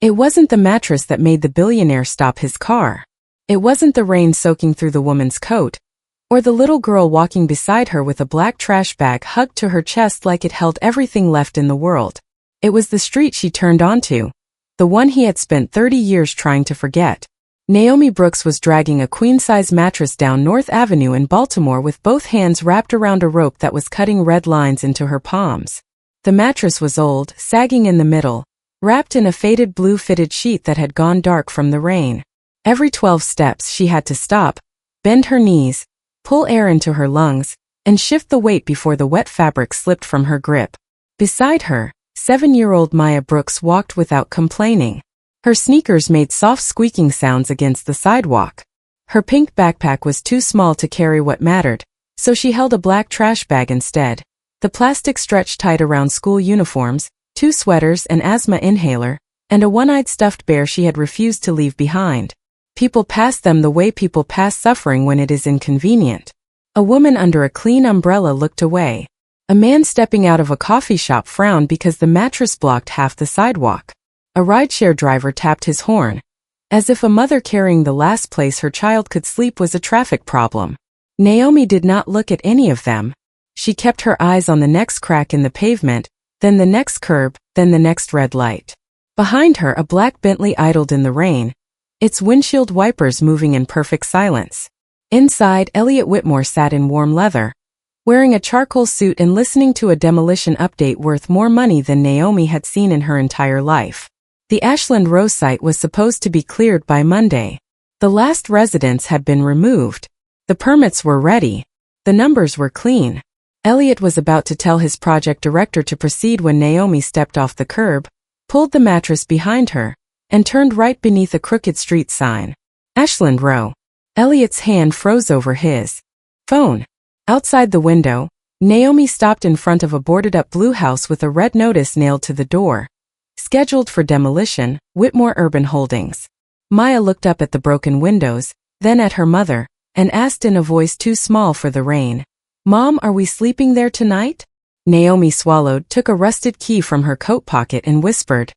It wasn't the mattress that made the billionaire stop his car. It wasn't the rain soaking through the woman's coat, or the little girl walking beside her with a black trash bag hugged to her chest like it held everything left in the world. It was the street she turned onto, the one he had spent 30 years trying to forget. Naomi Brooks was dragging a queen-size mattress down North Avenue in Baltimore with both hands wrapped around a rope that was cutting red lines into her palms. The mattress was old, sagging in the middle, wrapped in a faded blue fitted sheet that had gone dark from the rain. Every 12 steps she had to stop, bend her knees, pull air into her lungs, and shift the weight before the wet fabric slipped from her grip. Beside her, 7-year-old Maya Brooks walked without complaining. Her sneakers made soft squeaking sounds against the sidewalk. Her pink backpack was too small to carry what mattered, so she held a black trash bag instead. The plastic stretched tight around school uniforms, 2 sweaters, an asthma inhaler, and a one-eyed stuffed bear she had refused to leave behind. People passed them the way people pass suffering when it is inconvenient. A woman under a clean umbrella looked away. A man stepping out of a coffee shop frowned because the mattress blocked half the sidewalk. A rideshare driver tapped his horn, as if a mother carrying the last place her child could sleep was a traffic problem. Naomi did not look at any of them. She kept her eyes on the next crack in the pavement, then the next curb, then the next red light. Behind her, a black Bentley idled in the rain, its windshield wipers moving in perfect silence. Inside, Elliot Whitmore sat in warm leather, wearing a charcoal suit and listening to a demolition update worth more money than Naomi had seen in her entire life. The Ashland Row site was supposed to be cleared by Monday. The last residents had been removed. The permits were ready. The numbers were clean. Elliot was about to tell his project director to proceed when Naomi stepped off the curb, pulled the mattress behind her, and turned right beneath a crooked street sign. Ashland Row. Elliot's hand froze over his phone. Outside the window, Naomi stopped in front of a boarded-up blue house with a red notice nailed to the door. Scheduled for demolition, Whitmore Urban Holdings. Maya looked up at the broken windows, then at her mother, and asked in a voice too small for the rain, "Mom, are we sleeping there tonight?" Naomi swallowed, took a rusted key from her coat pocket and whispered,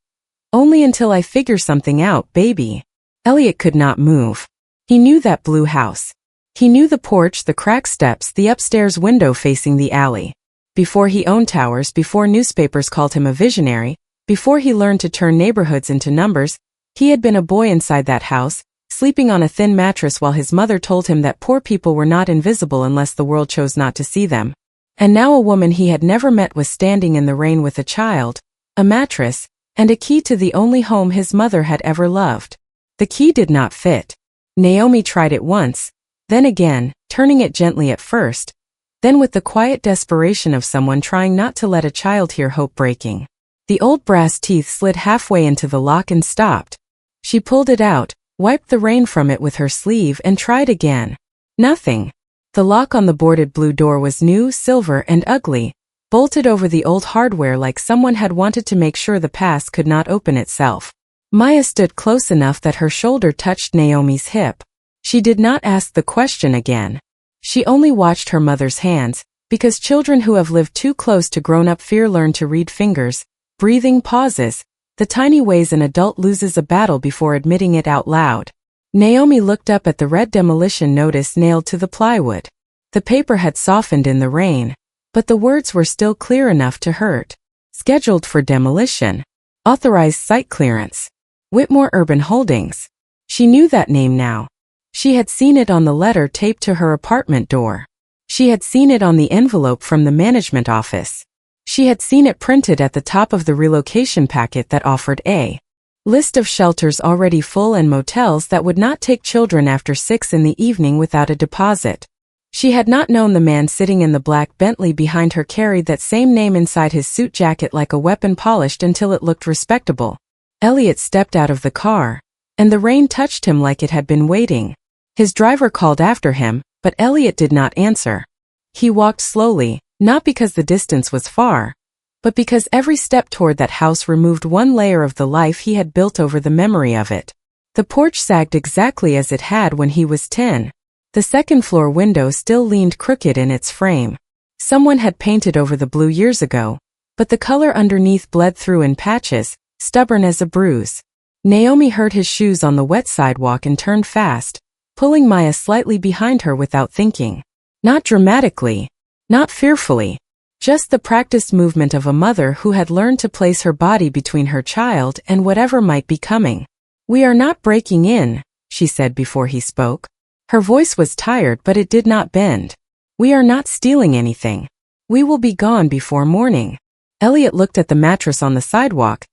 "Only until I figure something out, baby." Elliot could not move. He knew that blue house. He knew the porch, the cracked steps, the upstairs window facing the alley. Before he owned towers, before newspapers called him a visionary, before he learned to turn neighborhoods into numbers, he had been a boy inside that house, sleeping on a thin mattress while his mother told him that poor people were not invisible unless the world chose not to see them. And now a woman he had never met was standing in the rain with a child, a mattress, and a key to the only home his mother had ever loved. The key did not fit. Naomi tried it once, then again, turning it gently at first, then with the quiet desperation of someone trying not to let a child hear hope breaking. The old brass teeth slid halfway into the lock and stopped. She pulled it out, wiped the rain from it with her sleeve and tried again. Nothing. The lock on the boarded blue door was new, silver, and ugly, bolted over the old hardware like someone had wanted to make sure the past could not open itself. Maya stood close enough that her shoulder touched Naomi's hip. She did not ask the question again. She only watched her mother's hands, because children who have lived too close to grown-up fear learn to read fingers, breathing pauses, the tiny ways an adult loses a battle before admitting it out loud. Naomi looked up at the red demolition notice nailed to the plywood. The paper had softened in the rain, but the words were still clear enough to hurt. Scheduled for demolition. Authorized site clearance. Whitmore Urban Holdings. She knew that name now. She had seen it on the letter taped to her apartment door. She had seen it on the envelope from the management office. She had seen it printed at the top of the relocation packet that offered a list of shelters already full and motels that would not take children after 6 in the evening without a deposit. She had not known the man sitting in the black Bentley behind her carried that same name inside his suit jacket like a weapon polished until it looked respectable. Elliot stepped out of the car, and the rain touched him like it had been waiting. His driver called after him, but Elliot did not answer. He walked slowly, not because the distance was far, but because every step toward that house removed one layer of the life he had built over the memory of it. The porch sagged exactly as it had when he was 10. The second-floor window still leaned crooked in its frame. Someone had painted over the blue years ago, but the color underneath bled through in patches, stubborn as a bruise. Naomi heard his shoes on the wet sidewalk and turned fast, pulling Maya slightly behind her without thinking. Not dramatically, not fearfully, just the practiced movement of a mother who had learned to place her body between her child and whatever might be coming. "We are not breaking in," she said before he spoke. Her voice was tired, but it did not bend. "We are not stealing anything. We will be gone before morning." Elliot looked at the mattress on the sidewalk,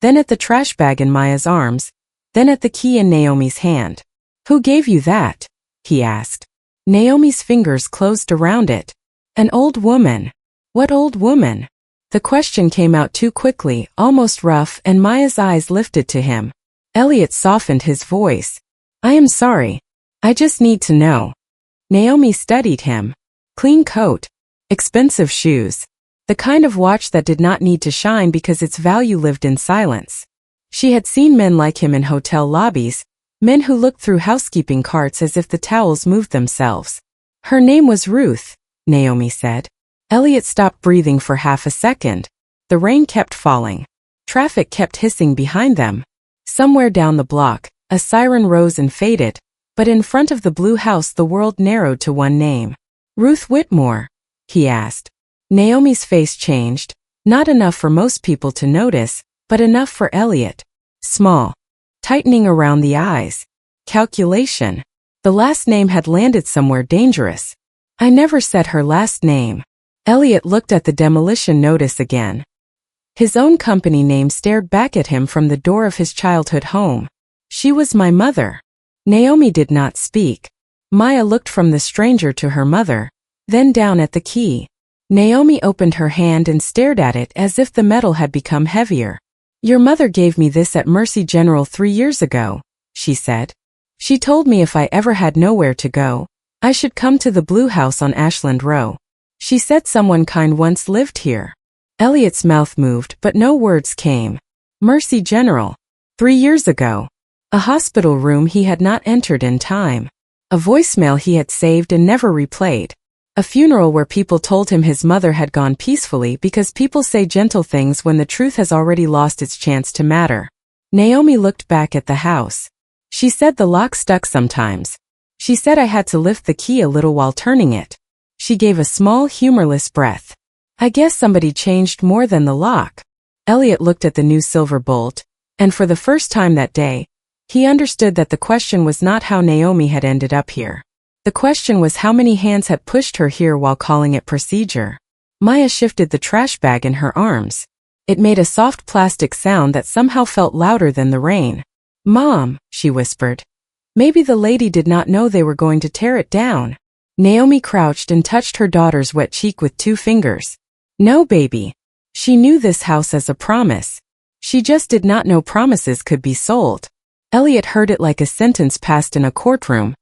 then at the trash bag in Maya's arms, then at the key in Naomi's hand. "Who gave you that?" he asked. Naomi's fingers closed around it. "An old woman." "What old woman?" The question came out too quickly, almost rough, and Maya's eyes lifted to him. Elliot softened his voice. "I am sorry. I just need to know." Naomi studied him. Clean coat. Expensive shoes. The kind of watch that did not need to shine because its value lived in silence. She had seen men like him in hotel lobbies, men who looked through housekeeping carts as if the towels moved themselves. "Her name was Ruth," Naomi said. Elliot stopped breathing for half a second. The rain kept falling. Traffic kept hissing behind them. Somewhere down the block, a siren rose and faded, but in front of the blue house the world narrowed to one name. "Ruth Whitmore?" he asked. Naomi's face changed, not enough for most people to notice, but enough for Elliot. Small. Tightening around the eyes. Calculation. The last name had landed somewhere dangerous. "I never said her last name." Elliot looked at the demolition notice again. His own company name stared back at him from the door of his childhood home. "She was my mother." Naomi did not speak. Maya looked from the stranger to her mother, then down at the key. Naomi opened her hand and stared at it as if the metal had become heavier. "Your mother gave me this at Mercy General 3 years ago," she said. "She told me if I ever had nowhere to go, I should come to the blue house on Ashland Row. She said someone kind once lived here." Elliot's mouth moved, but no words came. Mercy General. 3 years ago. A hospital room he had not entered in time. A voicemail he had saved and never replayed. A funeral where people told him his mother had gone peacefully because people say gentle things when the truth has already lost its chance to matter. Naomi looked back at the house. "She said the lock stuck sometimes. She said I had to lift the key a little while turning it." She gave a small, humorless breath. "I guess somebody changed more than the lock." Elliot looked at the new silver bolt, and for the first time that day, he understood that the question was not how Naomi had ended up here. The question was how many hands had pushed her here while calling it procedure. Maya shifted the trash bag in her arms. It made a soft plastic sound that somehow felt louder than the rain. "Mom," she whispered. "Maybe the lady did not know they were going to tear it down." Naomi crouched and touched her daughter's wet cheek with 2 fingers. "No, baby." She knew this house as a promise. She just did not know promises could be sold. Elliot heard it like a sentence passed in a courtroom.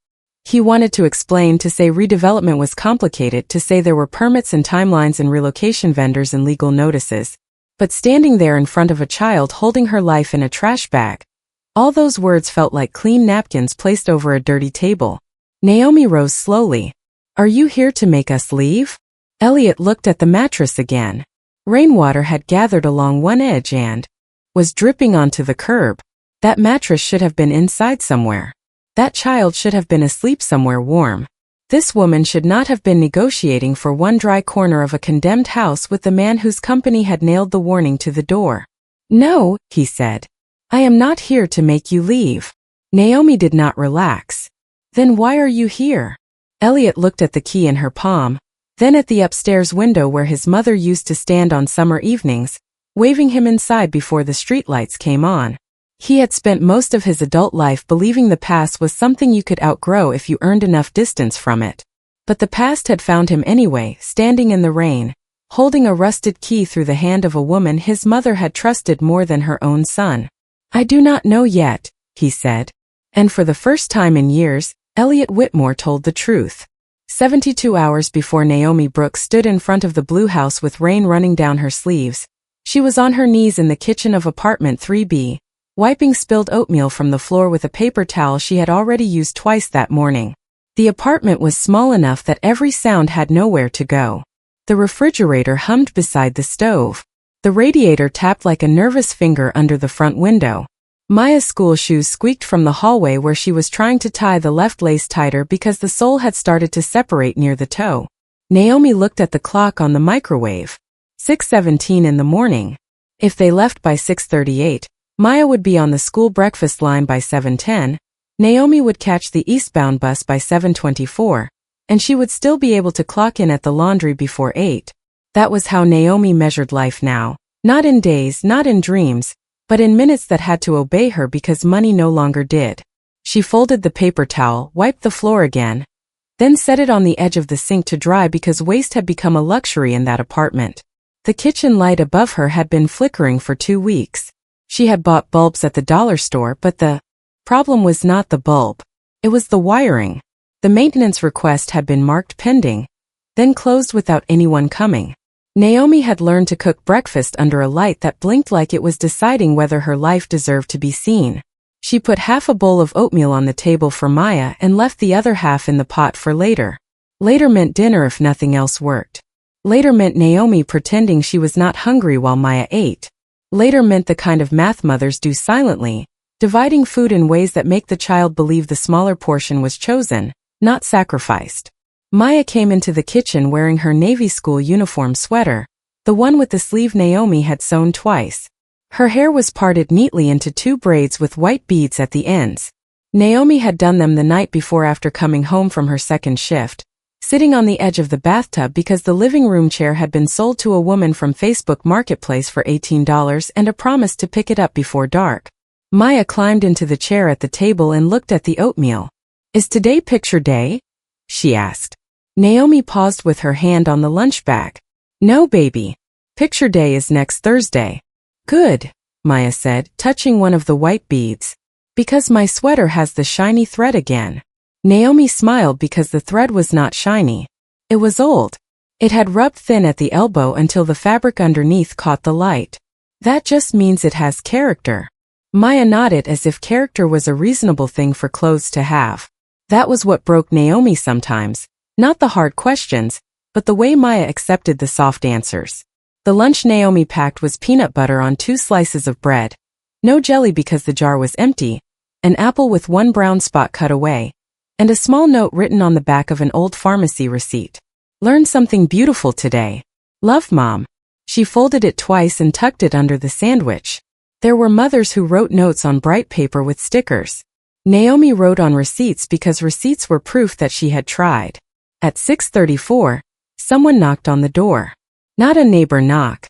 He wanted to explain, to say redevelopment was complicated, to say there were permits and timelines and relocation vendors and legal notices. But standing there in front of a child holding her life in a trash bag, all those words felt like clean napkins placed over a dirty table. Naomi rose slowly. "Are you here to make us leave?" Elliot looked at the mattress again. Rainwater had gathered along one edge and was dripping onto the curb. That mattress should have been inside somewhere. That child should have been asleep somewhere warm. This woman should not have been negotiating for one dry corner of a condemned house with the man whose company had nailed the warning to the door. "No," he said. "I am not here to make you leave." Naomi did not relax. "Then why are you here?" Elliot looked at the key in her palm, then at the upstairs window where his mother used to stand on summer evenings, waving him inside before the streetlights came on. He had spent most of his adult life believing the past was something you could outgrow if you earned enough distance from it. But the past had found him anyway, standing in the rain, holding a rusted key through the hand of a woman his mother had trusted more than her own son. "I do not know yet," he said. And for the first time in years, Elliot Whitmore told the truth. 72 hours before Naomi Brooks stood in front of the blue house with rain running down her sleeves, she was on her knees in the kitchen of apartment 3B, wiping spilled oatmeal from the floor with a paper towel she had already used twice that morning. The apartment was small enough that every sound had nowhere to go. The refrigerator hummed beside the stove. The radiator tapped like a nervous finger under the front window. Maya's school shoes squeaked from the hallway where she was trying to tie the left lace tighter because the sole had started to separate near the toe. Naomi looked at the clock on the microwave. 6:17 in the morning. If they left by 6:38, Maya would be on the school breakfast line by 7:10, Naomi would catch the eastbound bus by 7:24, and she would still be able to clock in at the laundry before 8. That was how Naomi measured life now, not in days, not in dreams, but in minutes that had to obey her because money no longer did. She folded the paper towel, wiped the floor again, then set it on the edge of the sink to dry because waste had become a luxury in that apartment. The kitchen light above her had been flickering for 2 weeks. She had bought bulbs at the dollar store, but the problem was not the bulb. It was the wiring. The maintenance request had been marked pending, then closed without anyone coming. Naomi had learned to cook breakfast under a light that blinked like it was deciding whether her life deserved to be seen. She put half a bowl of oatmeal on the table for Maya and left the other half in the pot for later. Later meant dinner if nothing else worked. Later meant Naomi pretending she was not hungry while Maya ate. Later meant the kind of math mothers do silently, dividing food in ways that make the child believe the smaller portion was chosen, not sacrificed. Maya came into the kitchen wearing her Navy school uniform sweater, the one with the sleeve Naomi had sewn twice. Her hair was parted neatly into 2 braids with white beads at the ends. Naomi had done them the night before after coming home from her second shift, sitting on the edge of the bathtub because the living room chair had been sold to a woman from Facebook Marketplace for $18 and a promise to pick it up before dark. Maya climbed into the chair at the table and looked at the oatmeal. "Is today picture day?" she asked. Naomi paused with her hand on the lunch bag. "No, baby. Picture day is next Thursday." "Good," Maya said, touching one of the white beads. "Because my sweater has the shiny thread again." Naomi smiled because the thread was not shiny. It was old. It had rubbed thin at the elbow until the fabric underneath caught the light. "That just means it has character." Maya nodded as if character was a reasonable thing for clothes to have. That was what broke Naomi sometimes. Not the hard questions, but the way Maya accepted the soft answers. The lunch Naomi packed was peanut butter on 2 slices of bread, no jelly because the jar was empty, an apple with 1 brown spot cut away, and a small note written on the back of an old pharmacy receipt. "Learned something beautiful today. Love, Mom." She folded it twice and tucked it under the sandwich. There were mothers who wrote notes on bright paper with stickers. Naomi wrote on receipts because receipts were proof that she had tried. At 6:34, someone knocked on the door. Not a neighbor knock.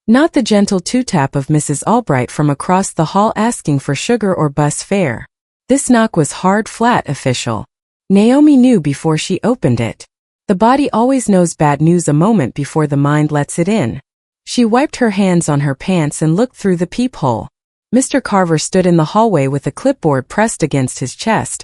Not the gentle two-tap of Mrs. Albright from across the hall asking for sugar or bus fare. This knock was hard, flat, official. Naomi knew before she opened it. The body always knows bad news a moment before the mind lets it in. She wiped her hands on her pants and looked through the peephole. Mr. Carver stood in the hallway with a clipboard pressed against his chest,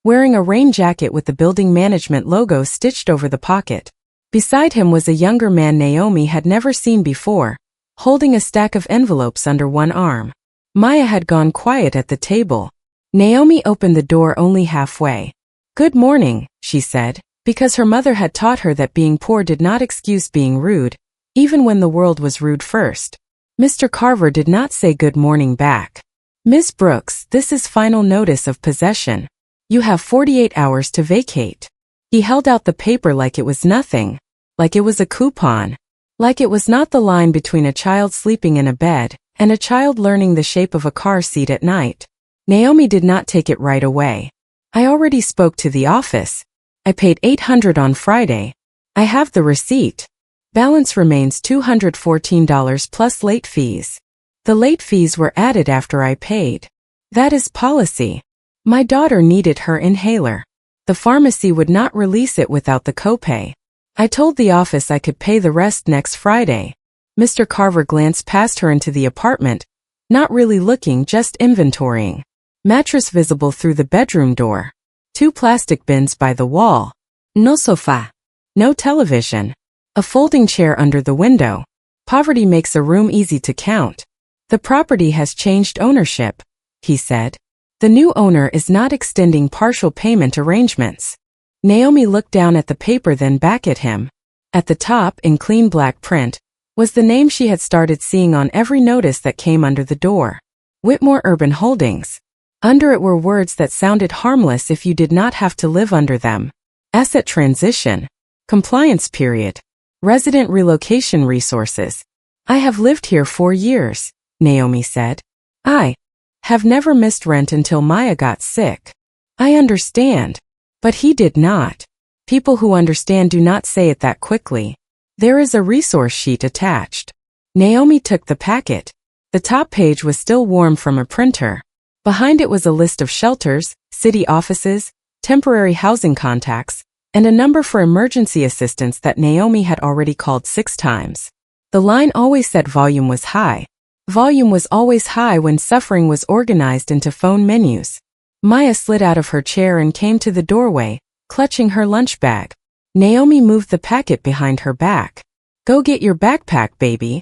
wearing a rain jacket with the building management logo stitched over the pocket. Beside him was a younger man Naomi had never seen before, holding a stack of envelopes under one arm. Maya had gone quiet at the table. Naomi opened the door only halfway. "Good morning," she said, because her mother had taught her that being poor did not excuse being rude, even when the world was rude first. Mr. Carver did not say good morning back. "Miss Brooks, this is final notice of possession. You have 48 hours to vacate." He held out the paper like it was nothing, like it was a coupon, like it was not the line between a child sleeping in a bed and a child learning the shape of a car seat at night. Naomi did not take it right away. "I already spoke to the office. I paid $800 on Friday. I have the receipt. Balance remains $214 plus late fees. The late fees were added after I paid. That is policy. My daughter needed her inhaler. The pharmacy would not release it without the copay. I told the office I could pay the rest next Friday." Mr. Carver glanced past her into the apartment, not really looking, just inventorying. Mattress visible through the bedroom door. 2 plastic bins by the wall. No sofa. No television. A folding chair under the window. Poverty makes a room easy to count. "The property has changed ownership," he said. "The new owner is not extending partial payment arrangements." Naomi looked down at the paper, then back at him. At the top, in clean black print, was the name she had started seeing on every notice that came under the door. Whitmore Urban Holdings. Under it were words that sounded harmless if you did not have to live under them. Asset transition. Compliance period. Resident relocation resources. I have lived here 4 years, Naomi said. I have never missed rent until Maya got sick. I understand. But he did not. People who understand do not say it that quickly. There is a resource sheet attached. Naomi took the packet. The top page was still warm from a printer. Behind it was a list of shelters, city offices, temporary housing contacts, and a number for emergency assistance that Naomi had already called 6 times. The line always said volume was high. Volume was always high when suffering was organized into phone menus. Maya slid out of her chair and came to the doorway, clutching her lunch bag. Naomi moved the packet behind her back. Go get your backpack, baby.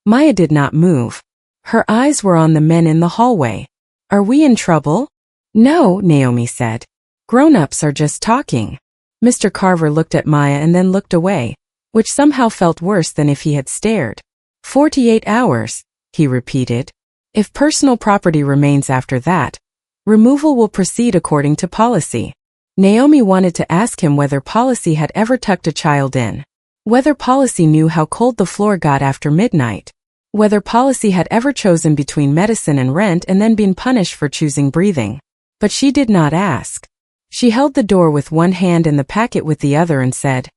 Maya did not move. Her eyes were on the men in the hallway. Are we in trouble? No, Naomi said. Grown-ups are just talking. Mr. Carver looked at Maya and then looked away, which somehow felt worse than if he had stared. 48 hours, he repeated. If personal property remains after that, removal will proceed according to policy. Naomi wanted to ask him whether policy had ever tucked a child in. Whether policy knew how cold the floor got after midnight. Whether policy had ever chosen between medicine and rent and then been punished for choosing breathing. But she did not ask. She held the door with one hand and the packet with the other and said,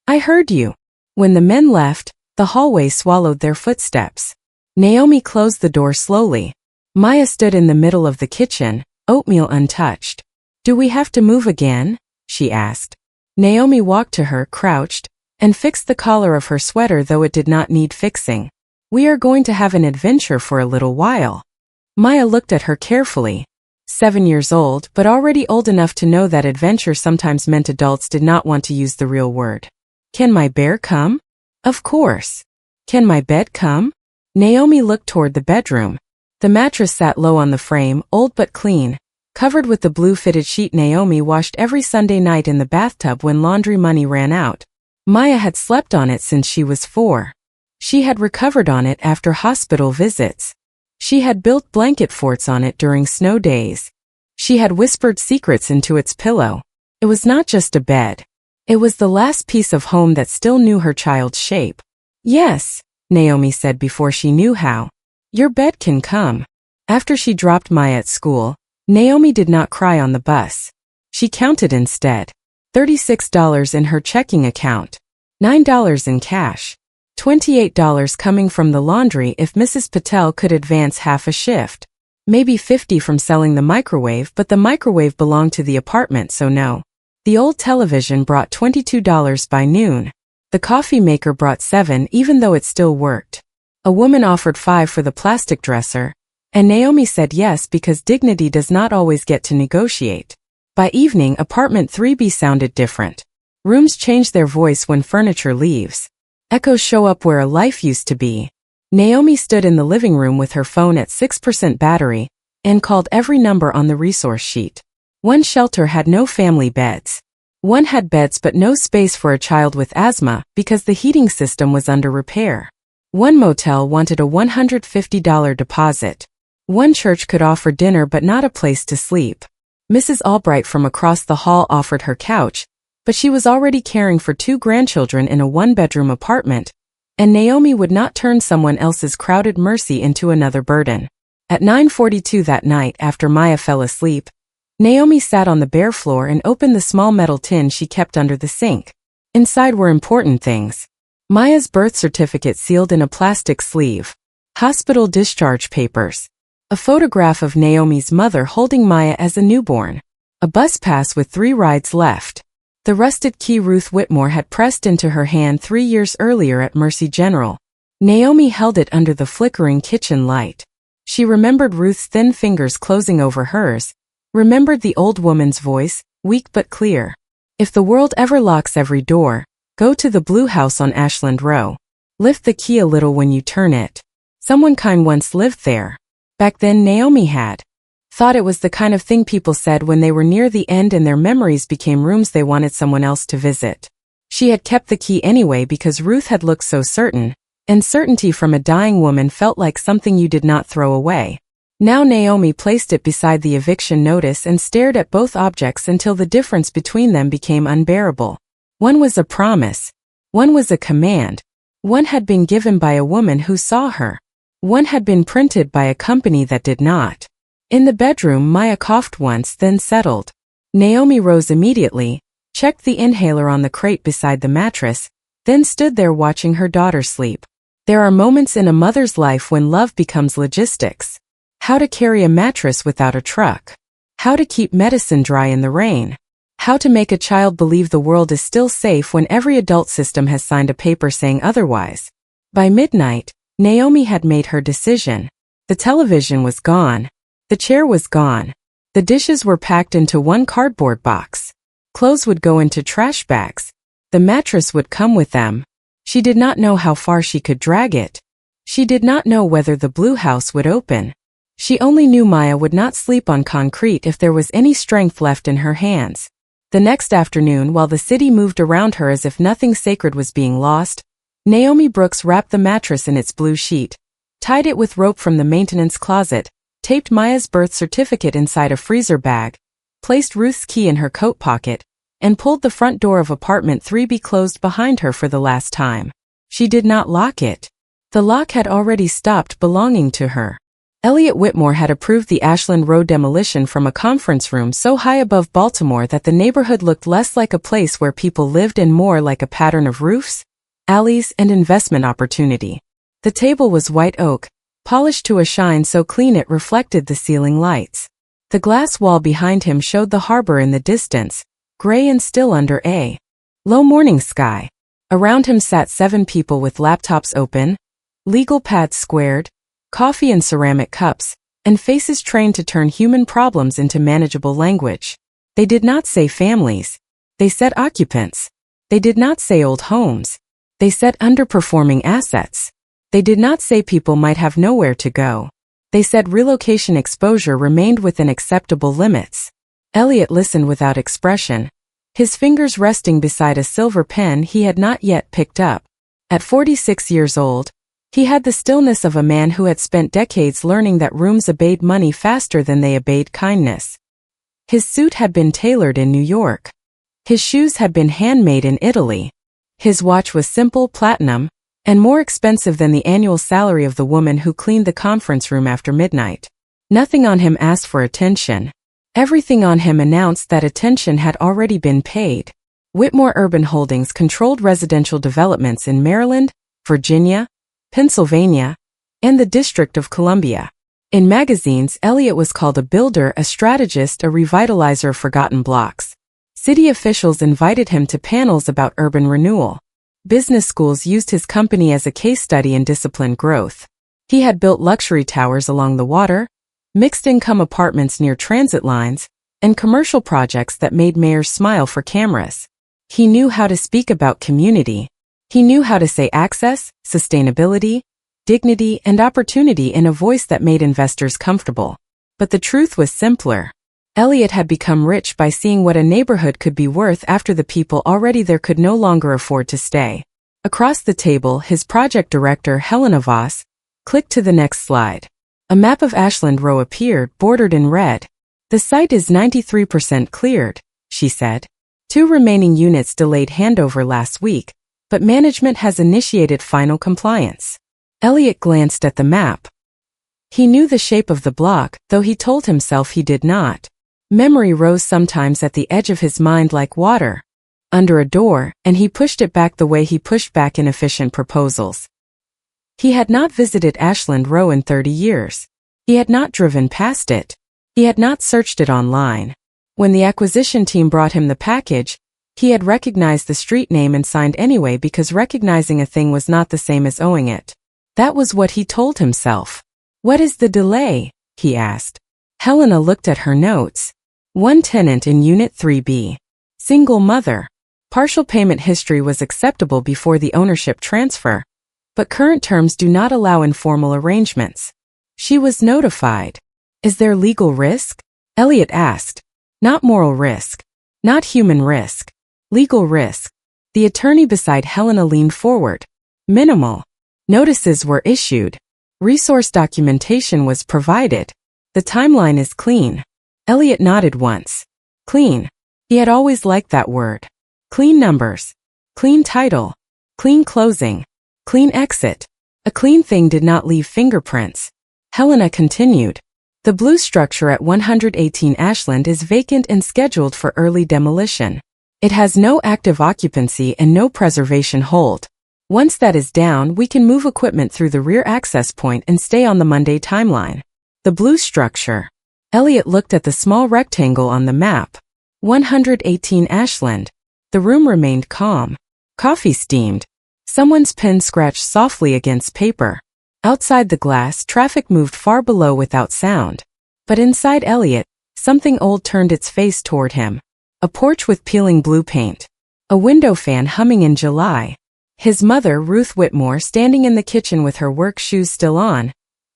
I heard you. When the men left, the hallway swallowed their footsteps. Naomi closed the door slowly. Maya stood in the middle of the kitchen, oatmeal untouched. Do we have to move again? She asked. Naomi walked to her, crouched, and fixed the collar of her sweater though it did not need fixing. We are going to have an adventure for a little while. Maya looked at her carefully. 7 years old, but already old enough to know that adventure sometimes meant adults did not want to use the real word. Can my bear come? Of course. Can my bed come? Naomi looked toward the bedroom. The mattress sat low on the frame, old but clean, covered with the blue fitted sheet Naomi washed every Sunday night in the bathtub when laundry money ran out. Maya had slept on it since she was 4. She had recovered on it after hospital visits. She had built blanket forts on it during snow days. She had whispered secrets into its pillow. It was not just a bed. It was the last piece of home that still knew her child's shape. Yes, Naomi said before she knew how. Your bed can come. After she dropped Maya at school, Naomi did not cry on the bus. She counted instead. $36 in her checking account. $9 in cash. $28 coming from the laundry if Mrs. Patel could advance half a shift. Maybe $50 from selling the microwave, but the microwave belonged to the apartment, so no. The old television brought $22 by noon. The coffee maker brought $7 even though it still worked. A woman offered $5 for the plastic dresser, and Naomi said yes because dignity does not always get to negotiate. By evening, apartment 3B sounded different. Rooms change their voice when furniture leaves. Echoes show up where a life used to be. Naomi stood in the living room with her phone at 6% battery and called every number on the resource sheet. One shelter had no family beds. One had beds but no space for a child with asthma because the heating system was under repair. One motel wanted a $150 deposit. One church could offer dinner but not a place to sleep. Mrs. Albright from across the hall offered her couch, but she was already caring for 2 grandchildren in a 1-bedroom apartment, and Naomi would not turn someone else's crowded mercy into another burden. At 9:42 that night, after Maya fell asleep, Naomi sat on the bare floor and opened the small metal tin she kept under the sink. Inside were important things. Maya's birth certificate sealed in a plastic sleeve. Hospital discharge papers. A photograph of Naomi's mother holding Maya as a newborn. A bus pass with 3 rides left. The rusted key Ruth Whitmore had pressed into her hand 3 years earlier at Mercy General. Naomi held it under the flickering kitchen light. She remembered Ruth's thin fingers closing over hers, remembered the old woman's voice, weak but clear. If the world ever locks every door, go to the blue house on Ashland Row. Lift the key a little when you turn it. Someone kind once lived there. Back then Naomi had thought it was the kind of thing people said when they were near the end and their memories became rooms they wanted someone else to visit. She had kept the key anyway because Ruth had looked so certain, and certainty from a dying woman felt like something you did not throw away. Now Naomi placed it beside the eviction notice and stared at both objects until the difference between them became unbearable. One was a promise. One was a command. One had been given by a woman who saw her. One had been printed by a company that did not. In the bedroom, Maya coughed once, then settled. Naomi rose immediately, checked the inhaler on the crate beside the mattress, then stood there watching her daughter sleep. There are moments in a mother's life when love becomes logistics. How to carry a mattress without a truck. How to keep medicine dry in the rain. How to make a child believe the world is still safe when every adult system has signed a paper saying otherwise. By midnight, Naomi had made her decision. The television was gone. The chair was gone. The dishes were packed into one cardboard box. Clothes would go into trash bags. The mattress would come with them. She did not know how far she could drag it. She did not know whether the blue house would open. She only knew Maya would not sleep on concrete if there was any strength left in her hands. The next afternoon, while the city moved around her as if nothing sacred was being lost, Naomi Brooks wrapped the mattress in its blue sheet, tied it with rope from the maintenance closet, taped Maya's birth certificate inside a freezer bag, placed Ruth's key in her coat pocket, and pulled the front door of apartment 3B closed behind her for the last time. She did not lock it. The lock had already stopped belonging to her. Elliot Whitmore had approved the Ashland Road demolition from a conference room so high above Baltimore that the neighborhood looked less like a place where people lived and more like a pattern of roofs, alleys, and investment opportunity. The table was white oak, polished to a shine so clean it reflected the ceiling lights. The glass wall behind him showed the harbor in the distance, gray and still under a low morning sky. Around him sat 7 people with laptops open, legal pads squared, coffee in ceramic cups, and faces trained to turn human problems into manageable language. They did not say families. They said occupants. They did not say old homes. They said underperforming assets. They did not say people might have nowhere to go. They said relocation exposure remained within acceptable limits. Elliot listened without expression, his fingers resting beside a silver pen he had not yet picked up. At 46 years old, he had the stillness of a man who had spent decades learning that rooms obeyed money faster than they obeyed kindness. His suit had been tailored in New York. His shoes had been handmade in Italy. His watch was simple platinum, and more expensive than the annual salary of the woman who cleaned the conference room after midnight. Nothing on him asked for attention. Everything on him announced that attention had already been paid. Whitmore Urban Holdings controlled residential developments in Maryland, Virginia, Pennsylvania, and the District of Columbia. In magazines, Elliot was called a builder, a strategist, a revitalizer of forgotten blocks. City officials invited him to panels about urban renewal. Business schools used his company as a case study in disciplined growth. He had built luxury towers along the water, mixed-income apartments near transit lines, and commercial projects that made mayors smile for cameras. He knew how to speak about community. He knew how to say access, sustainability, dignity, and opportunity in a voice that made investors comfortable. But the truth was simpler. Elliot had become rich by seeing what a neighborhood could be worth after the people already there could no longer afford to stay. Across the table, his project director, Helena Voss, clicked to the next slide. A map of Ashland Row appeared, bordered in red. The site is 93% cleared, she said. 2 remaining units delayed handover last week, but management has initiated final compliance. Elliot glanced at the map. He knew the shape of the block, though he told himself he did not. Memory rose sometimes at the edge of his mind like water under a door, and he pushed it back the way he pushed back inefficient proposals. He had not visited Ashland Row in 30 years. He had not driven past it. He had not searched it online. When the acquisition team brought him the package, he had recognized the street name and signed anyway because recognizing a thing was not the same as owning it. That was what he told himself. "What is the delay?" he asked. Helena looked at her notes. 1 tenant in Unit 3B. Single mother. Partial payment history was acceptable before the ownership transfer, but current terms do not allow informal arrangements. She was notified. "Is there legal risk?" Elliot asked. "Not moral risk. Not human risk. Legal risk." The attorney beside Helena leaned forward. "Minimal. Notices were issued. Resource documentation was provided. The timeline is clean. Elliot nodded once. Clean. He had always liked that word. Clean numbers. Clean title. Clean closing. Clean exit. A clean thing did not leave fingerprints. Helena continued. The blue structure at 118 Ashland is vacant and scheduled for early demolition. It has no active occupancy and no preservation hold. Once that is down, we can move equipment through the rear access point and stay on the Monday timeline. The blue structure. Elliot looked at the small rectangle on the map. 118 Ashland. The room remained calm. Coffee steamed. Someone's pen scratched softly against paper. Outside the glass, traffic moved far below without sound. But inside Elliot, something old turned its face toward him. A porch with peeling blue paint. A window fan humming in July. His mother, Ruth Whitmore, standing in the kitchen with her work shoes still on,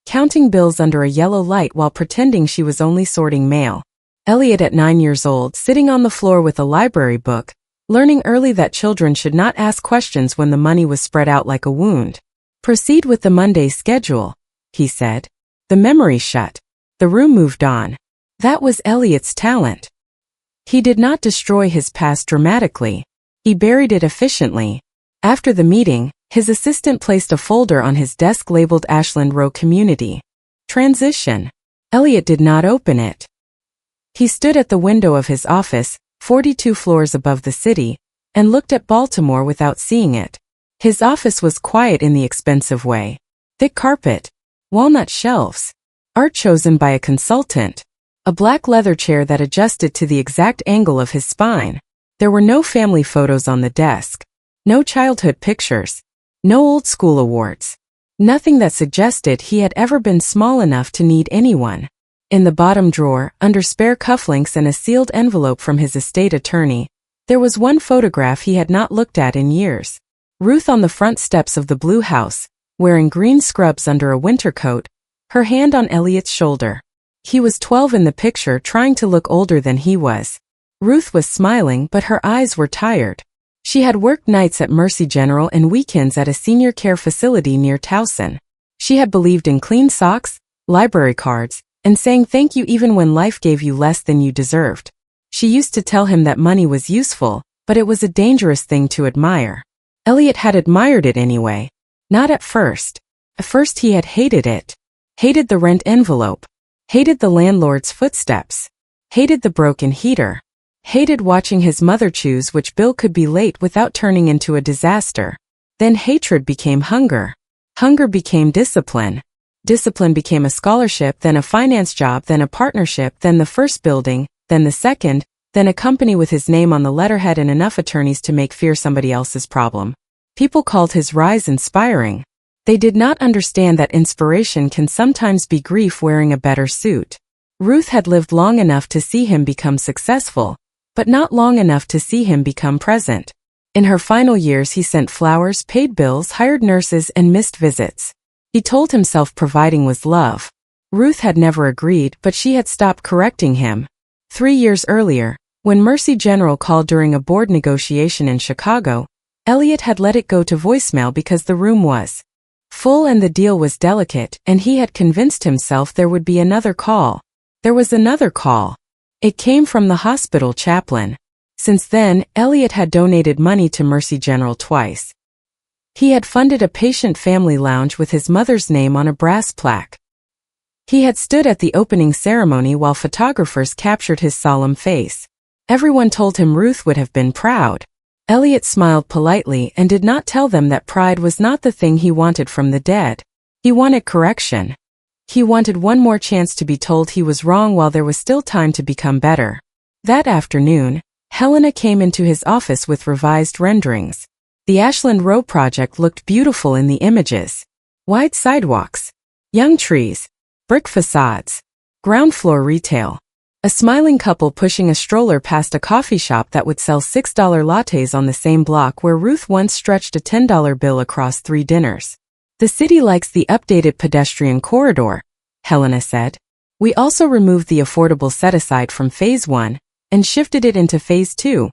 counting bills under a yellow light while pretending she was only sorting mail. Elliot at 9 years old, sitting on the floor with a library book, learning early that children should not ask questions when the money was spread out like a wound. Proceed with the Monday schedule, he said. The memory shut. The room moved on. That was Elliot's talent. He did not destroy his past dramatically. He buried it efficiently. After the meeting, his assistant placed a folder on his desk labeled Ashland Row Community. Transition. Elliot did not open it. He stood at the window of his office, 42 floors above the city, and looked at Baltimore without seeing it. His office was quiet in the expensive way. Thick carpet. Walnut shelves. Art chosen by a consultant. A black leather chair that adjusted to the exact angle of his spine. There were no family photos on the desk. No childhood pictures. No old school awards. Nothing that suggested he had ever been small enough to need anyone. In the bottom drawer, under spare cufflinks and a sealed envelope from his estate attorney, there was one photograph he had not looked at in years. Ruth on the front steps of the blue house, wearing green scrubs under a winter coat, her hand on Elliot's shoulder. He was 12 in the picture, trying to look older than he was. Ruth was smiling, but her eyes were tired. She had worked nights at Mercy General and weekends at a senior care facility near Towson. She had believed in clean socks, library cards, and saying thank you even when life gave you less than you deserved. She used to tell him that money was useful, but it was a dangerous thing to admire. Elliot had admired it anyway. Not at first. At first he had hated it. Hated the rent envelope. Hated the landlord's footsteps. Hated the broken heater. Hated watching his mother choose which bill could be late without turning into a disaster. Then hatred became hunger. Hunger became discipline. Discipline became a scholarship, then a finance job, then a partnership, then the first building, then the second, then a company with his name on the letterhead and enough attorneys to make fear somebody else's problem. People called his rise inspiring. They did not understand that inspiration can sometimes be grief wearing a better suit. Ruth had lived long enough to see him become successful, but not long enough to see him become present. In her final years he sent flowers, paid bills, hired nurses, and missed visits. He told himself providing was love. Ruth had never agreed, but she had stopped correcting him. 3 years earlier, when Mercy General called during a board negotiation in Chicago, Elliot had let it go to voicemail because the room was full and the deal was delicate, and he had convinced himself there would be another call. There was another call. It came from the hospital chaplain. Since then, Elliot had donated money to Mercy General twice. He had funded a patient family lounge with his mother's name on a brass plaque. He had stood at the opening ceremony while photographers captured his solemn face. Everyone told him Ruth would have been proud. Elliot smiled politely and did not tell them that pride was not the thing he wanted from the dead. He wanted correction. He wanted one more chance to be told he was wrong while there was still time to become better. That afternoon, Helena came into his office with revised renderings. The Ashland Row project looked beautiful in the images. Wide sidewalks, young trees, brick facades, ground floor retail. A smiling couple pushing a stroller past a coffee shop that would sell $6 lattes on the same block where Ruth once stretched a $10 bill across 3 dinners. The city likes the updated pedestrian corridor, Helena said. We also removed the affordable set-aside from Phase 1 and shifted it into Phase 2,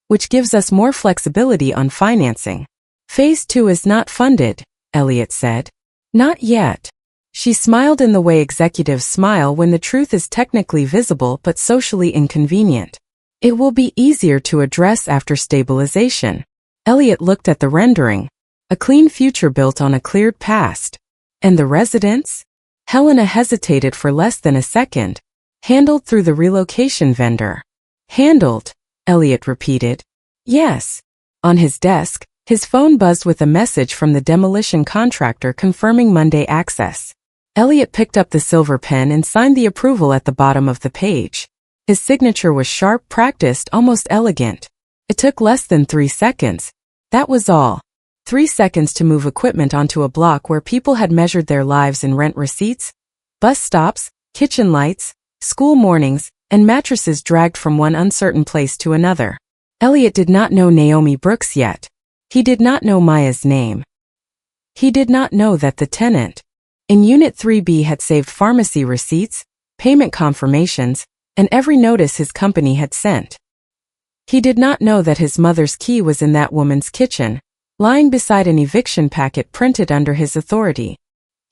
which gives us more flexibility on financing. Phase 2 is not funded, Elliot said. Not yet. She smiled in the way executives smile when the truth is technically visible but socially inconvenient. It will be easier to address after stabilization. Elliot looked at the rendering. A clean future built on a cleared past. And the residents? Helena hesitated for less than a second. Handled through the relocation vendor. Handled, Elliot repeated. Yes. On his desk, his phone buzzed with a message from the demolition contractor confirming Monday access. Elliot picked up the silver pen and signed the approval at the bottom of the page. His signature was sharp, practiced, almost elegant. It took less than 3 seconds. That was all. 3 seconds to move equipment onto a block where people had measured their lives in rent receipts, bus stops, kitchen lights, school mornings, and mattresses dragged from one uncertain place to another. Elliot did not know Naomi Brooks yet. He did not know Maya's name. He did not know that the tenant in Unit 3B had saved pharmacy receipts, payment confirmations, and every notice his company had sent. He did not know that his mother's key was in that woman's kitchen, lying beside an eviction packet printed under his authority.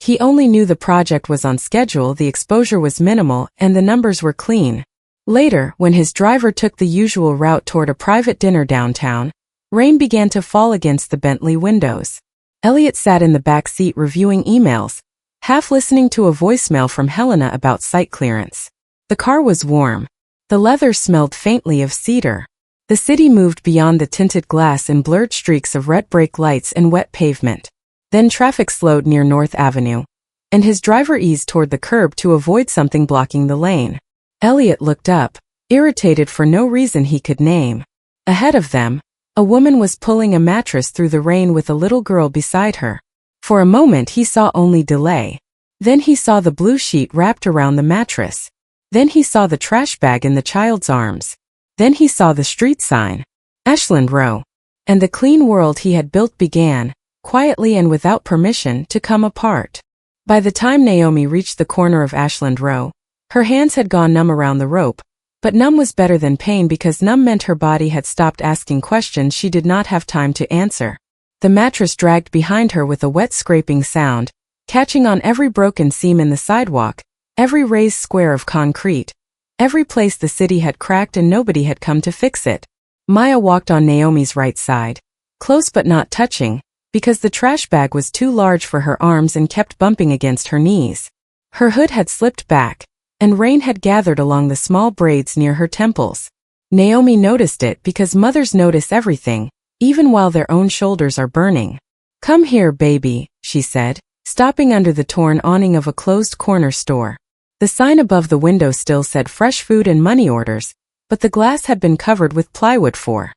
He only knew the project was on schedule, the exposure was minimal, and the numbers were clean. Later, when his driver took the usual route toward a private dinner downtown, rain began to fall against the Bentley windows. Elliot sat in the back seat reviewing emails, half listening to a voicemail from Helena about site clearance. The car was warm. The leather smelled faintly of cedar. The city moved beyond the tinted glass in blurred streaks of red brake lights and wet pavement. Then traffic slowed near North Avenue, and his driver eased toward the curb to avoid something blocking the lane. Elliot looked up, irritated for no reason he could name. Ahead of them, a woman was pulling a mattress through the rain with a little girl beside her. For a moment he saw only delay. Then he saw the blue sheet wrapped around the mattress. Then he saw the trash bag in the child's arms. Then he saw the street sign. Ashland Row. And the clean world he had built began, quietly and without permission, to come apart. By the time Naomi reached the corner of Ashland Row, her hands had gone numb around the rope, but numb was better than pain because numb meant her body had stopped asking questions she did not have time to answer. The mattress dragged behind her with a wet scraping sound, catching on every broken seam in the sidewalk, every raised square of concrete, every place the city had cracked and nobody had come to fix it. Maya walked on Naomi's right side, close but not touching, because the trash bag was too large for her arms and kept bumping against her knees. Her hood had slipped back, and rain had gathered along the small braids near her temples. Naomi noticed it because mothers notice everything, even while their own shoulders are burning. "Come here, baby," she said, stopping under the torn awning of a closed corner store. The sign above the window still said fresh food and money orders, but the glass had been covered with plywood for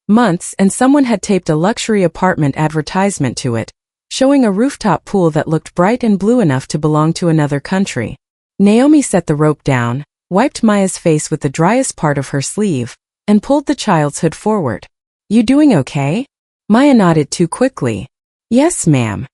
months, and someone had taped a luxury apartment advertisement to it, showing a rooftop pool that looked bright and blue enough to belong to another country. Naomi set the rope down, wiped Maya's face with the driest part of her sleeve, and pulled the child's hood forward. "You doing okay?" Maya nodded too quickly. "Yes, ma'am."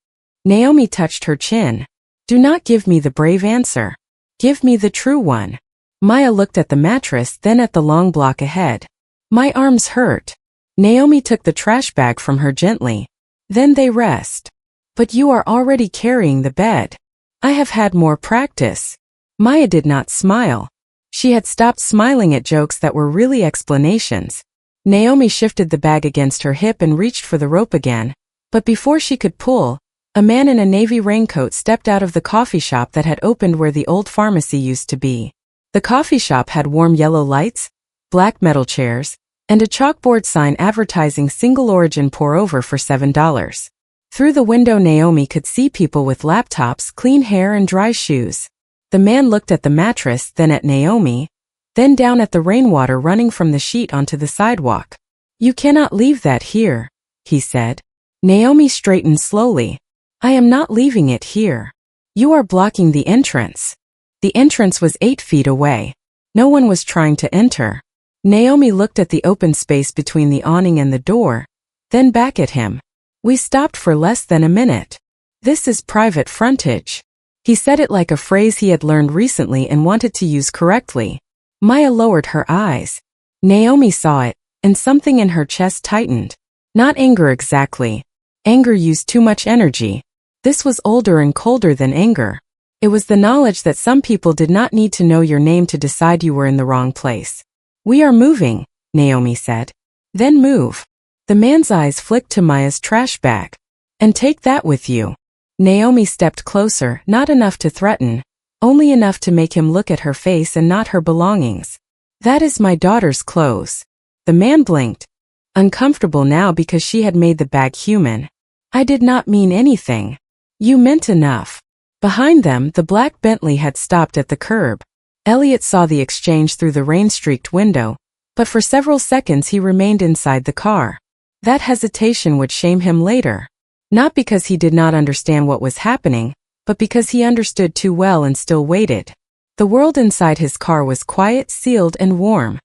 Naomi touched her chin. "Do not give me the brave answer. Give me the true one." Maya looked at the mattress, then at the long block ahead. "My arms hurt." Naomi took the trash bag from her gently. "Then they rest." "But you are already carrying the bed." "I have had more practice." Maya did not smile. She had stopped smiling at jokes that were really explanations. Naomi shifted the bag against her hip and reached for the rope again, but before she could pull, a man in a navy raincoat stepped out of the coffee shop that had opened where the old pharmacy used to be. The coffee shop had warm yellow lights, black metal chairs, and a chalkboard sign advertising single origin pour-over for $7. Through the window Naomi could see people with laptops, clean hair, and dry shoes. The man looked at the mattress, then at Naomi, then down at the rainwater running from the sheet onto the sidewalk. "You cannot leave that here," he said. Naomi straightened slowly. "I am not leaving it here. You are blocking the entrance." The entrance was 8 feet away. No one was trying to enter. Naomi looked at the open space between the awning and the door, then back at him. "We stopped for less than a minute. This is private frontage." He said it like a phrase he had learned recently and wanted to use correctly. Maya lowered her eyes. Naomi saw it, and something in her chest tightened. Not anger exactly. Anger used too much energy. This was older and colder than anger. It was the knowledge that some people did not need to know your name to decide you were in the wrong place. "We are moving," Naomi said. "Then move." The man's eyes flicked to Maya's trash bag. "And take that with you." Naomi stepped closer, not enough to threaten, only enough to make him look at her face and not her belongings. "That is my daughter's clothes." The man blinked, uncomfortable now because she had made the bag human. "I did not mean anything." "You meant enough." Behind them, the black Bentley had stopped at the curb. Elliot saw the exchange through the rain-streaked window, but for several seconds he remained inside the car. That hesitation would shame him later. Not because he did not understand what was happening, but because he understood too well and still waited. The world inside his car was quiet, sealed, and warm.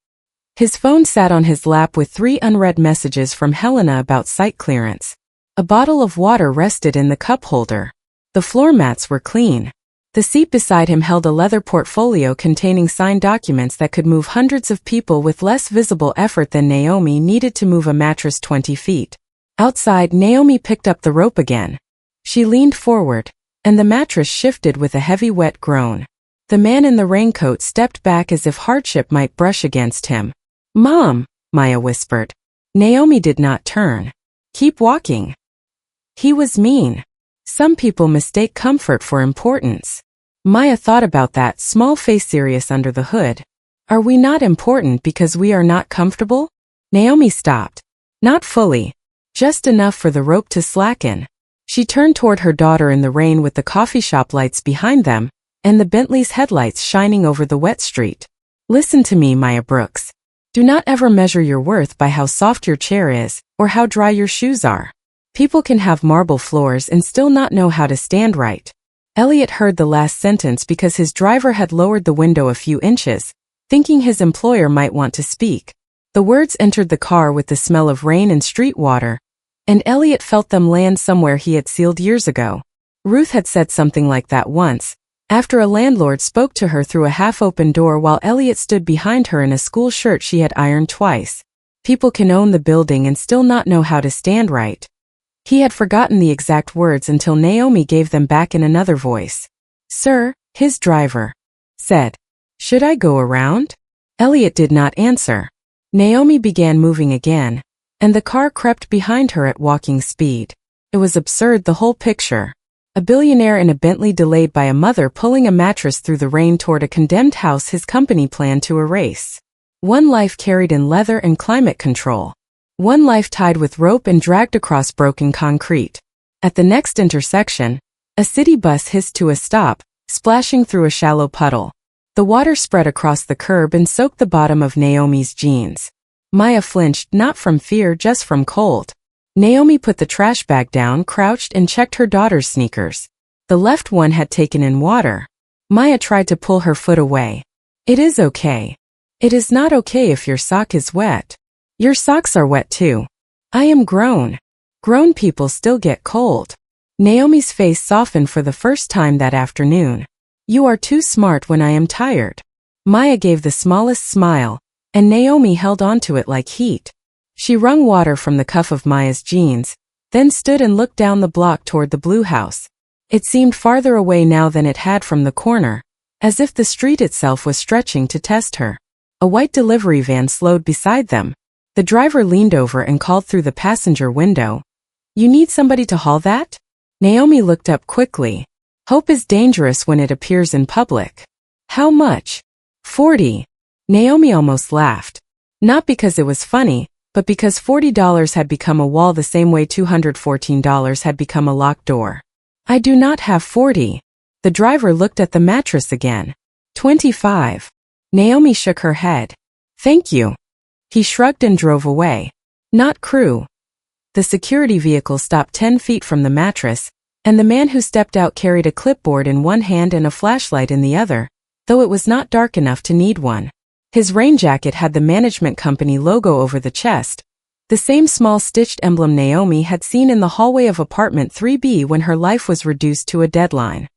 His phone sat on his lap with 3 unread messages from Helena about site clearance. A bottle of water rested in the cup holder. The floor mats were clean. The seat beside him held a leather portfolio containing signed documents that could move hundreds of people with less visible effort than Naomi needed to move a mattress 20 feet. Outside, Naomi picked up the rope again. She leaned forward, and the mattress shifted with a heavy wet groan. The man in the raincoat stepped back as if hardship might brush against him. "Mom," Maya whispered. Naomi did not turn. "Keep walking." He was mean. Some people mistake comfort for importance. Maya thought about that, small face serious under the hood. "Are we not important because we are not comfortable?" Naomi stopped. "Not fully. Just enough for the rope to slacken." She turned toward her daughter in the rain with the coffee shop lights behind them, and the Bentley's headlights shining over the wet street. "Listen to me, Maya Brooks. Do not ever measure your worth by how soft your chair is, or how dry your shoes are. People can have marble floors and still not know how to stand right." Elliot heard the last sentence because his driver had lowered the window a few inches, thinking his employer might want to speak. The words entered the car with the smell of rain and street water, and Elliot felt them land somewhere he had sealed years ago. Ruth had said something like that once, after a landlord spoke to her through a half-open door while Elliot stood behind her in a school shirt she had ironed twice. People can own the building and still not know how to stand right. He had forgotten the exact words until Naomi gave them back in another voice. "Sir," his driver said. "Should I go around?" Elliot did not answer. Naomi began moving again, and the car crept behind her at walking speed. It was absurd, the whole picture. A billionaire in a Bentley delayed by a mother pulling a mattress through the rain toward a condemned house his company planned to erase. One life carried in leather and climate control. One life tied with rope and dragged across broken concrete. At the next intersection, a city bus hissed to a stop, splashing through a shallow puddle. The water spread across the curb and soaked the bottom of Naomi's jeans. Maya flinched, not from fear, just from cold. Naomi put the trash bag down, crouched, and checked her daughter's sneakers. The left one had taken in water. Maya tried to pull her foot away. "It is okay." "It is not okay if your sock is wet." "Your socks are wet too." "I am grown." "Grown people still get cold." Naomi's face softened for the first time that afternoon. "You are too smart when I am tired." Maya gave the smallest smile, and Naomi held onto it like heat. She wrung water from the cuff of Maya's jeans, then stood and looked down the block toward the blue house. It seemed farther away now than it had from the corner, as if the street itself was stretching to test her. A white delivery van slowed beside them. The driver leaned over and called through the passenger window. "You need somebody to haul that?" Naomi looked up quickly. Hope is dangerous when it appears in public. "How much?" "$40. Naomi almost laughed. Not because it was funny, but because $40 had become a wall the same way $214 had become a locked door. "I do not have 40. The driver looked at the mattress again. 25. Naomi shook her head. "Thank you." He shrugged and drove away. "Not crew." The security vehicle stopped 10 feet from the mattress, and the man who stepped out carried a clipboard in one hand and a flashlight in the other, though it was not dark enough to need one. His rain jacket had the management company logo over the chest, the same small stitched emblem Naomi had seen in the hallway of apartment 3B when her life was reduced to a deadline.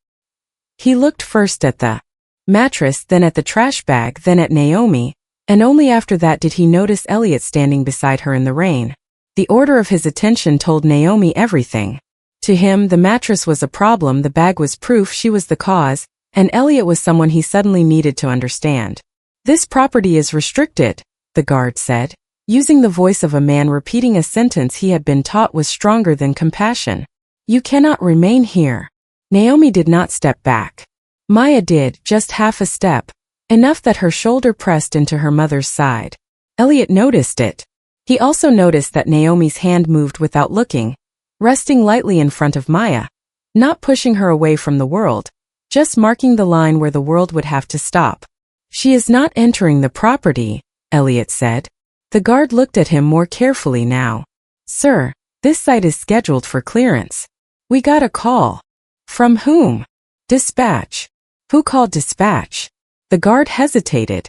He looked first at the mattress, then at the trash bag, then at Naomi, and only after that did he notice Elliot standing beside her in the rain. The order of his attention told Naomi everything. To him, the mattress was a problem, the bag was proof she was the cause, and Elliot was someone he suddenly needed to understand. "This property is restricted," the guard said, using the voice of a man repeating a sentence he had been taught was stronger than compassion. "You cannot remain here." Naomi did not step back. Maya did, just half a step, enough that her shoulder pressed into her mother's side. Elliot noticed it. He also noticed that Naomi's hand moved without looking, resting lightly in front of Maya, not pushing her away from the world, just marking the line where the world would have to stop. "She is not entering the property," Elliot said. The guard looked at him more carefully now. "Sir, this site is scheduled for clearance. We got a call." "From whom?" "Dispatch." "Who called dispatch?" The guard hesitated.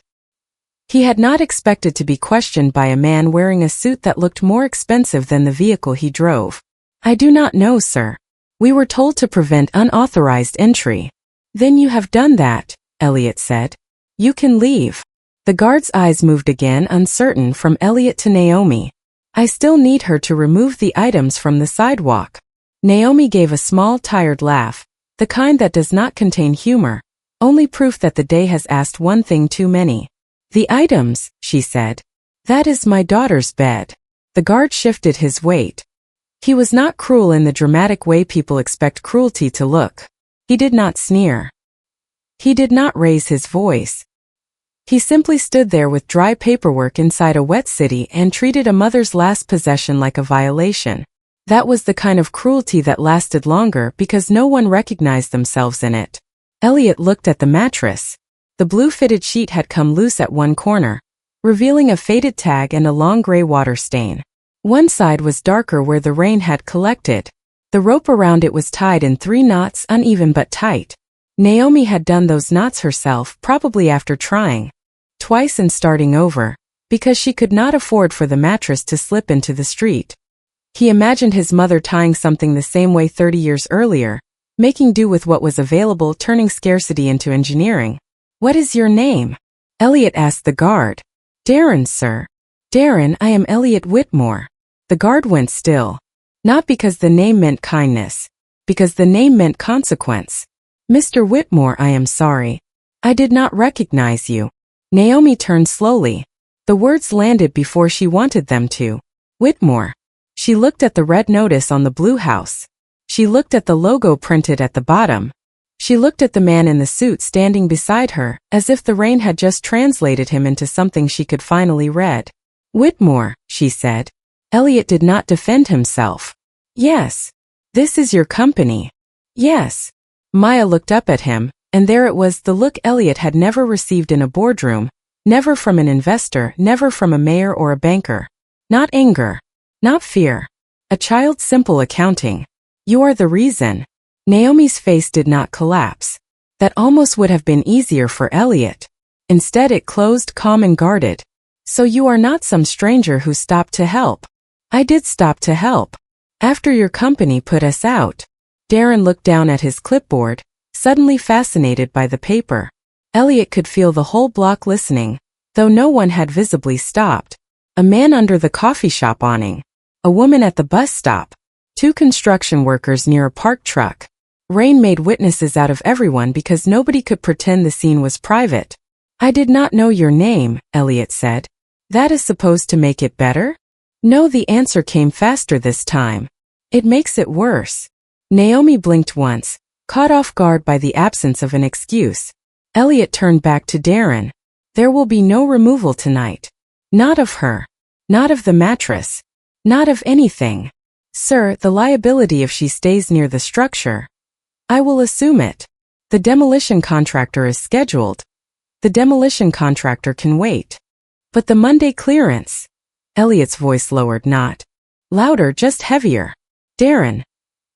He had not expected to be questioned by a man wearing a suit that looked more expensive than the vehicle he drove. "I do not know, sir. We were told to prevent unauthorized entry." "Then you have done that," Elliot said. "You can leave." The guard's eyes moved again, uncertain, from Elliot to Naomi. "I still need her to remove the items from the sidewalk." Naomi gave a small, tired laugh, the kind that does not contain humor, only proof that the day has asked one thing too many. "The items," she said. "That is my daughter's bed." The guard shifted his weight. He was not cruel in the dramatic way people expect cruelty to look. He did not sneer. He did not raise his voice. He simply stood there with dry paperwork inside a wet city and treated a mother's last possession like a violation. That was the kind of cruelty that lasted longer because no one recognized themselves in it. Elliot looked at the mattress. The blue-fitted sheet had come loose at one corner, revealing a faded tag and a long gray water stain. One side was darker where the rain had collected. The rope around it was tied in 3 knots, uneven but tight. Naomi had done those knots herself, probably after trying twice and starting over, because she could not afford for the mattress to slip into the street. He imagined his mother tying something the same way 30 years earlier, making do with what was available, turning scarcity into engineering. "What is your name?" Elliot asked the guard. "Darren, sir." "Darren, I am Elliot Whitmore." The guard went still. Not because the name meant kindness, because the name meant consequence. "Mr. Whitmore, I am sorry. I did not recognize you." Naomi turned slowly. The words landed before she wanted them to. "Whitmore." She looked at the red notice on the blue house. She looked at the logo printed at the bottom. She looked at the man in the suit standing beside her, as if the rain had just translated him into something she could finally read. "Whitmore," she said. Elliot did not defend himself. "Yes. This is your company." "Yes." Maya looked up at him, and there it was, the look Elliot had never received in a boardroom, never from an investor, never from a mayor or a banker. Not anger. Not fear. A child's simple accounting. "You are the reason." Naomi's face did not collapse. That almost would have been easier for Elliot. Instead it closed, calm and guarded. "So you are not some stranger who stopped to help." "I did stop to help. After your company put us out." Darren looked down at his clipboard, suddenly fascinated by the paper. Elliot could feel the whole block listening, though no one had visibly stopped. A man under the coffee shop awning. A woman at the bus stop. 2 construction workers near a parked truck. Rain made witnesses out of everyone because nobody could pretend the scene was private. "I did not know your name," Elliot said. "That is supposed to make it better?" "No," the answer came faster this time. "It makes it worse." Naomi blinked once, caught off guard by the absence of an excuse. Elliot turned back to Darren. "There will be no removal tonight. Not of her. Not of the mattress. Not of anything. Sir, the liability if she stays near the structure. I will assume it. The demolition contractor is scheduled. The demolition contractor can wait. But the Monday clearance." Elliot's voice lowered, not louder, just heavier. "Darren,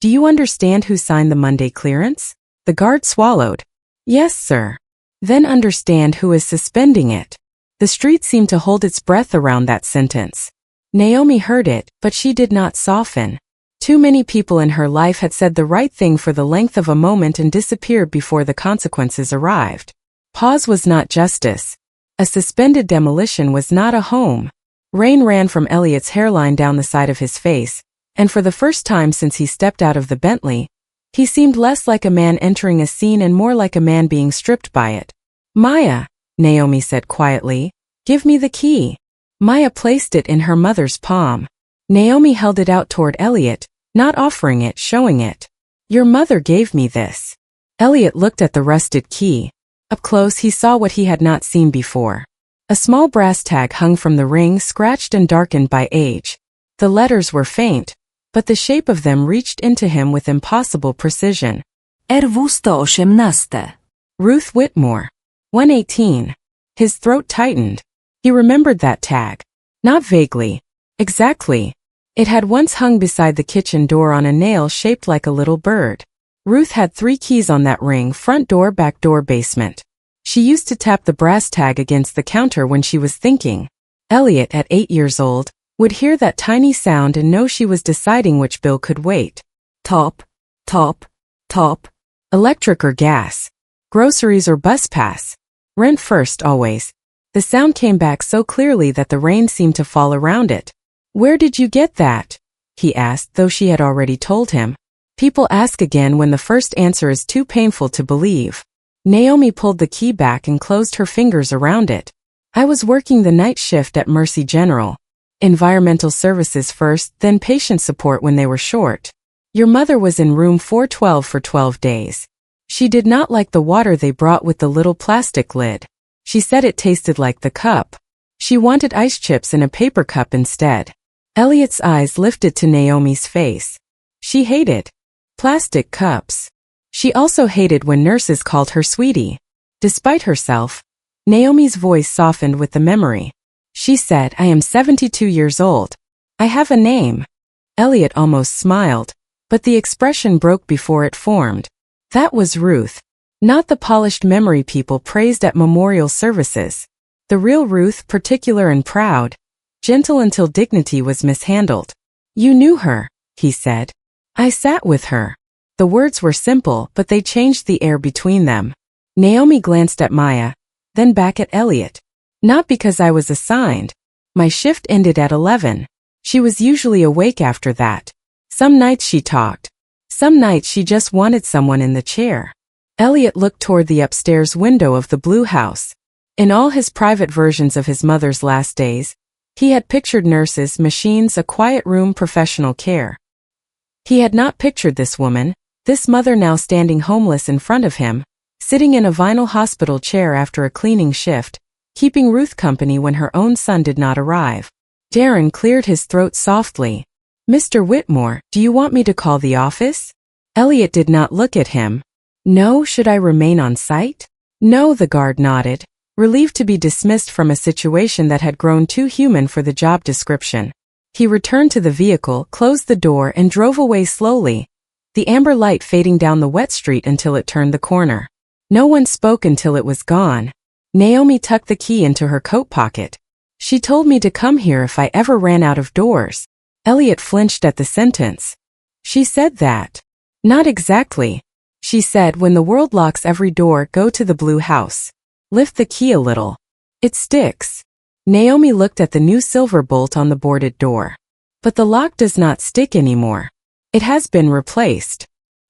do you understand who signed the Monday clearance?" The guard swallowed. "Yes, sir." "Then understand who is suspending it." The street seemed to hold its breath around that sentence. Naomi heard it, but she did not soften. Too many people in her life had said the right thing for the length of a moment and disappeared before the consequences arrived. Pause was not justice. A suspended demolition was not a home. Rain ran from Elliot's hairline down the side of his face, And for the first time since he stepped out of the Bentley, he seemed less like a man entering a scene and more like a man being stripped by it. Maya, Naomi said quietly, give me the key. Maya placed it in her mother's palm. Naomi held it out toward Elliot, not offering it, showing it. Your mother gave me this. Elliot looked at the rusted key. Up close he saw what he had not seen before. A small brass tag hung from the ring, scratched and darkened by age. The letters were faint, but the shape of them reached into him with impossible precision. RW118. Ruth Whitmore. 118. His throat tightened. He remembered that tag. Not vaguely. Exactly. It had once hung beside the kitchen door on a nail shaped like a little bird. Ruth had 3 keys on that ring: front door, back door, basement. She used to tap the brass tag against the counter when she was thinking. Elliot, at 8 years old, would hear that tiny sound and know she was deciding which bill could wait. Top, top, top. Electric or gas. Groceries or bus pass. Rent first, always. The sound came back so clearly that the rain seemed to fall around it. Where did you get that? He asked, though she had already told him. People ask again when the first answer is too painful to believe. Naomi pulled the key back and closed her fingers around it. I was working the night shift at Mercy General. Environmental services first, then patient support when they were short. Your mother was in room 412 for 12 days. She did not like the water they brought with the little plastic lid. She said it tasted like the cup. She wanted ice chips in a paper cup instead. Elliot's eyes lifted to Naomi's face. She hated plastic cups. She also hated when nurses called her sweetie. Despite herself, Naomi's voice softened with the memory. She said, I am 72 years old. I have a name. Elliot almost smiled, but the expression broke before it formed. That was Ruth. Not the polished memory people praised at memorial services. The real Ruth, particular and proud, gentle until dignity was mishandled. You knew her, he said. I sat with her. The words were simple, but they changed the air between them. Naomi glanced at Maya, then back at Elliot. Not because I was assigned. My shift ended at 11. She was usually awake after that. Some nights she talked. Some nights she just wanted someone in the chair. Elliot looked toward the upstairs window of the blue house. In all his private versions of his mother's last days, he had pictured nurses, machines, a quiet room, professional care. He had not pictured this woman, this mother now standing homeless in front of him, sitting in a vinyl hospital chair after a cleaning shift, keeping Ruth company when her own son did not arrive. Darren cleared his throat softly. Mr. Whitmore, do you want me to call the office? Elliot did not look at him. No, should I remain on site? No, the guard nodded, relieved to be dismissed from a situation that had grown too human for the job description. He returned to the vehicle, closed the door, and drove away slowly, the amber light fading down the wet street until it turned the corner. No one spoke until it was gone. Naomi tucked the key into her coat pocket. She told me to come here if I ever ran out of doors. Elliot flinched at the sentence. She said that. Not exactly. She said, when the world locks every door, go to the blue house. Lift the key a little. It sticks. Naomi looked at the new silver bolt on the boarded door. But the lock does not stick anymore. It has been replaced.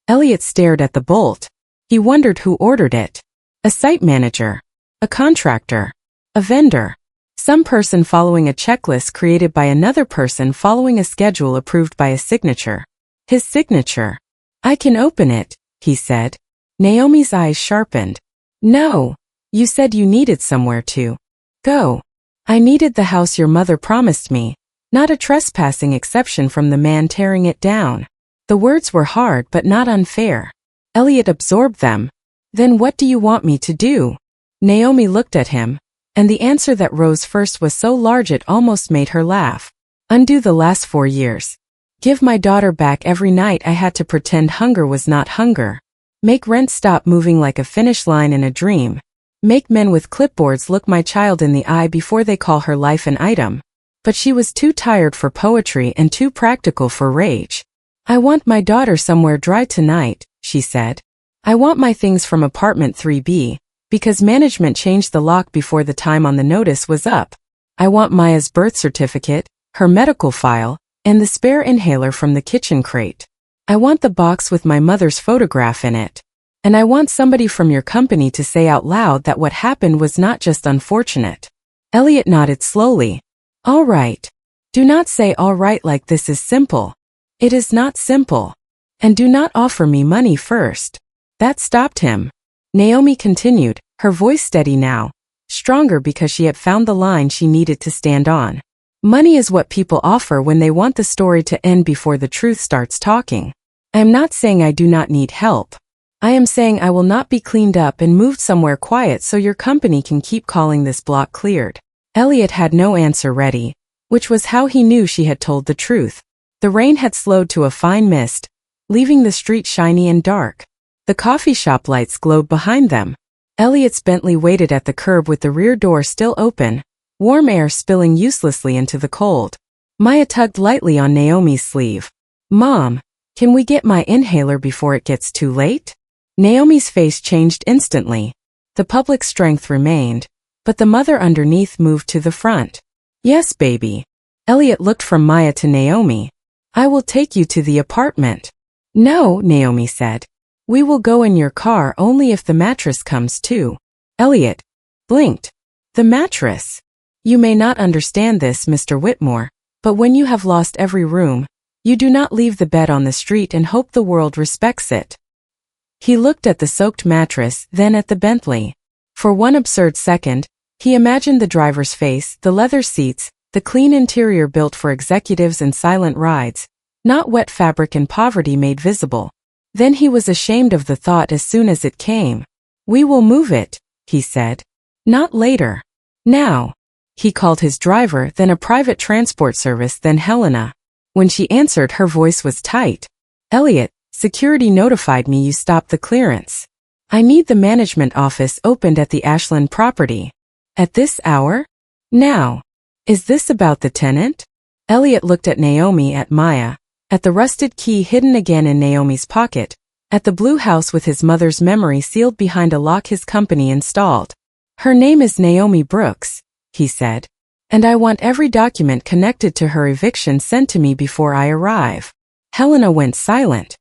Elliot stared at the bolt. He wondered who ordered it. A site manager. A contractor. A vendor. Some person following a checklist created by another person following a schedule approved by a signature. His signature. I can open it, he said. Naomi's eyes sharpened. No. You said you needed somewhere to go. I needed the house your mother promised me, not a trespassing exception from the man tearing it down. The words were hard but not unfair. Elliot absorbed them. Then what do you want me to do? Naomi looked at him, and the answer that rose first was so large it almost made her laugh. Undo the last 4 years. Give my daughter back every night I had to pretend hunger was not hunger. Make rent stop moving like a finish line in a dream. Make men with clipboards look my child in the eye before they call her life an item. But she was too tired for poetry and too practical for rage. I want my daughter somewhere dry tonight, she said. I want my things from apartment 3B, because management changed the lock before the time on the notice was up. I want Maya's birth certificate, her medical file, And the spare inhaler from the kitchen crate. I want the box with my mother's photograph in it. And I want somebody from your company to say out loud that what happened was not just unfortunate. Elliot nodded slowly. All right. Do not say all right like this is simple. It is not simple. And do not offer me money first. That stopped him. Naomi continued, her voice steady now, stronger because she had found the line she needed to stand on. Money is what people offer when they want the story to end before the truth starts talking. I am not saying I do not need help. I am saying I will not be cleaned up and moved somewhere quiet so your company can keep calling this block cleared. Elliot had no answer ready, which was how he knew she had told the truth. The rain had slowed to a fine mist, leaving the street shiny and dark. The coffee shop lights glowed behind them. Elliot's Bentley waited at the curb with the rear door still open, warm air spilling uselessly into the cold. Maya tugged lightly on Naomi's sleeve. Mom, can we get my inhaler before it gets too late? Naomi's face changed instantly. The public strength remained, but the mother underneath moved to the front. Yes, baby. Elliot looked from Maya to Naomi. I will take you to the apartment. No, Naomi said. We will go in your car only if the mattress comes too. Elliot blinked. The mattress. You may not understand this, Mr. Whitmore, but when you have lost every room, you do not leave the bed on the street and hope the world respects it. He looked at the soaked mattress, then at the Bentley. For one absurd second, he imagined the driver's face, the leather seats, the clean interior built for executives and silent rides, not wet fabric and poverty made visible. Then he was ashamed of the thought as soon as it came. We will move it, he said. Not later. Now. He called his driver, then a private transport service, then Helena. When she answered, her voice was tight. Elliot, security notified me you stopped the clearance. I need the management office opened at the Ashland property. At this hour? Now. Is this about the tenant? Elliot looked at Naomi, at Maya, at the rusted key hidden again in Naomi's pocket, at the blue house with his mother's memory sealed behind a lock his company installed. Her name is Naomi Brooks, he said, and I want every document connected to her eviction sent to me before I arrive. Helena went silent.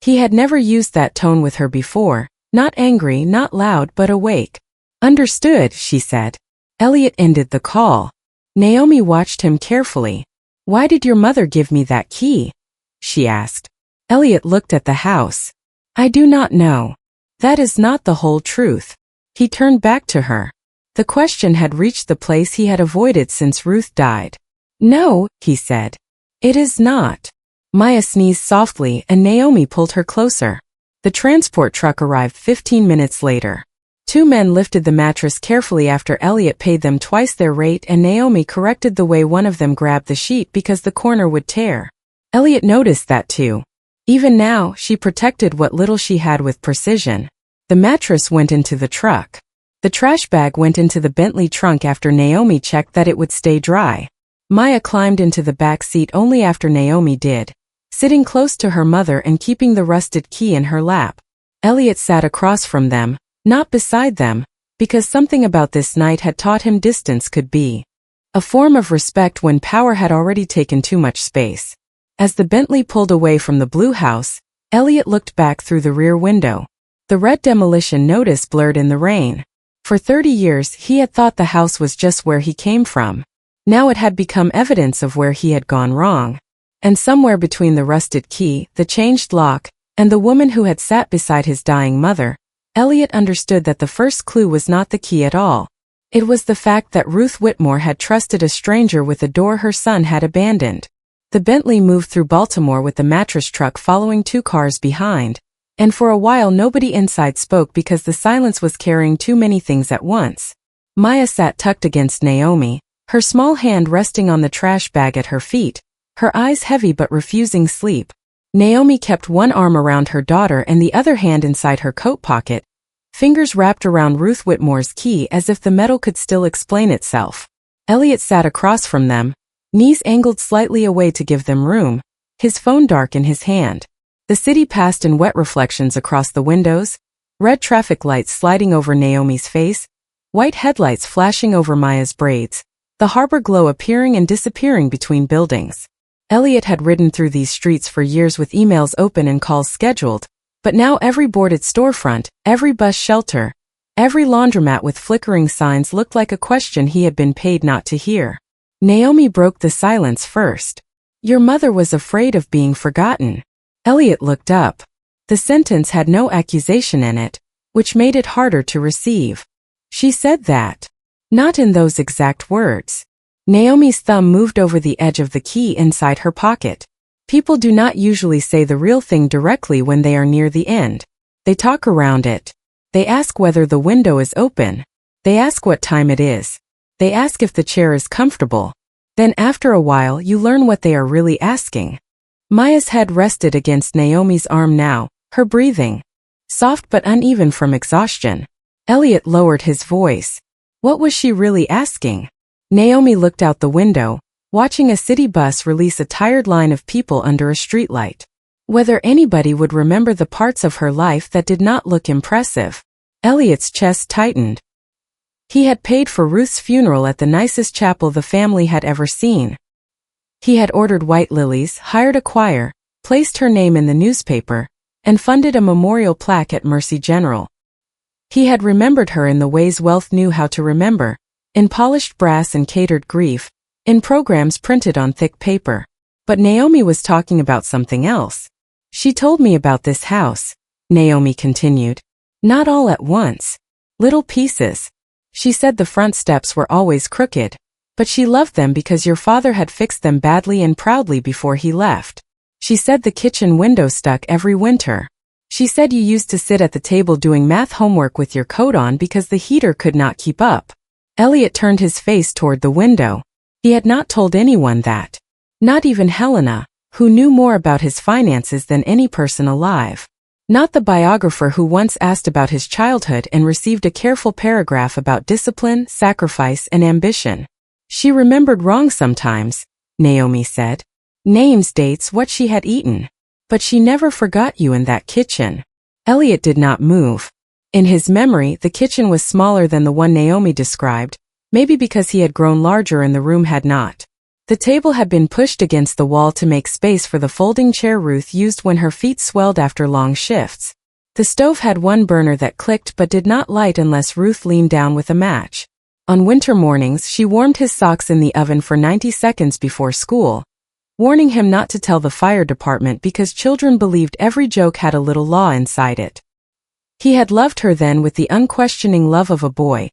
He had never used that tone with her before, not angry, not loud, but awake. Understood, she said. Elliot ended the call. Naomi watched him carefully. Why did your mother give me that key? She asked. Elliot looked at the house. I do not know. That is not the whole truth. He turned back to her. The question had reached the place he had avoided since Ruth died. No, he said. It is not. Maya sneezed softly and Naomi pulled her closer. The transport truck arrived 15 minutes later. Two men lifted the mattress carefully after Elliot paid them twice their rate and Naomi corrected the way one of them grabbed the sheet because the corner would tear. Elliot noticed that too. Even now, she protected what little she had with precision. The mattress went into the truck. The trash bag went into the Bentley trunk after Naomi checked that it would stay dry. Maya climbed into the back seat only after Naomi did, sitting close to her mother and keeping the rusted key in her lap. Elliot sat across from them, not beside them, because something about this night had taught him distance could be a form of respect when power had already taken too much space. As the Bentley pulled away from the blue house, Elliot looked back through the rear window. The red demolition notice blurred in the rain. For 30 years he had thought the house was just where he came from. Now it had become evidence of where he had gone wrong. And somewhere between the rusted key, the changed lock, and the woman who had sat beside his dying mother, Elliot understood that the first clue was not the key at all. It was the fact that Ruth Whitmore had trusted a stranger with a door her son had abandoned. The Bentley moved through Baltimore with the mattress truck following 2 cars behind. And for a while nobody inside spoke because the silence was carrying too many things at once. Maya sat tucked against Naomi, her small hand resting on the trash bag at her feet, her eyes heavy but refusing sleep. Naomi kept one arm around her daughter and the other hand inside her coat pocket, fingers wrapped around Ruth Whitmore's key as if the metal could still explain itself. Elliot sat across from them, knees angled slightly away to give them room, his phone dark in his hand. The city passed in wet reflections across the windows, red traffic lights sliding over Naomi's face, white headlights flashing over Maya's braids, the harbor glow appearing and disappearing between buildings. Elliot had ridden through these streets for years with emails open and calls scheduled, but now every boarded storefront, every bus shelter, every laundromat with flickering signs looked like a question he had been paid not to hear. Naomi broke the silence first. "Your mother was afraid of being forgotten." Elliot looked up. The sentence had no accusation in it, which made it harder to receive. "She said that." "Not in those exact words." Naomi's thumb moved over the edge of the key inside her pocket. People do not usually say the real thing directly when they are near the end. They talk around it. They ask whether the window is open. They ask what time it is. They ask if the chair is comfortable. Then after a while you learn what they are really asking. Maya's head rested against Naomi's arm now, her breathing soft but uneven from exhaustion. Elliot lowered his voice. What was she really asking? Naomi looked out the window, watching a city bus release a tired line of people under a streetlight. Whether anybody would remember the parts of her life that did not look impressive. Elliot's chest tightened. He had paid for Ruth's funeral at the nicest chapel the family had ever seen. He had ordered white lilies, hired a choir, placed her name in the newspaper, and funded a memorial plaque at Mercy General. He had remembered her in the ways wealth knew how to remember, in polished brass and catered grief, in programs printed on thick paper. But Naomi was talking about something else. "She told me about this house," Naomi continued. "Not all at once. Little pieces. She said the front steps were always crooked, but she loved them because your father had fixed them badly and proudly before he left. She said the kitchen window stuck every winter. She said you used to sit at the table doing math homework with your coat on because the heater could not keep up." Elliot turned his face toward the window. He had not told anyone that. Not even Helena, who knew more about his finances than any person alive. Not the biographer who once asked about his childhood and received a careful paragraph about discipline, sacrifice, and ambition. She remembered wrong sometimes, Naomi said. Names, dates, what she had eaten. But she never forgot you in that kitchen. Elliot did not move. In his memory, the kitchen was smaller than the one Naomi described, maybe because he had grown larger and the room had not. The table had been pushed against the wall to make space for the folding chair Ruth used when her feet swelled after long shifts. The stove had one burner that clicked but did not light unless Ruth leaned down with a match. On winter mornings, she warmed his socks in the oven for 90 seconds before school, warning him not to tell the fire department because children believed every joke had a little law inside it. He had loved her then with the unquestioning love of a boy,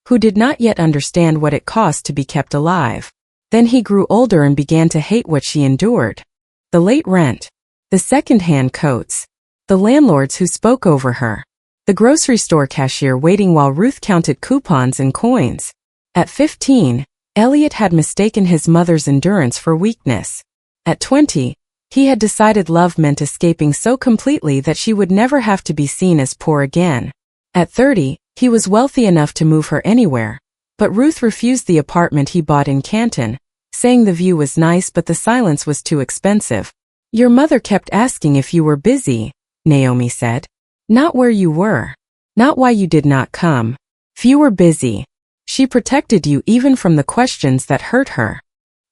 who did not yet understand what it cost to be kept alive. Then he grew older and began to hate what she endured. The late rent, the second-hand coats, the landlords who spoke over her, the grocery store cashier waiting while Ruth counted coupons and coins. At 15, Elliot had mistaken his mother's endurance for weakness. At 20, he had decided love meant escaping so completely that she would never have to be seen as poor again. At 30, he was wealthy enough to move her anywhere, but Ruth refused the apartment he bought in Canton, saying the view was nice but the silence was too expensive. Your mother kept asking if you were busy, Naomi said. Not where you were. Not why you did not come. If you were busy. She protected you even from the questions that hurt her.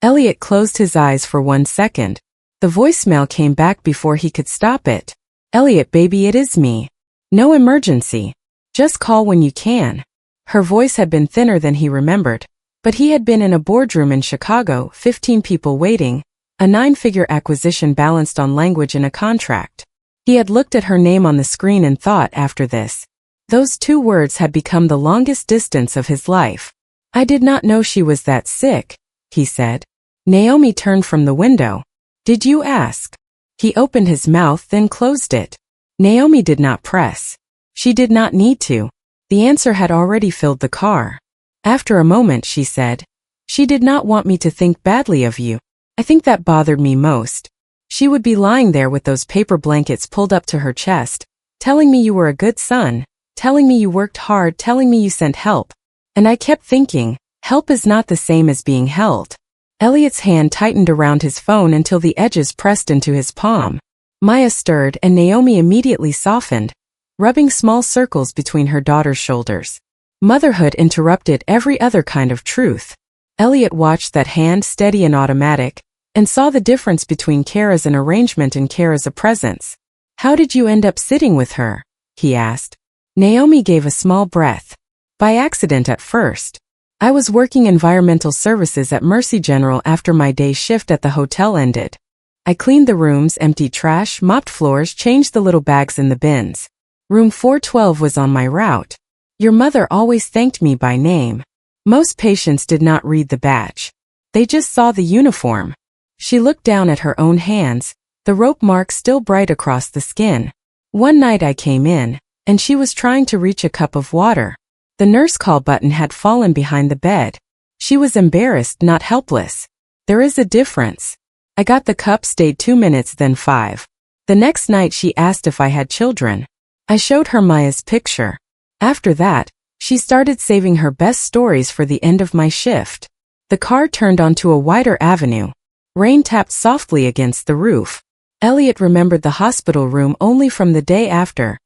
Elliot closed his eyes for 1 second. The voicemail came back before he could stop it. Elliot, baby, it is me. No emergency. Just call when you can. Her voice had been thinner than he remembered, but he had been in a boardroom in Chicago, 15 people waiting, a 9-figure acquisition balanced on language in a contract. He had looked at her name on the screen and thought after this. Those 2 words had become the longest distance of his life. I did not know she was that sick, he said. Naomi turned from the window. Did you ask? He opened his mouth then closed it. Naomi did not press. She did not need to. The answer had already filled the car. After a moment she said, she did not want me to think badly of you. I think that bothered me most. She would be lying there with those paper blankets pulled up to her chest, telling me you were a good son, telling me you worked hard, telling me you sent help. And I kept thinking, help is not the same as being held. Elliot's hand tightened around his phone until the edges pressed into his palm. Maya stirred and Naomi immediately softened, rubbing small circles between her daughter's shoulders. Motherhood interrupted every other kind of truth. Elliot watched that hand steady and automatic, and saw the difference between care as an arrangement and care as a presence. How did you end up sitting with her? He asked. Naomi gave a small breath. By accident at first. I was working environmental services at Mercy General after my day shift at the hotel ended. I cleaned the rooms, emptied trash, mopped floors, changed the little bags in the bins. Room 412 was on my route. Your mother always thanked me by name. Most patients did not read the badge. They just saw the uniform. She looked down at her own hands, the rope marks still bright across the skin. One night I came in, and she was trying to reach a cup of water. The nurse call button had fallen behind the bed. She was embarrassed, not helpless. There is a difference. I got the cup, stayed 2 minutes, then 5. The next night she asked if I had children. I showed her Maya's picture. After that, she started saving her best stories for the end of my shift. The car turned onto a wider avenue. Rain tapped softly against the roof. Elliot remembered the hospital room only from the day after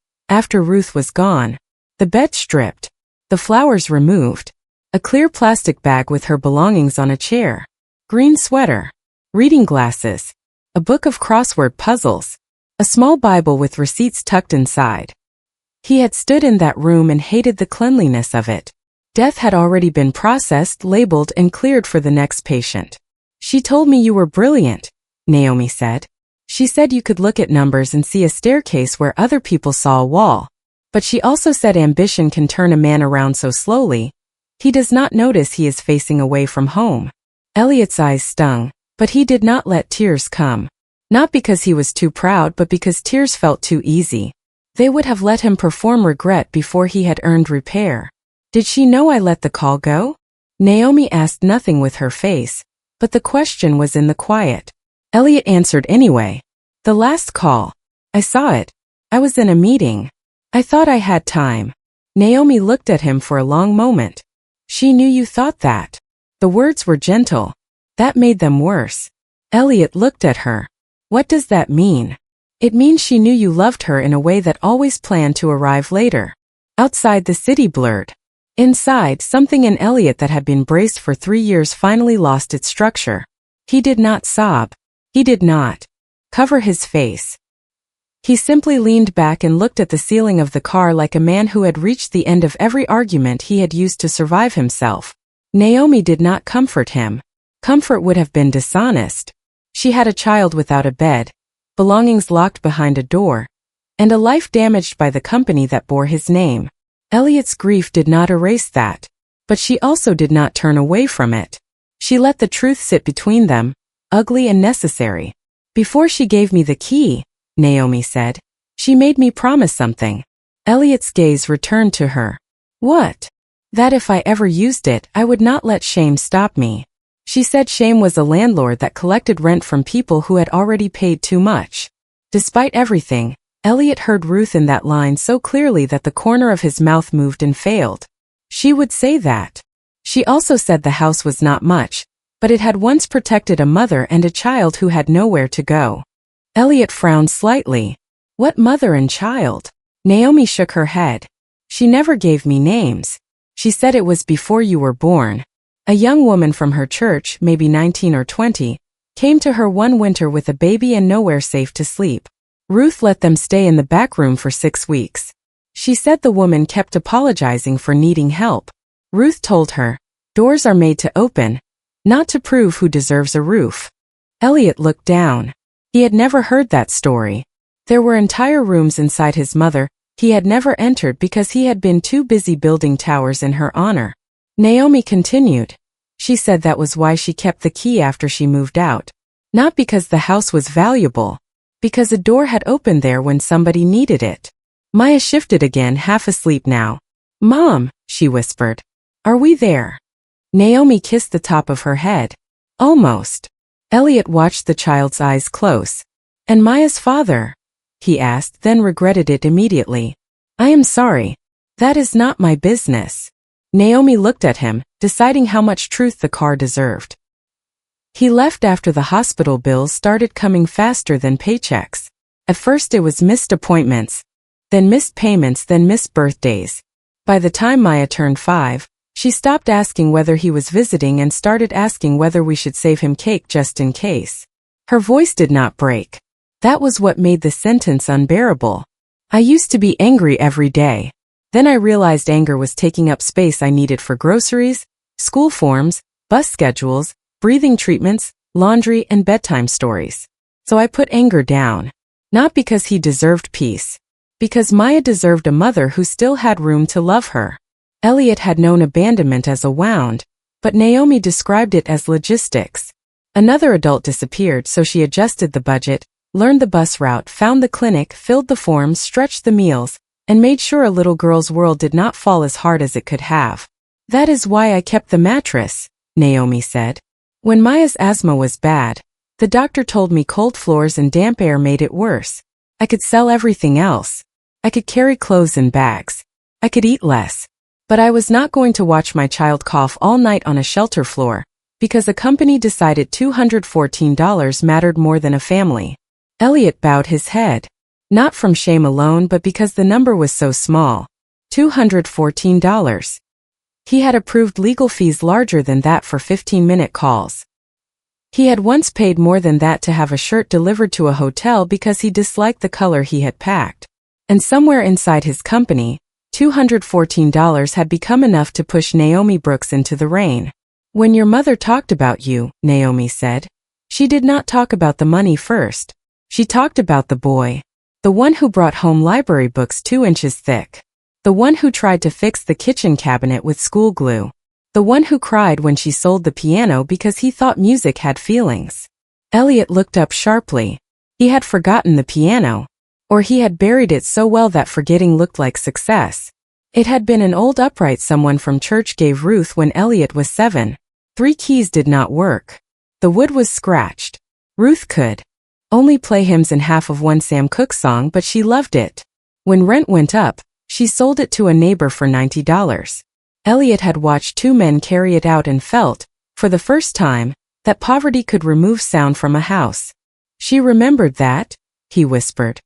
Ruth was gone. The bed stripped. The flowers removed. A clear plastic bag with her belongings on a chair. Green sweater. Reading glasses. A book of crossword puzzles. A small Bible with receipts tucked inside. He had stood in that room and hated the cleanliness of it. Death had already been processed, labeled, and cleared for the next patient. She told me you were brilliant, Naomi said. She said you could look at numbers and see a staircase where other people saw a wall. But she also said ambition can turn a man around so slowly, he does not notice he is facing away from home. Elliot's eyes stung, but he did not let tears come. Not because he was too proud, but because tears felt too easy. They would have let him perform regret before he had earned repair. Did she know I let the call go? Naomi asked nothing with her face, but the question was in the quiet. Elliot answered anyway. The last call. I saw it. I was in a meeting. I thought I had time. Naomi looked at him for a long moment. She knew you thought that. The words were gentle. That made them worse. Elliot looked at her. What does that mean? It means she knew you loved her in a way that always planned to arrive later. Outside, the city blurred. Inside, something in Elliot that had been braced for 3 years finally lost its structure. He did not sob. He did not cover his face. He simply leaned back and looked at the ceiling of the car like a man who had reached the end of every argument he had used to survive himself. Naomi did not comfort him. Comfort would have been dishonest. She had a child without a bed, belongings locked behind a door, and a life damaged by the company that bore his name. Elliot's grief did not erase that, but she also did not turn away from it. She let the truth sit between them, ugly and necessary. Before she gave me the key, Naomi said, she made me promise something. Elliot's gaze returned to her. What? That if I ever used it, I would not let shame stop me. She said shame was a landlord that collected rent from people who had already paid too much. Despite everything, Elliot heard Ruth in that line so clearly that the corner of his mouth moved and failed. She would say that. She also said the house was not much, but it had once protected a mother and a child who had nowhere to go. Elliot frowned slightly. What mother and child? Naomi shook her head. She never gave me names. She said it was before you were born. A young woman from her church, maybe 19 or 20, came to her one winter with a baby and nowhere safe to sleep. Ruth let them stay in the back room for 6 weeks. She said the woman kept apologizing for needing help. Ruth told her, doors are made to open, not to prove who deserves a roof. Elliot looked down. He had never heard that story. There were entire rooms inside his mother he had never entered because he had been too busy building towers in her honor. Naomi continued. She said that was why she kept the key after she moved out. Not because the house was valuable, because a door had opened there when somebody needed it. Maya shifted again, half asleep now. Mom, she whispered. Are we there? Naomi kissed the top of her head. Almost. Elliot watched the child's eyes close. And Maya's father? He asked, then regretted it immediately. I am sorry. That is not my business. Naomi looked at him, deciding how much truth the car deserved. He left after the hospital bills started coming faster than paychecks. At first it was missed appointments, then missed payments, then missed birthdays. By the time Maya turned 5, She stopped asking whether he was visiting and started asking whether we should save him cake just in case. Her voice did not break. That was what made the sentence unbearable. I used to be angry every day. Then I realized anger was taking up space I needed for groceries, school forms, bus schedules, breathing treatments, laundry, and bedtime stories. So I put anger down. Not because he deserved peace. Because Maya deserved a mother who still had room to love her. Elliot had known abandonment as a wound, but Naomi described it as logistics. Another adult disappeared, so she adjusted the budget, learned the bus route, found the clinic, filled the forms, stretched the meals, and made sure a little girl's world did not fall as hard as it could have. That is why I kept the mattress, Naomi said. When Maya's asthma was bad, the doctor told me cold floors and damp air made it worse. I could sell everything else. I could carry clothes in bags. I could eat less. But I was not going to watch my child cough all night on a shelter floor, because a company decided $214 mattered more than a family. Elliot bowed his head. Not from shame alone, but because the number was so small. $214. He had approved legal fees larger than that for 15-minute calls. He had once paid more than that to have a shirt delivered to a hotel because he disliked the color he had packed. And somewhere inside his company, $214 had become enough to push Naomi Brooks into the rain. When your mother talked about you, Naomi said, she did not talk about the money first. She talked about the boy. The one who brought home library books 2 inches thick. The one who tried to fix the kitchen cabinet with school glue. The one who cried when she sold the piano because he thought music had feelings. Elliot looked up sharply. He had forgotten the piano. Or he had buried it so well that forgetting looked like success. It had been an old upright someone from church gave Ruth when Elliot was 7. 3 keys did not work. The wood was scratched. Ruth could only play hymns in half of one Sam Cooke song, but she loved it. When rent went up, she sold it to a neighbor for $90. Elliot had watched 2 men carry it out and felt, for the first time, that poverty could remove sound from a house. She remembered that, he whispered.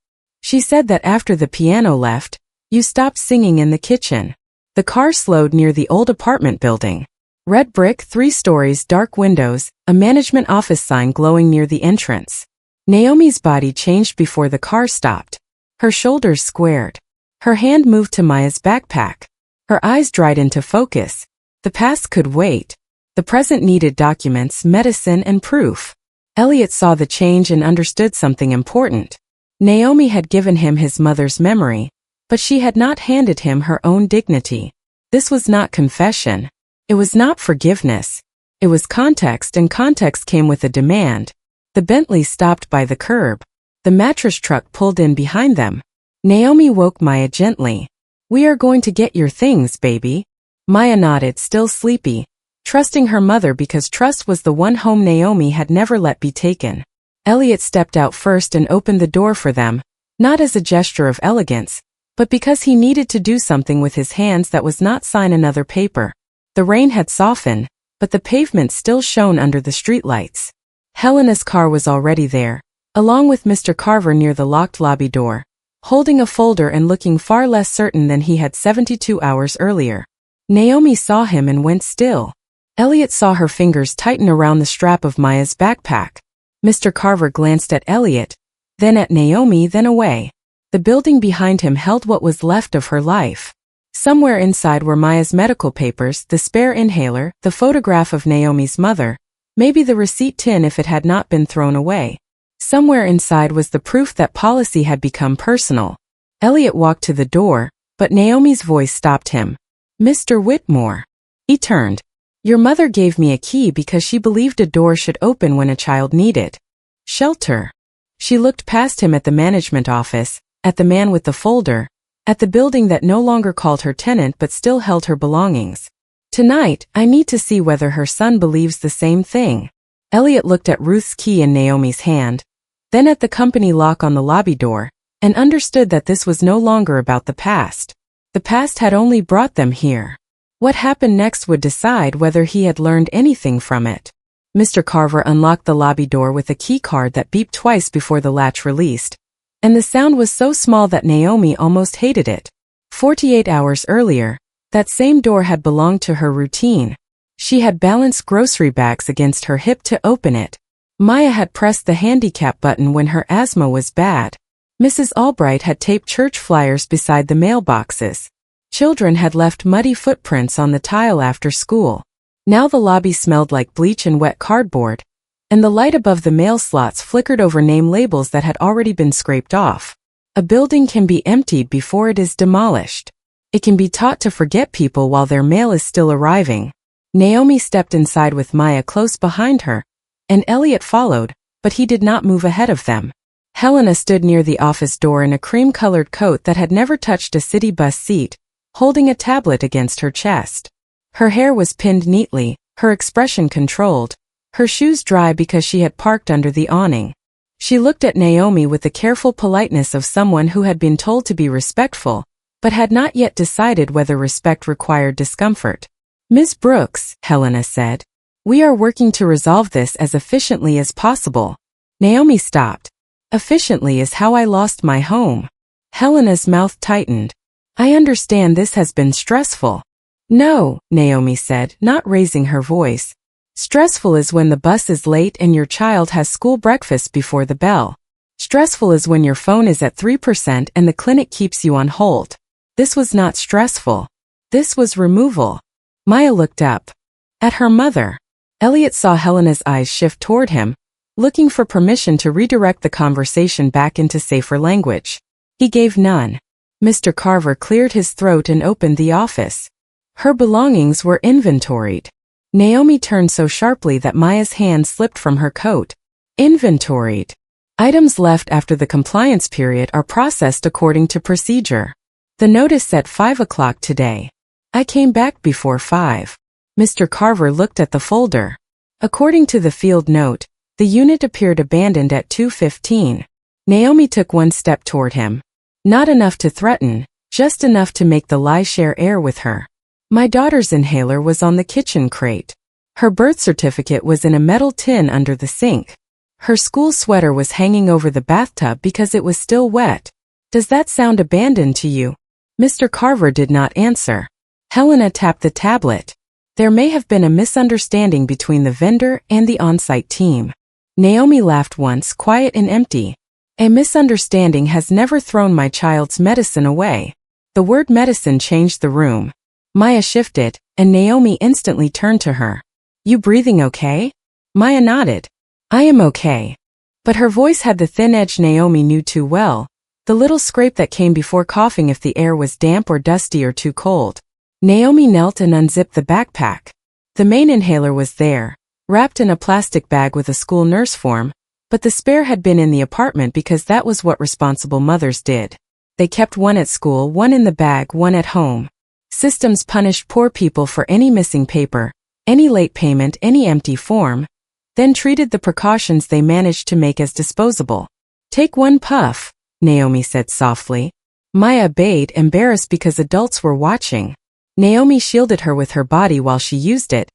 She said that after the piano left, you stopped singing in the kitchen. The car slowed near the old apartment building. Red brick, 3 stories, dark windows, a management office sign glowing near the entrance. Naomi's body changed before the car stopped. Her shoulders squared. Her hand moved to Maya's backpack. Her eyes dried into focus. The past could wait. The present needed documents, medicine, and proof. Elliot saw the change and understood something important. Naomi had given him his mother's memory, but she had not handed him her own dignity. This was not confession. It was not forgiveness. It was context, and context came with a demand. The Bentley stopped by the curb. The mattress truck pulled in behind them. Naomi woke Maya gently. We are going to get your things, baby. Maya nodded, still sleepy, trusting her mother because trust was the one home Naomi had never let be taken. Elliot stepped out first and opened the door for them, not as a gesture of elegance, but because he needed to do something with his hands that was not sign another paper. The rain had softened, but the pavement still shone under the streetlights. Helena's car was already there, along with Mr. Carver near the locked lobby door, holding a folder and looking far less certain than he had 72 hours earlier. Naomi saw him and went still. Elliot saw her fingers tighten around the strap of Maya's backpack. Mr. Carver glanced at Elliot, then at Naomi, then away. The building behind him held what was left of her life. Somewhere inside were Maya's medical papers, the spare inhaler, the photograph of Naomi's mother, maybe the receipt tin if it had not been thrown away. Somewhere inside was the proof that policy had become personal. Elliot walked to the door, but Naomi's voice stopped him. Mr. Whitmore. He turned. Your mother gave me a key because she believed a door should open when a child needed shelter. She looked past him at the management office, at the man with the folder, at the building that no longer called her tenant but still held her belongings. Tonight, I need to see whether her son believes the same thing. Elliot looked at Ruth's key in Naomi's hand, then at the company lock on the lobby door, and understood that this was no longer about the past. The past had only brought them here. What happened next would decide whether he had learned anything from it. Mr. Carver unlocked the lobby door with a key card that beeped twice before the latch released, and the sound was so small that Naomi almost hated it. 48 hours earlier, That same door had belonged to her routine. She had balanced grocery bags against her hip to open it. Maya had pressed the handicap button when her asthma was bad. Mrs. Albright had taped church flyers beside the mailboxes. Children had left muddy footprints on the tile after school. Now the lobby smelled like bleach and wet cardboard, and the light above the mail slots flickered over name labels that had already been scraped off. A building can be emptied before it is demolished. It can be taught to forget people while their mail is still arriving. Naomi stepped inside with Maya close behind her, and Elliot followed, but he did not move ahead of them. Helena stood near the office door in a cream-colored coat that had never touched a city bus seat, holding a tablet against her chest. Her hair was pinned neatly, her expression controlled, her shoes dry because she had parked under the awning. She looked at Naomi with the careful politeness of someone who had been told to be respectful, but had not yet decided whether respect required discomfort. "Ms. Brooks," Helena said, "we are working to resolve this as efficiently as possible." Naomi stopped. "Efficiently is how I lost my home." Helena's mouth tightened. "I understand this has been stressful." "No," Naomi said, not raising her voice. "Stressful is when the bus is late and your child has school breakfast before the bell. Stressful is when your phone is at 3% and the clinic keeps you on hold. This was not stressful. This was removal." Maya looked up. At her mother. Elliot saw Helena's eyes shift toward him, looking for permission to redirect the conversation back into safer language. He gave none. Mr. Carver cleared his throat and opened the office. Her belongings were inventoried. Naomi turned so sharply that Maya's hand slipped from her coat. Inventoried. Items left after the compliance period are processed according to procedure. The notice said 5 o'clock today. I came back before 5. Mr. Carver looked at the folder. According to the field note, the unit appeared abandoned at 2:15. Naomi took one step toward him. Not enough to threaten, just enough to make the lie share air with her. My daughter's inhaler was on the kitchen crate. Her birth certificate was in a metal tin under the sink. Her school sweater was hanging over the bathtub because it was still wet. Does that sound abandoned to you? Mr. Carver did not answer. Helena tapped the tablet. There may have been a misunderstanding between the vendor and the on-site team. Naomi laughed once, quiet and empty. A misunderstanding has never thrown my child's medicine away. The word medicine changed the room. Maya shifted, and Naomi instantly turned to her. You breathing okay? Maya nodded. I am okay. But her voice had the thin edge Naomi knew too well, the little scrape that came before coughing if the air was damp or dusty or too cold. Naomi knelt and unzipped the backpack. The main inhaler was there, wrapped in a plastic bag with a school nurse form, but the spare had been in the apartment because that was what responsible mothers did. They kept one at school, one in the bag, one at home. Systems punished poor people for any missing paper, any late payment, any empty form, then treated the precautions they managed to make as disposable. Take one puff, Naomi said softly. Maya obeyed, embarrassed because adults were watching. Naomi shielded her with her body while she used it,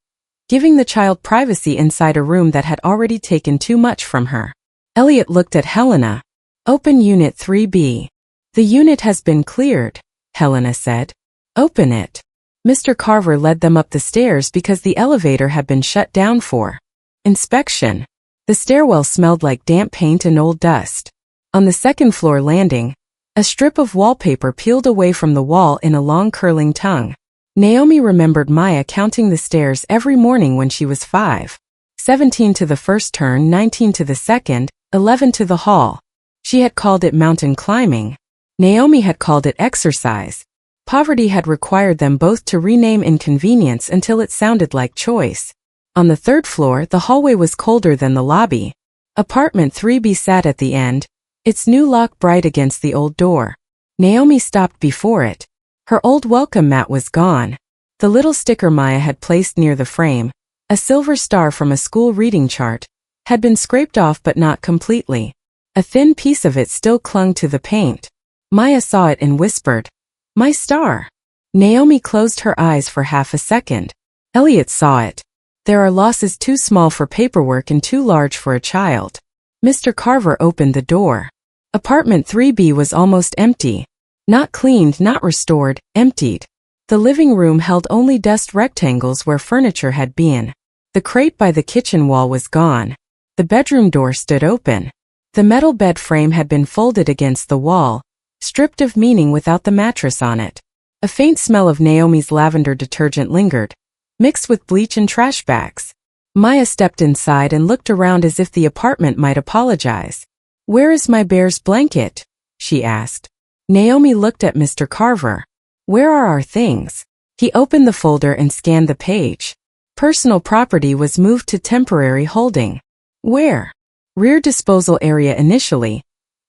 giving the child privacy inside a room that had already taken too much from her. Elliot looked at Helena. Open Unit 3B. The unit has been cleared, Helena said. Open it. Mr. Carver led them up the stairs because the elevator had been shut down for inspection. The stairwell smelled like damp paint and old dust. On the second floor landing, a strip of wallpaper peeled away from the wall in a long curling tongue. Naomi remembered Maya counting the stairs every morning when she was 5. 17 to the first turn, 19 to the second, 11 to the hall. She had called it mountain climbing. Naomi had called it exercise. Poverty had required them both to rename inconvenience until it sounded like choice. On the third floor, the hallway was colder than the lobby. Apartment 3B sat at the end, its new lock bright against the old door. Naomi stopped before it. Her old welcome mat was gone. The little sticker Maya had placed near the frame, a silver star from a school reading chart, had been scraped off but not completely. A thin piece of it still clung to the paint. Maya saw it and whispered, "My star." Naomi closed her eyes for half a second. Elliot saw it. There are losses too small for paperwork and too large for a child. Mr. Carver opened the door. Apartment 3B was almost empty. Not cleaned, not restored, emptied. The living room held only dust rectangles where furniture had been. The crate by the kitchen wall was gone. The bedroom door stood open. The metal bed frame had been folded against the wall, stripped of meaning without the mattress on it. A faint smell of Naomi's lavender detergent lingered, mixed with bleach and trash bags. Maya stepped inside and looked around as if the apartment might apologize. "Where is my bear's blanket?" she asked. Naomi looked at Mr. Carver. "Where are our things?" He opened the folder and scanned the page. Personal property was moved to temporary holding. Where? Rear disposal area initially,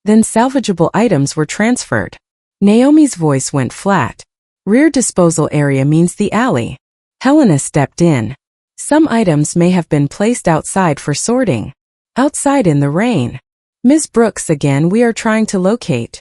then salvageable items were transferred. Naomi's voice went flat. Rear disposal area means the alley. Helena stepped in. Some items may have been placed outside for sorting. Outside in the rain. "Ms. Brooks, again we are trying to locate."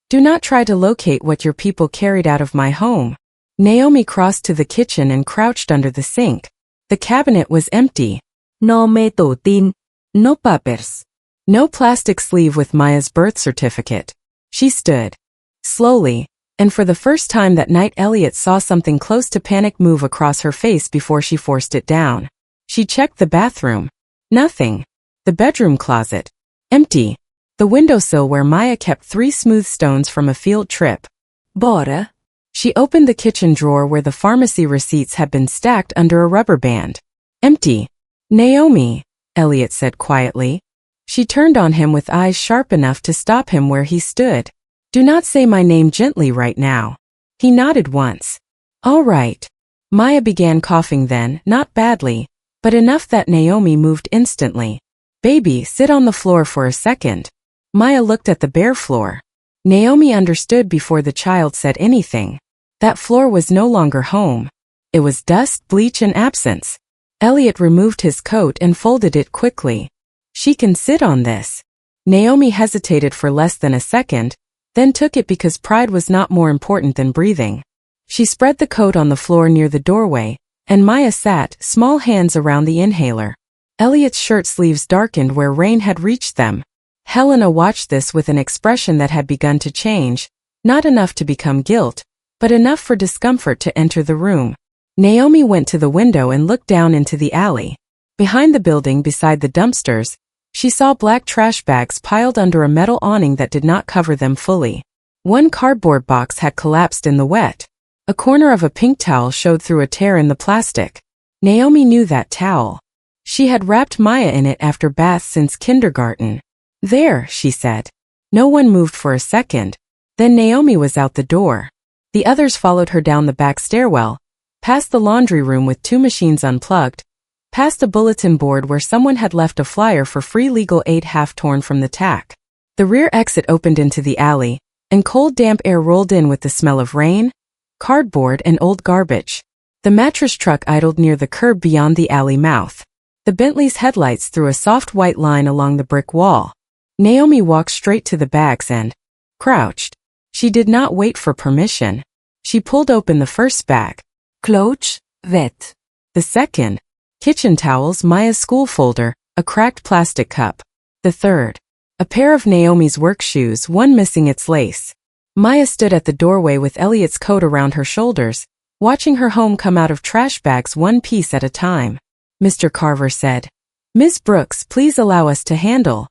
"Do not try to locate what your people carried out of my home." Naomi crossed to the kitchen and crouched under the sink. The cabinet was empty. No may tự tin. No papers. No plastic sleeve with Maya's birth certificate. She stood. Slowly, and for the first time that night Elliot saw something close to panic move across her face before she forced it down. She checked the bathroom. Nothing. The bedroom closet. Empty. The windowsill where Maya kept 3 smooth stones from a field trip. Bara. She opened the kitchen drawer where the pharmacy receipts had been stacked under a rubber band. Empty. "Naomi," Elliot said quietly. She turned on him with eyes sharp enough to stop him where he stood. "Do not say my name gently right now." He nodded once. "All right." Maya began coughing then, not badly, but enough that Naomi moved instantly. "Baby, sit on the floor for a second." Maya looked at the bare floor. Naomi understood before the child said anything. That floor was no longer home. It was dust, bleach, and absence. Elliot removed his coat and folded it quickly. "She can sit on this." Naomi hesitated for less than a second, then took it because pride was not more important than breathing. She spread the coat on the floor near the doorway, and Maya sat, small hands around the inhaler. Elliot's shirt sleeves darkened where rain had reached them. Helena watched this with an expression that had begun to change, not enough to become guilt, but enough for discomfort to enter the room. Naomi went to the window and looked down into the alley. Behind the building beside the dumpsters, she saw black trash bags piled under a metal awning that did not cover them fully. One cardboard box had collapsed in the wet. A corner of a pink towel showed through a tear in the plastic. Naomi knew that towel. She had wrapped Maya in it after baths since kindergarten. "There," she said. No one moved for a second. Then Naomi was out the door. The others followed her down the back stairwell, past the laundry room with 2 machines unplugged, past a bulletin board where someone had left a flyer for free legal aid half torn from the tack. The rear exit opened into the alley, and cold damp air rolled in with the smell of rain, cardboard, and old garbage. The mattress truck idled near the curb beyond the alley mouth. The Bentley's headlights threw a soft white line along the brick wall. Naomi walked straight to the bags and crouched. She did not wait for permission. She pulled open the first bag. Clothes, vet. The second, kitchen towels, Maya's school folder, a cracked plastic cup. The third, a pair of Naomi's work shoes, one missing its lace. Maya stood at the doorway with Elliot's coat around her shoulders, watching her home come out of trash bags one piece at a time. Mr. Carver said, "Ms. Brooks, please allow us to handle."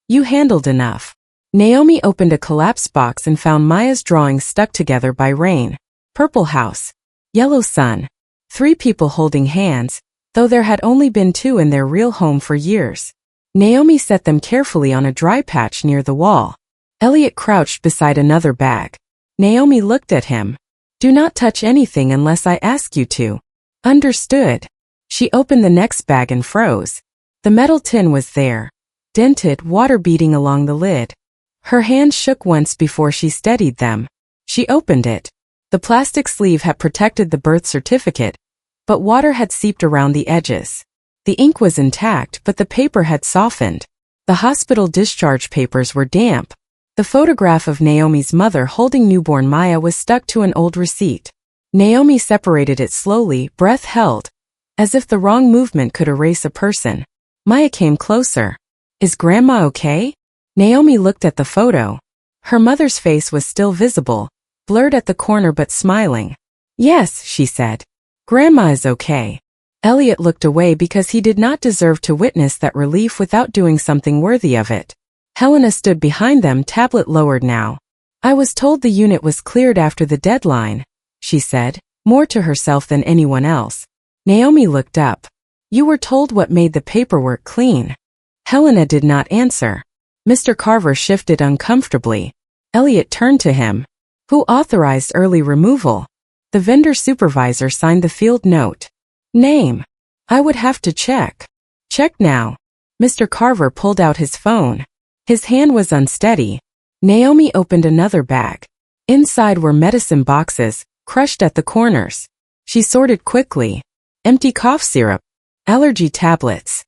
"You handled enough." Naomi opened a collapsed box and found Maya's drawings stuck together by rain. Purple house. Yellow sun. 3 people holding hands, though there had only been 2 in their real home for years. Naomi set them carefully on a dry patch near the wall. Elliot crouched beside another bag. Naomi looked at him. "Do not touch anything unless I ask you to." "Understood." She opened the next bag and froze. The metal tin was there, dented, water beading along the lid. Her hands shook once before she steadied them. She opened it. The plastic sleeve had protected the birth certificate, but water had seeped around the edges. The ink was intact, but the paper had softened. The hospital discharge papers were damp. The photograph of Naomi's mother holding newborn Maya was stuck to an old receipt. Naomi separated it slowly, breath held, as if the wrong movement could erase a person. Maya came closer. "Is Grandma okay?" Naomi looked at the photo. Her mother's face was still visible, blurred at the corner but smiling. Yes, she said. Grandma is okay. Elliot looked away because he did not deserve to witness that relief without doing something worthy of it. Helena stood behind them, tablet lowered now. I was told the unit was cleared after the deadline, she said, more to herself than anyone else. Naomi looked up. You were told what made the paperwork clean. Helena did not answer. Mr. Carver shifted uncomfortably. Elliot turned to him. Who authorized early removal? The vendor supervisor signed the field note. Name? I would have to check. Check now. Mr. Carver pulled out his phone. His hand was unsteady. Naomi opened another bag. Inside were medicine boxes, crushed at the corners. She sorted quickly. Empty cough syrup. Allergy tablets.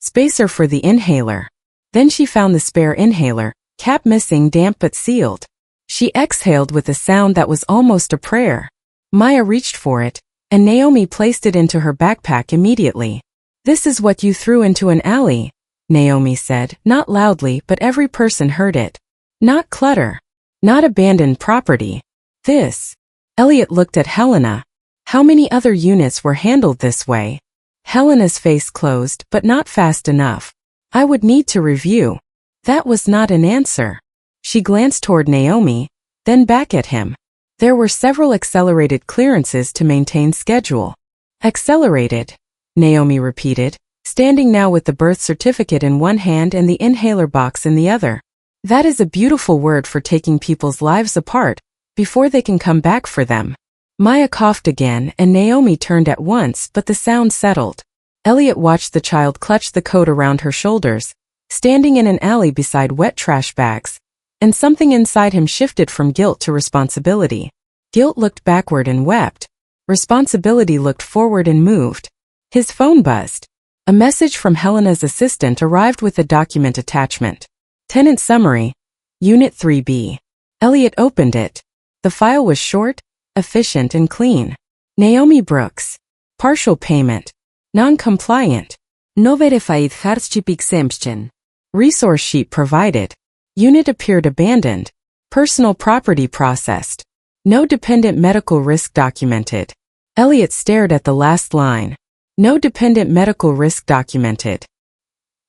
Spacer for the inhaler. Then she found the spare inhaler, cap missing, damp but sealed. She exhaled with a sound that was almost a prayer. Maya reached for it, and Naomi placed it into her backpack immediately. This is what you threw into an alley, Naomi said, not loudly, but every person heard it. Not clutter. Not abandoned property. This. Elliot looked at Helena. How many other units were handled this way? Helena's face closed, but not fast enough. I would need to review. That was not an answer. She glanced toward Naomi, then back at him. There were several accelerated clearances to maintain schedule. Accelerated, Naomi repeated, standing now with the birth certificate in one hand and the inhaler box in the other. That is a beautiful word for taking people's lives apart, before they can come back for them. Maya coughed again and Naomi turned at once, but the sound settled. Elliot watched the child clutch the coat around her shoulders, standing in an alley beside wet trash bags, and something inside him shifted from guilt to responsibility. Guilt looked backward and wept. Responsibility looked forward and moved. His phone buzzed. A message from Helena's assistant arrived with a document attachment. Tenant Summary, Unit 3B. Elliot opened it. The file was short, efficient and clean. Naomi Brooks. Partial payment. Non-compliant. No verified hardship exemption. Resource sheet provided. Unit appeared abandoned. Personal property processed. No dependent medical risk documented. Elliot stared at the last line. No dependent medical risk documented.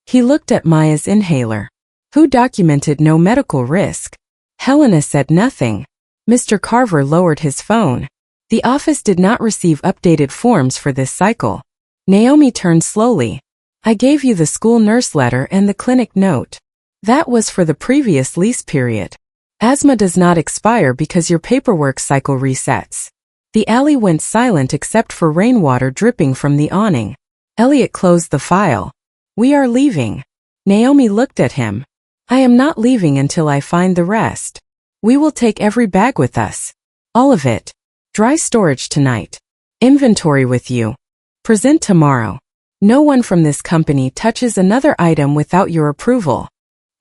He looked at Maya's inhaler. Who documented no medical risk? Helena said nothing. Mr. Carver lowered his phone. The office did not receive updated forms for this cycle. Naomi turned slowly. I gave you the school nurse letter and the clinic note. That was for the previous lease period. Asthma does not expire because your paperwork cycle resets. The alley went silent except for rainwater dripping from the awning. Elliot closed the file. We are leaving. Naomi looked at him. I am not leaving until I find the rest. We will take every bag with us. All of it. Dry storage tonight. Inventory with you. Present tomorrow. No one from this company touches another item without your approval.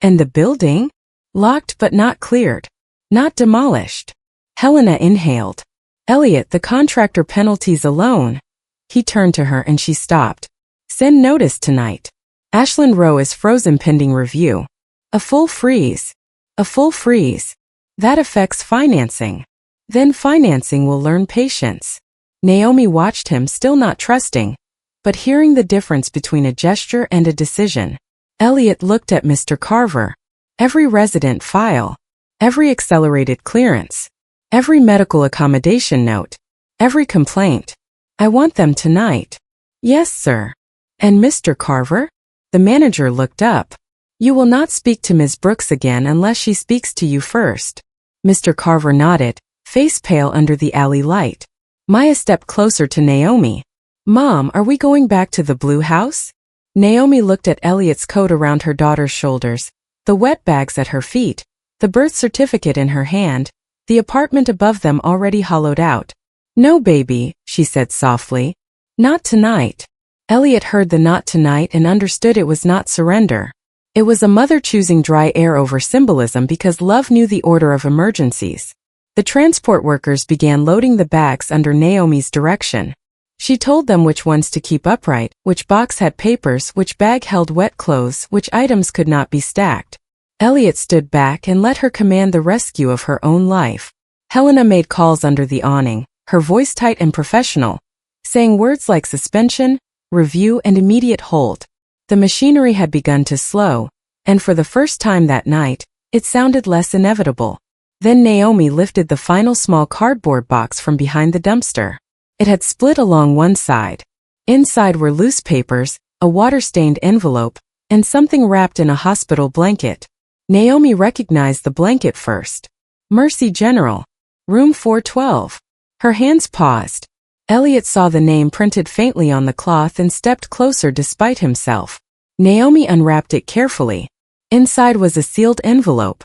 And the building? Locked but not cleared. Not demolished. Helena inhaled. Elliot, the contractor penalties alone. He turned to her and she stopped. Send notice tonight. Ashland Row is frozen pending review. A full freeze. A full freeze. That affects financing. Then financing will learn patience. Naomi watched him, still not trusting, but hearing the difference between a gesture and a decision. Elliot looked at Mr. Carver. Every resident file. Every accelerated clearance. Every medical accommodation note. Every complaint. I want them tonight. Yes, sir. And Mr. Carver? The manager looked up. You will not speak to Ms. Brooks again unless she speaks to you first. Mr. Carver nodded, face pale under the alley light. Maya stepped closer to Naomi. Mom, are we going back to the blue house? Naomi looked at Elliot's coat around her daughter's shoulders, the wet bags at her feet, the birth certificate in her hand, the apartment above them already hollowed out. No, baby, she said softly. Not tonight. Elliot heard the not tonight and understood it was not surrender. It was a mother choosing dry air over symbolism because love knew the order of emergencies. The transport workers began loading the bags under Naomi's direction. She told them which ones to keep upright, which box had papers, which bag held wet clothes, which items could not be stacked. Elliot stood back and let her command the rescue of her own life. Helena made calls under the awning, her voice tight and professional, saying words like suspension, review, and immediate hold. The machinery had begun to slow, and for the first time that night, it sounded less inevitable. Then Naomi lifted the final small cardboard box from behind the dumpster. It had split along one side. Inside were loose papers, a water-stained envelope, and something wrapped in a hospital blanket. Naomi recognized the blanket first. Mercy General. Room 412. Her hands paused. Elliot saw the name printed faintly on the cloth and stepped closer despite himself. Naomi unwrapped it carefully. Inside was a sealed envelope,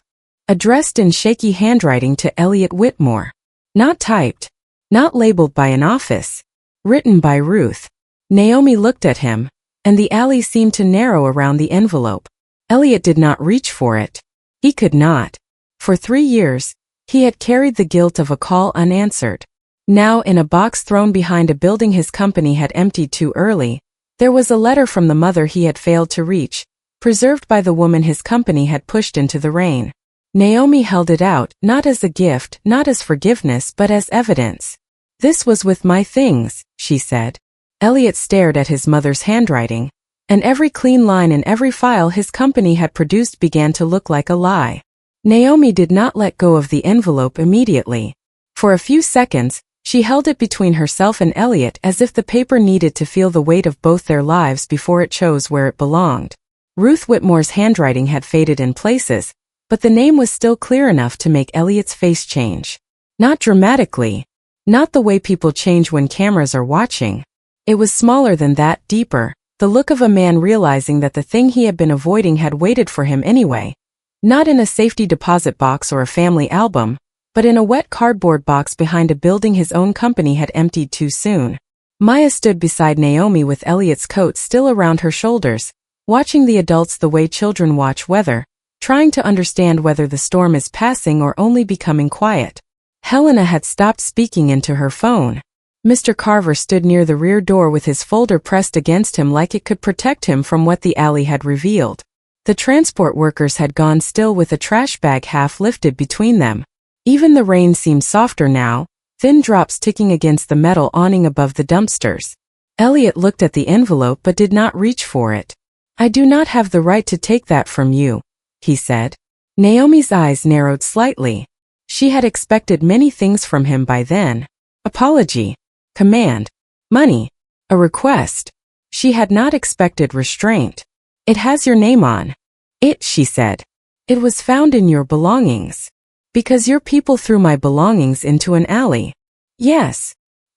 addressed in shaky handwriting to Elliot Whitmore. Not typed. Not labeled by an office. Written by Ruth. Naomi looked at him, and the alley seemed to narrow around the envelope. Elliot did not reach for it. He could not. For 3 years, he had carried the guilt of a call unanswered. Now, in a box thrown behind a building his company had emptied too early, there was a letter from the mother he had failed to reach, preserved by the woman his company had pushed into the rain. Naomi held it out, not as a gift, not as forgiveness, but as evidence. "This was with my things," she said. Elliot stared at his mother's handwriting, and every clean line in every file his company had produced began to look like a lie. Naomi did not let go of the envelope immediately. For a few seconds, she held it between herself and Elliot as if the paper needed to feel the weight of both their lives before it chose where it belonged. Ruth Whitmore's handwriting had faded in places, but the name was still clear enough to make Elliot's face change. Not dramatically. Not the way people change when cameras are watching. It was smaller than that, deeper, the look of a man realizing that the thing he had been avoiding had waited for him anyway. Not in a safety deposit box or a family album, but in a wet cardboard box behind a building his own company had emptied too soon. Maya stood beside Naomi with Elliot's coat still around her shoulders, watching the adults the way children watch weather, trying to understand whether the storm is passing or only becoming quiet. Helena had stopped speaking into her phone. Mr. Carver stood near the rear door with his folder pressed against him like it could protect him from what the alley had revealed. The transport workers had gone still with a trash bag half lifted between them. Even the rain seemed softer now, thin drops ticking against the metal awning above the dumpsters. Elliot looked at the envelope but did not reach for it. "I do not have the right to take that from you," he said. Naomi's eyes narrowed slightly. She had expected many things from him by then. Apology. Command. Money. A request. She had not expected restraint. "It has your name on it," she said. "It was found in your belongings. Because your people threw my belongings into an alley." "Yes."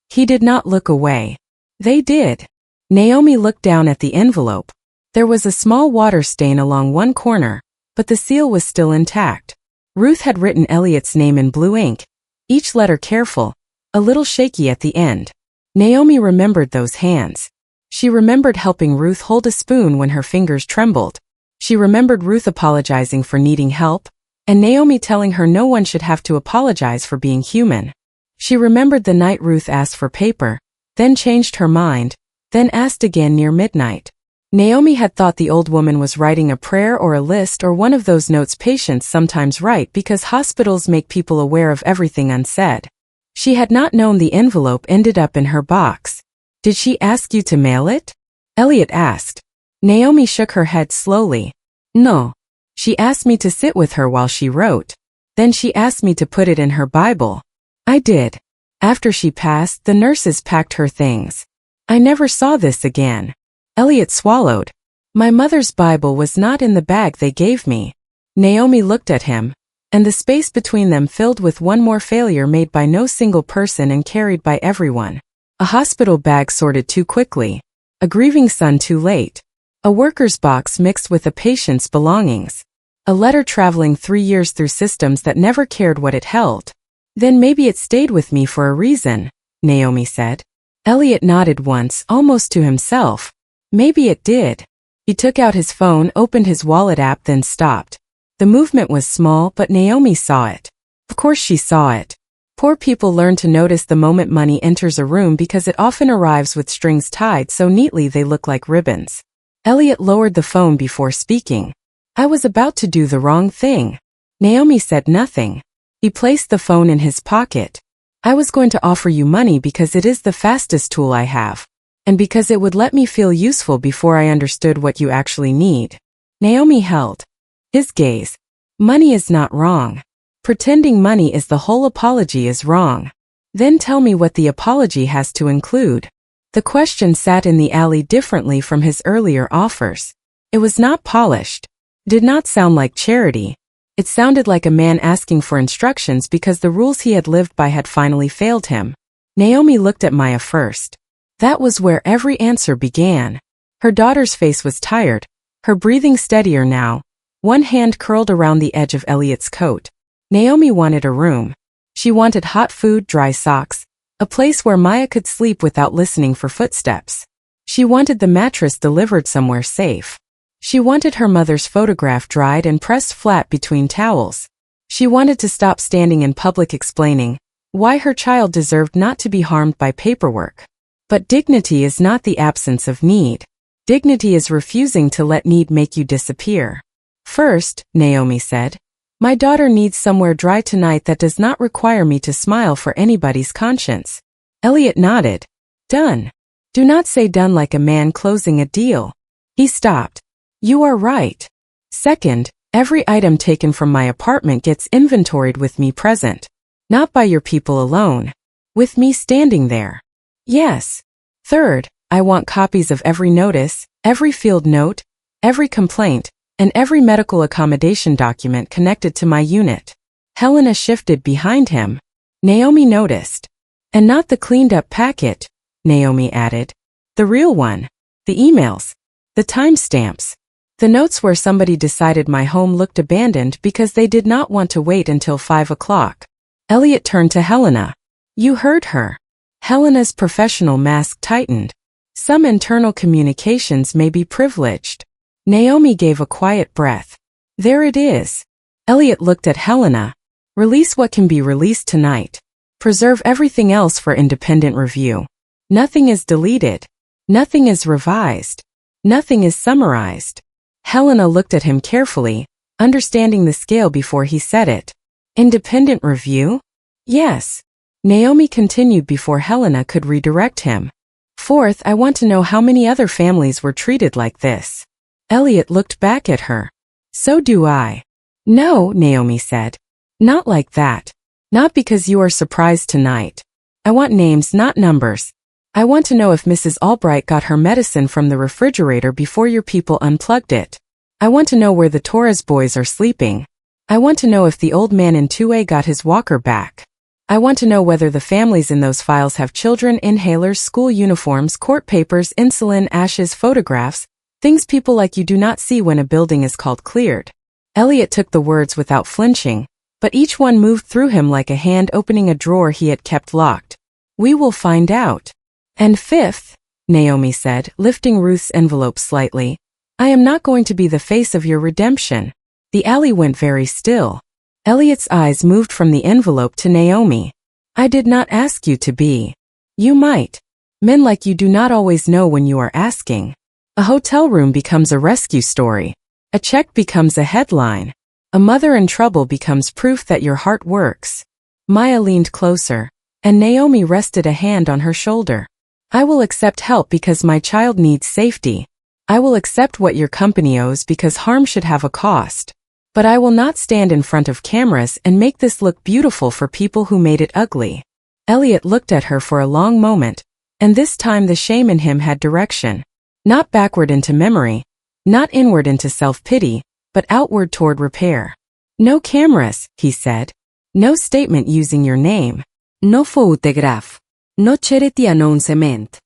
He did not look away. "They did." Naomi looked down at the envelope. There was a small water stain along one corner, but the seal was still intact. Ruth had written Elliot's name in blue ink, each letter careful, a little shaky at the end. Naomi remembered those hands. She remembered helping Ruth hold a spoon when her fingers trembled. She remembered Ruth apologizing for needing help, and Naomi telling her no one should have to apologize for being human. She remembered the night Ruth asked for paper, then changed her mind, then asked again near midnight. Naomi had thought the old woman was writing a prayer or a list or one of those notes patients sometimes write because hospitals make people aware of everything unsaid. She had not known the envelope ended up in her box. "Did she ask you to mail it?" Elliot asked. Naomi shook her head slowly. "No. She asked me to sit with her while she wrote. Then she asked me to put it in her Bible. I did. After she passed, the nurses packed her things. I never saw this again." Elliot swallowed. "My mother's Bible was not in the bag they gave me." Naomi looked at him, and the space between them filled with one more failure made by no single person and carried by everyone. A hospital bag sorted too quickly. A grieving son too late. A worker's box mixed with a patient's belongings. A letter traveling 3 years through systems that never cared what it held. "Then maybe it stayed with me for a reason," Naomi said. Elliot nodded once, almost to himself. Maybe it did. He took out his phone, opened his wallet app, then stopped. The movement was small, but Naomi saw it. Of course she saw it. Poor people learn to notice the moment money enters a room because it often arrives with strings tied so neatly they look like ribbons. Elliot lowered the phone before speaking. "I was about to do the wrong thing." Naomi said nothing. He placed the phone in his pocket. I was going to offer you money because it is the fastest tool I have, and because it would let me feel useful before I understood what you actually need. Naomi held his gaze. Money is not wrong. Pretending money is the whole apology is wrong. Then tell me what the apology has to include. The question sat in the alley differently from his earlier offers. It was not polished. It did not sound like charity. It sounded like a man asking for instructions because the rules he had lived by had finally failed him. Naomi looked at Maya first. That was where every answer began. Her daughter's face was tired, her breathing steadier now, one hand curled around the edge of Elliot's coat. Naomi wanted a room. She wanted hot food, dry socks, a place where Maya could sleep without listening for footsteps. She wanted the mattress delivered somewhere safe. She wanted her mother's photograph dried and pressed flat between towels. She wanted to stop standing in public explaining why her child deserved not to be harmed by paperwork. But dignity is not the absence of need. Dignity is refusing to let need make you disappear. First, Naomi said, my daughter needs somewhere dry tonight that does not require me to smile for anybody's conscience. Elliot nodded. Done. Do not say done like a man closing a deal. He stopped. You are right. Second, every item taken from my apartment gets inventoried with me present. Not by your people alone. With me standing there. Yes. Third, I want copies of every notice, every field note, every complaint, and every medical accommodation document connected to my unit. Helena shifted behind him. Naomi noticed. And not the cleaned-up packet, Naomi added. The real one. The emails. The timestamps. The notes where somebody decided my home looked abandoned because they did not want to wait until 5 o'clock. Elliot turned to Helena. You heard her. Helena's professional mask tightened. Some internal communications may be privileged. Naomi gave a quiet breath. There it is. Elliot looked at Helena. Release what can be released tonight. Preserve everything else for independent review. Nothing is deleted. Nothing is revised. Nothing is summarized. Helena looked at him carefully, understanding the scale before he said it. Independent review? Yes. Naomi continued before Helena could redirect him. Fourth, I want to know how many other families were treated like this. Elliot looked back at her. So do I. No, Naomi said. Not like that. Not because you are surprised tonight. I want names, not numbers. I want to know if Mrs. Albright got her medicine from the refrigerator before your people unplugged it. I want to know where the Torres boys are sleeping. I want to know if the old man in 2A got his walker back. I want to know whether the families in those files have children, inhalers, school uniforms, court papers, insulin, ashes, photographs, things people like you do not see when a building is called cleared. Elliot took the words without flinching, but each one moved through him like a hand opening a drawer he had kept locked. We will find out. And fifth, Naomi said, lifting Ruth's envelope slightly, I am not going to be the face of your redemption. The alley went very still. Elliot's eyes moved from the envelope to Naomi. I did not ask you to be. You might. Men like you do not always know when you are asking. A hotel room becomes a rescue story. A check becomes a headline. A mother in trouble becomes proof that your heart works. Maya leaned closer, and Naomi rested a hand on her shoulder. I will accept help because my child needs safety. I will accept what your company owes because harm should have a cost. But I will not stand in front of cameras and make this look beautiful for people who made it ugly. Elliot looked at her for a long moment, and this time the shame in him had direction. Not backward into memory, not inward into self-pity, but outward toward repair. No cameras, he said. No statement using your name. No photograph. No charity announcement.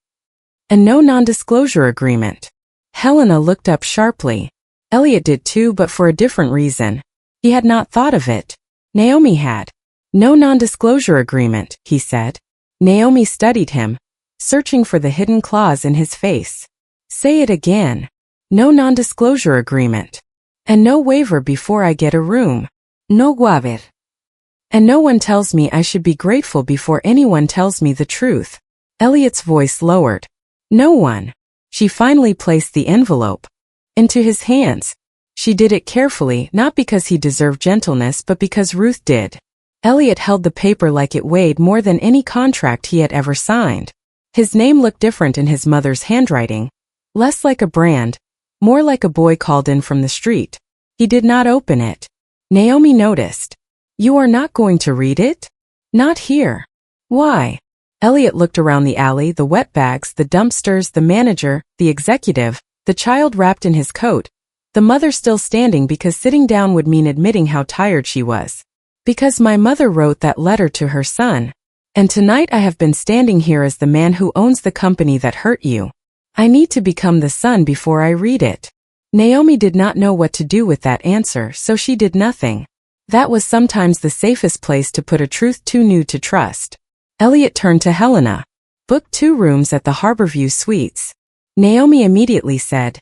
And no non-disclosure agreement. Helena looked up sharply. Elliot did too, but for a different reason. He had not thought of it. Naomi had. No non-disclosure agreement, he said. Naomi studied him, searching for the hidden clause in his face. Say it again. No non-disclosure agreement. And no waiver before I get a room. No waiver. And no one tells me I should be grateful before anyone tells me the truth. Elliot's voice lowered. No one. She finally placed the envelope into his hands. She did it carefully, not because he deserved gentleness but because Ruth did. Elliot held the paper like it weighed more than any contract he had ever signed. His name looked different in his mother's handwriting, less like a brand, more like a boy called in from the street. He did not open it. Naomi noticed. "You are not going to read it?" "Not here." "Why?" Elliot looked around the alley, the wet bags, the dumpsters, the manager, the executive, the child wrapped in his coat, the mother still standing because sitting down would mean admitting how tired she was. "Because my mother wrote that letter to her son. And tonight I have been standing here as the man who owns the company that hurt you. I need to become the son before I read it." Naomi did not know what to do with that answer, so she did nothing. That was sometimes the safest place to put a truth too new to trust. Elliot turned to Helena. "Book 2 rooms at the Harborview Suites." Naomi immediately said.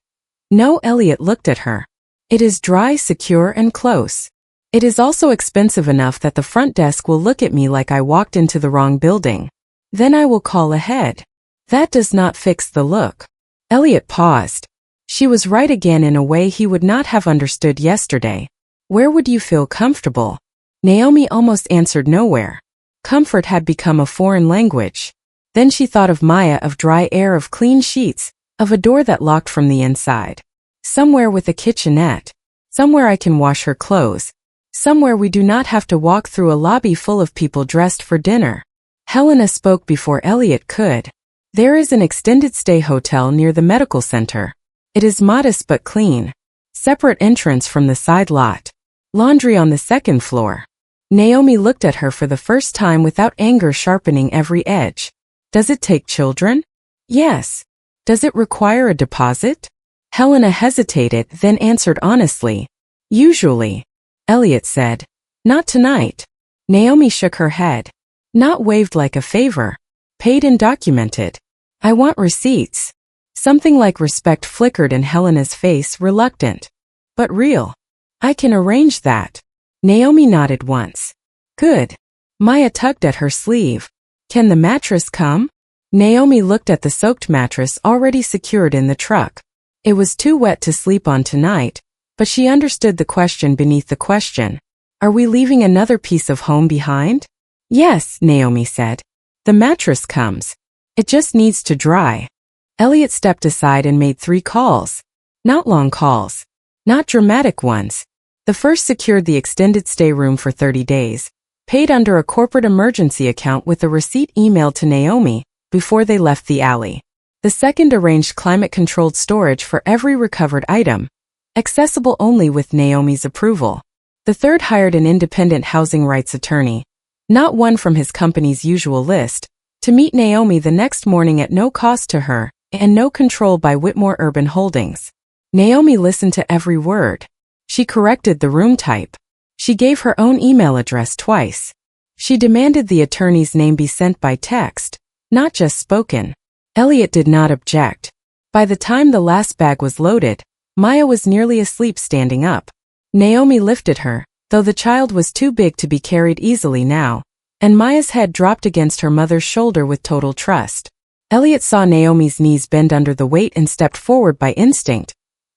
No. Elliot looked at her. "It is dry, secure, and close. It is also expensive enough that the front desk will look at me like I walked into the wrong building. Then I will call ahead. That does not fix the look." Elliot paused. She was right again in a way he would not have understood yesterday. "Where would you feel comfortable?" Naomi almost answered nowhere. Comfort had become a foreign language. Then she thought of Maya, of dry air, of clean sheets, of a door that locked from the inside. "Somewhere with a kitchenette. Somewhere I can wash her clothes. Somewhere we do not have to walk through a lobby full of people dressed for dinner." Helena spoke before Elliot could. "There is an extended stay hotel near the medical center. It is modest but clean. Separate entrance from the side lot. Laundry on the second floor." Naomi looked at her for the first time without anger sharpening every edge. "Does it take children?" "Yes." "Does it require a deposit?" Helena hesitated, then answered honestly. "Usually." Elliot said. "Not tonight." Naomi shook her head. "Not waived like a favor. Paid and documented. I want receipts." Something like respect flickered in Helena's face, reluctant. "But real." "I can arrange that." Naomi nodded once. "Good." Maya tugged at her sleeve. "Can the mattress come?" Naomi looked at the soaked mattress already secured in the truck. It was too wet to sleep on tonight, but she understood the question beneath the question. "Are we leaving another piece of home behind?" "Yes," Naomi said. "The mattress comes. It just needs to dry." Elliot stepped aside and made 3 calls. Not long calls. Not dramatic ones. The first secured the extended stay room for 30 days, paid under a corporate emergency account with a receipt emailed to Naomi before they left the alley. The second arranged climate-controlled storage for every recovered item, accessible only with Naomi's approval. The third hired an independent housing rights attorney, not one from his company's usual list, to meet Naomi the next morning at no cost to her and no control by Whitmore Urban Holdings. Naomi listened to every word. She corrected the room type. She gave her own email address twice. She demanded the attorney's name be sent by text, not just spoken. Elliot did not object. By the time the last bag was loaded, Maya was nearly asleep standing up. Naomi lifted her, though the child was too big to be carried easily now, and Maya's head dropped against her mother's shoulder with total trust. Elliot saw Naomi's knees bend under the weight and stepped forward by instinct,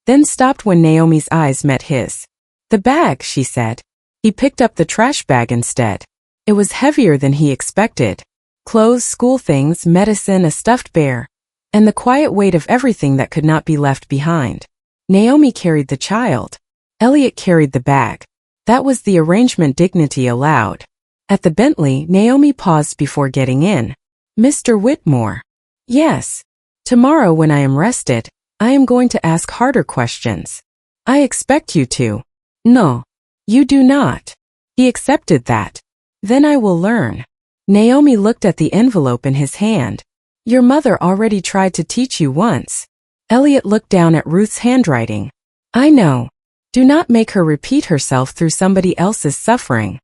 then stopped when Naomi's eyes met his. "The bag," she said. He picked up the trash bag instead. It was heavier than he expected. Clothes, school things, medicine, a stuffed bear, and the quiet weight of everything that could not be left behind. Naomi carried the child. Elliot carried the bag. That was the arrangement dignity allowed. At the Bentley, Naomi paused before getting in. "Mr. Whitmore." "Yes. Tomorrow when I am rested, I am going to ask harder questions." "I expect you to." "No. You do not." He accepted that. "Then I will learn." Naomi looked at the envelope in his hand. "Your mother already tried to teach you once." Elliot looked down at Ruth's handwriting. "I know. Do not make her repeat herself through somebody else's suffering."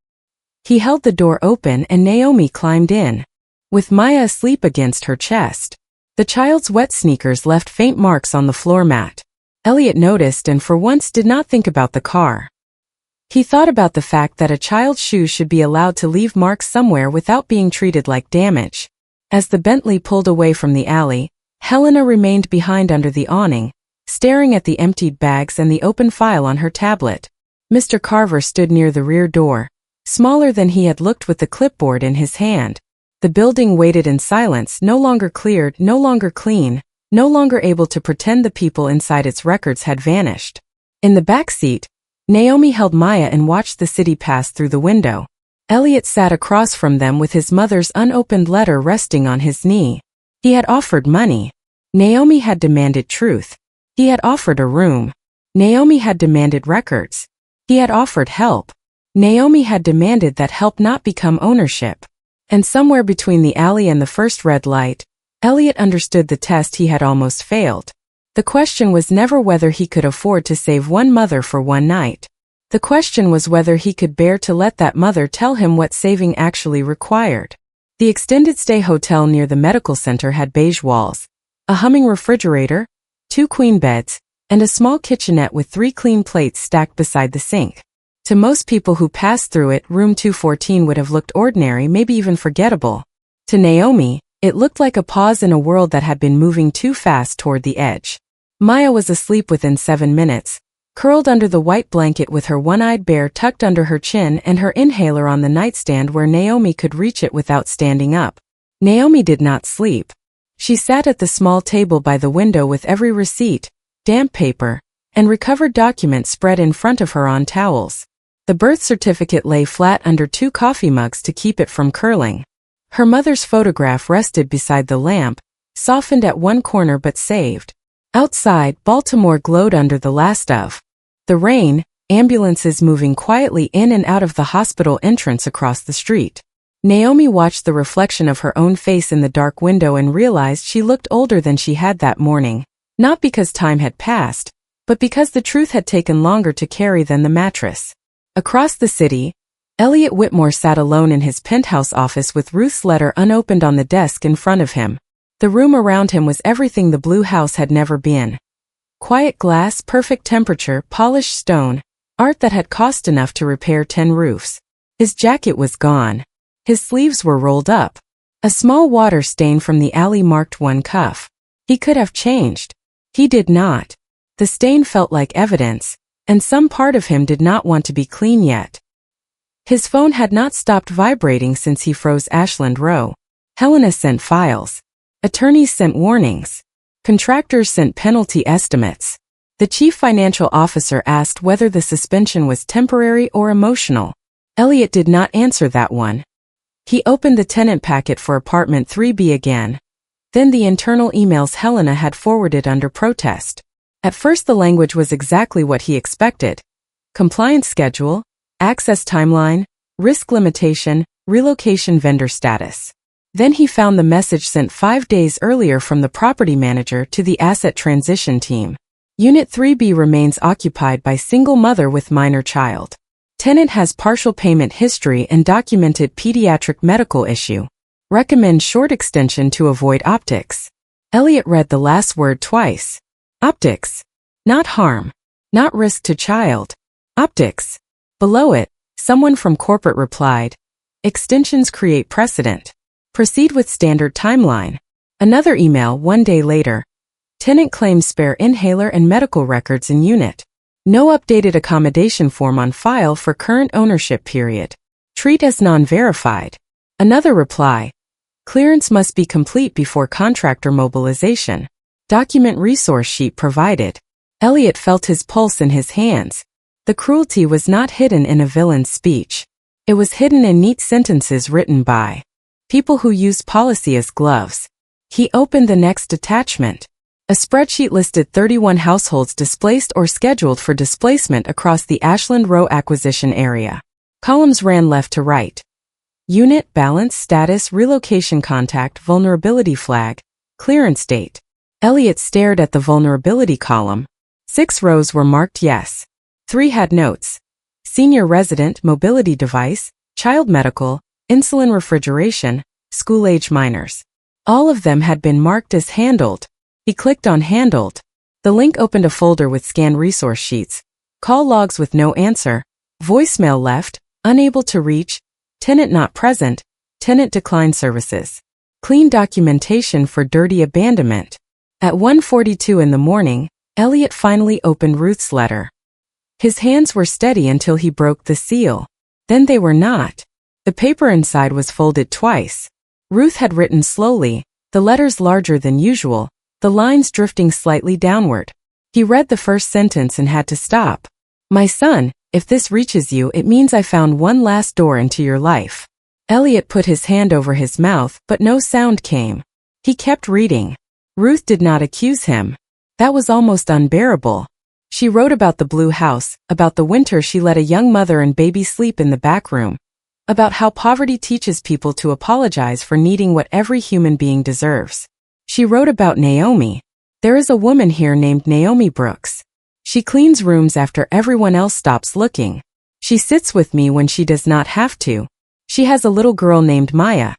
He held the door open and Naomi climbed in, with Maya asleep against her chest. The child's wet sneakers left faint marks on the floor mat. Elliot noticed and for once did not think about the car. He thought about the fact that a child's shoes should be allowed to leave marks somewhere without being treated like damage. As the Bentley pulled away from the alley, Helena remained behind under the awning, staring at the emptied bags and the open file on her tablet. Mr. Carver stood near the rear door, smaller than he had looked with the clipboard in his hand. The building waited in silence, no longer cleared, no longer clean, no longer able to pretend the people inside its records had vanished. In the back seat, Naomi held Maya and watched the city pass through the window. Elliot sat across from them with his mother's unopened letter resting on his knee. He had offered money. Naomi had demanded truth. He had offered a room. Naomi had demanded records. He had offered help. Naomi had demanded that help not become ownership. And somewhere between the alley and the first red light, Elliot understood the test he had almost failed. The question was never whether he could afford to save one mother for one night. The question was whether he could bear to let that mother tell him what saving actually required. The extended stay hotel near the medical center had beige walls, a humming refrigerator, 2 queen beds, and a small kitchenette with 3 clean plates stacked beside the sink. To most people who passed through it, room 214 would have looked ordinary, maybe even forgettable. To Naomi, it looked like a pause in a world that had been moving too fast toward the edge. Maya was asleep within 7 minutes, curled under the white blanket with her one-eyed bear tucked under her chin and her inhaler on the nightstand where Naomi could reach it without standing up. Naomi did not sleep. She sat at the small table by the window with every receipt, damp paper, and recovered document spread in front of her on towels. The birth certificate lay flat under 2 coffee mugs to keep it from curling. Her mother's photograph rested beside the lamp, softened at one corner but saved. Outside, Baltimore glowed under the last of the rain, ambulances moving quietly in and out of the hospital entrance across the street. Naomi watched the reflection of her own face in the dark window and realized she looked older than she had that morning, not because time had passed, but because the truth had taken longer to carry than the mattress. Across the city, Elliot Whitmore sat alone in his penthouse office with Ruth's letter unopened on the desk in front of him. The room around him was everything the blue house had never been. Quiet glass, perfect temperature, polished stone, art that had cost enough to repair 10 roofs. His jacket was gone. His sleeves were rolled up. A small water stain from the alley marked one cuff. He could have changed. He did not. The stain felt like evidence, and some part of him did not want to be clean yet. His phone had not stopped vibrating since he froze Ashland Row. Helena sent files. Attorneys sent warnings. Contractors sent penalty estimates. The chief financial officer asked whether the suspension was temporary or emotional. Elliot did not answer that one. He opened the tenant packet for apartment 3B again. Then the internal emails Helena had forwarded under protest. At first the language was exactly what he expected. Compliance schedule, access timeline, risk limitation, relocation vendor status. Then he found the message sent 5 days earlier from the property manager to the asset transition team. Unit 3B remains occupied by single mother with minor child. Tenant has partial payment history and documented pediatric medical issue. Recommend short extension to avoid optics. Elliot read the last word twice. Optics. Not harm. Not risk to child. Optics. Below it, someone from corporate replied, extensions create precedent. Proceed with standard timeline. Another email 1 day later. Tenant claims spare inhaler and medical records in unit. No updated accommodation form on file for current ownership period. Treat as non-verified. Another reply. Clearance must be complete before contractor mobilization. Document resource sheet provided. Elliot felt his pulse in his hands. The cruelty was not hidden in a villain's speech. It was hidden in neat sentences written by people who used policy as gloves. He opened the next attachment. A spreadsheet listed 31 households displaced or scheduled for displacement across the Ashland Row acquisition area. Columns ran left to right. Unit, balance, status, relocation contact, vulnerability flag, clearance date. Elliot stared at the vulnerability column. 6 rows were marked yes. 3 had notes. Senior resident, mobility device, child medical, insulin refrigeration, school-age minors. All of them had been marked as handled. He clicked on handled. The link opened a folder with scanned resource sheets, call logs with no answer, voicemail left, unable to reach, tenant not present, tenant declined services. Clean documentation for dirty abandonment. At 1:42 in the morning, Elliot finally opened Ruth's letter. His hands were steady until he broke the seal. Then they were not. The paper inside was folded twice. Ruth had written slowly, the letters larger than usual, the lines drifting slightly downward. He read the first sentence and had to stop. My son, if this reaches you, it means I found one last door into your life. Elliot put his hand over his mouth, but no sound came. He kept reading. Ruth did not accuse him. That was almost unbearable. She wrote about the blue house, about the winter she let a young mother and baby sleep in the back room, about how poverty teaches people to apologize for needing what every human being deserves. She wrote about Naomi. There is a woman here named Naomi Brooks. She cleans rooms after everyone else stops looking. She sits with me when she does not have to. She has a little girl named Maya.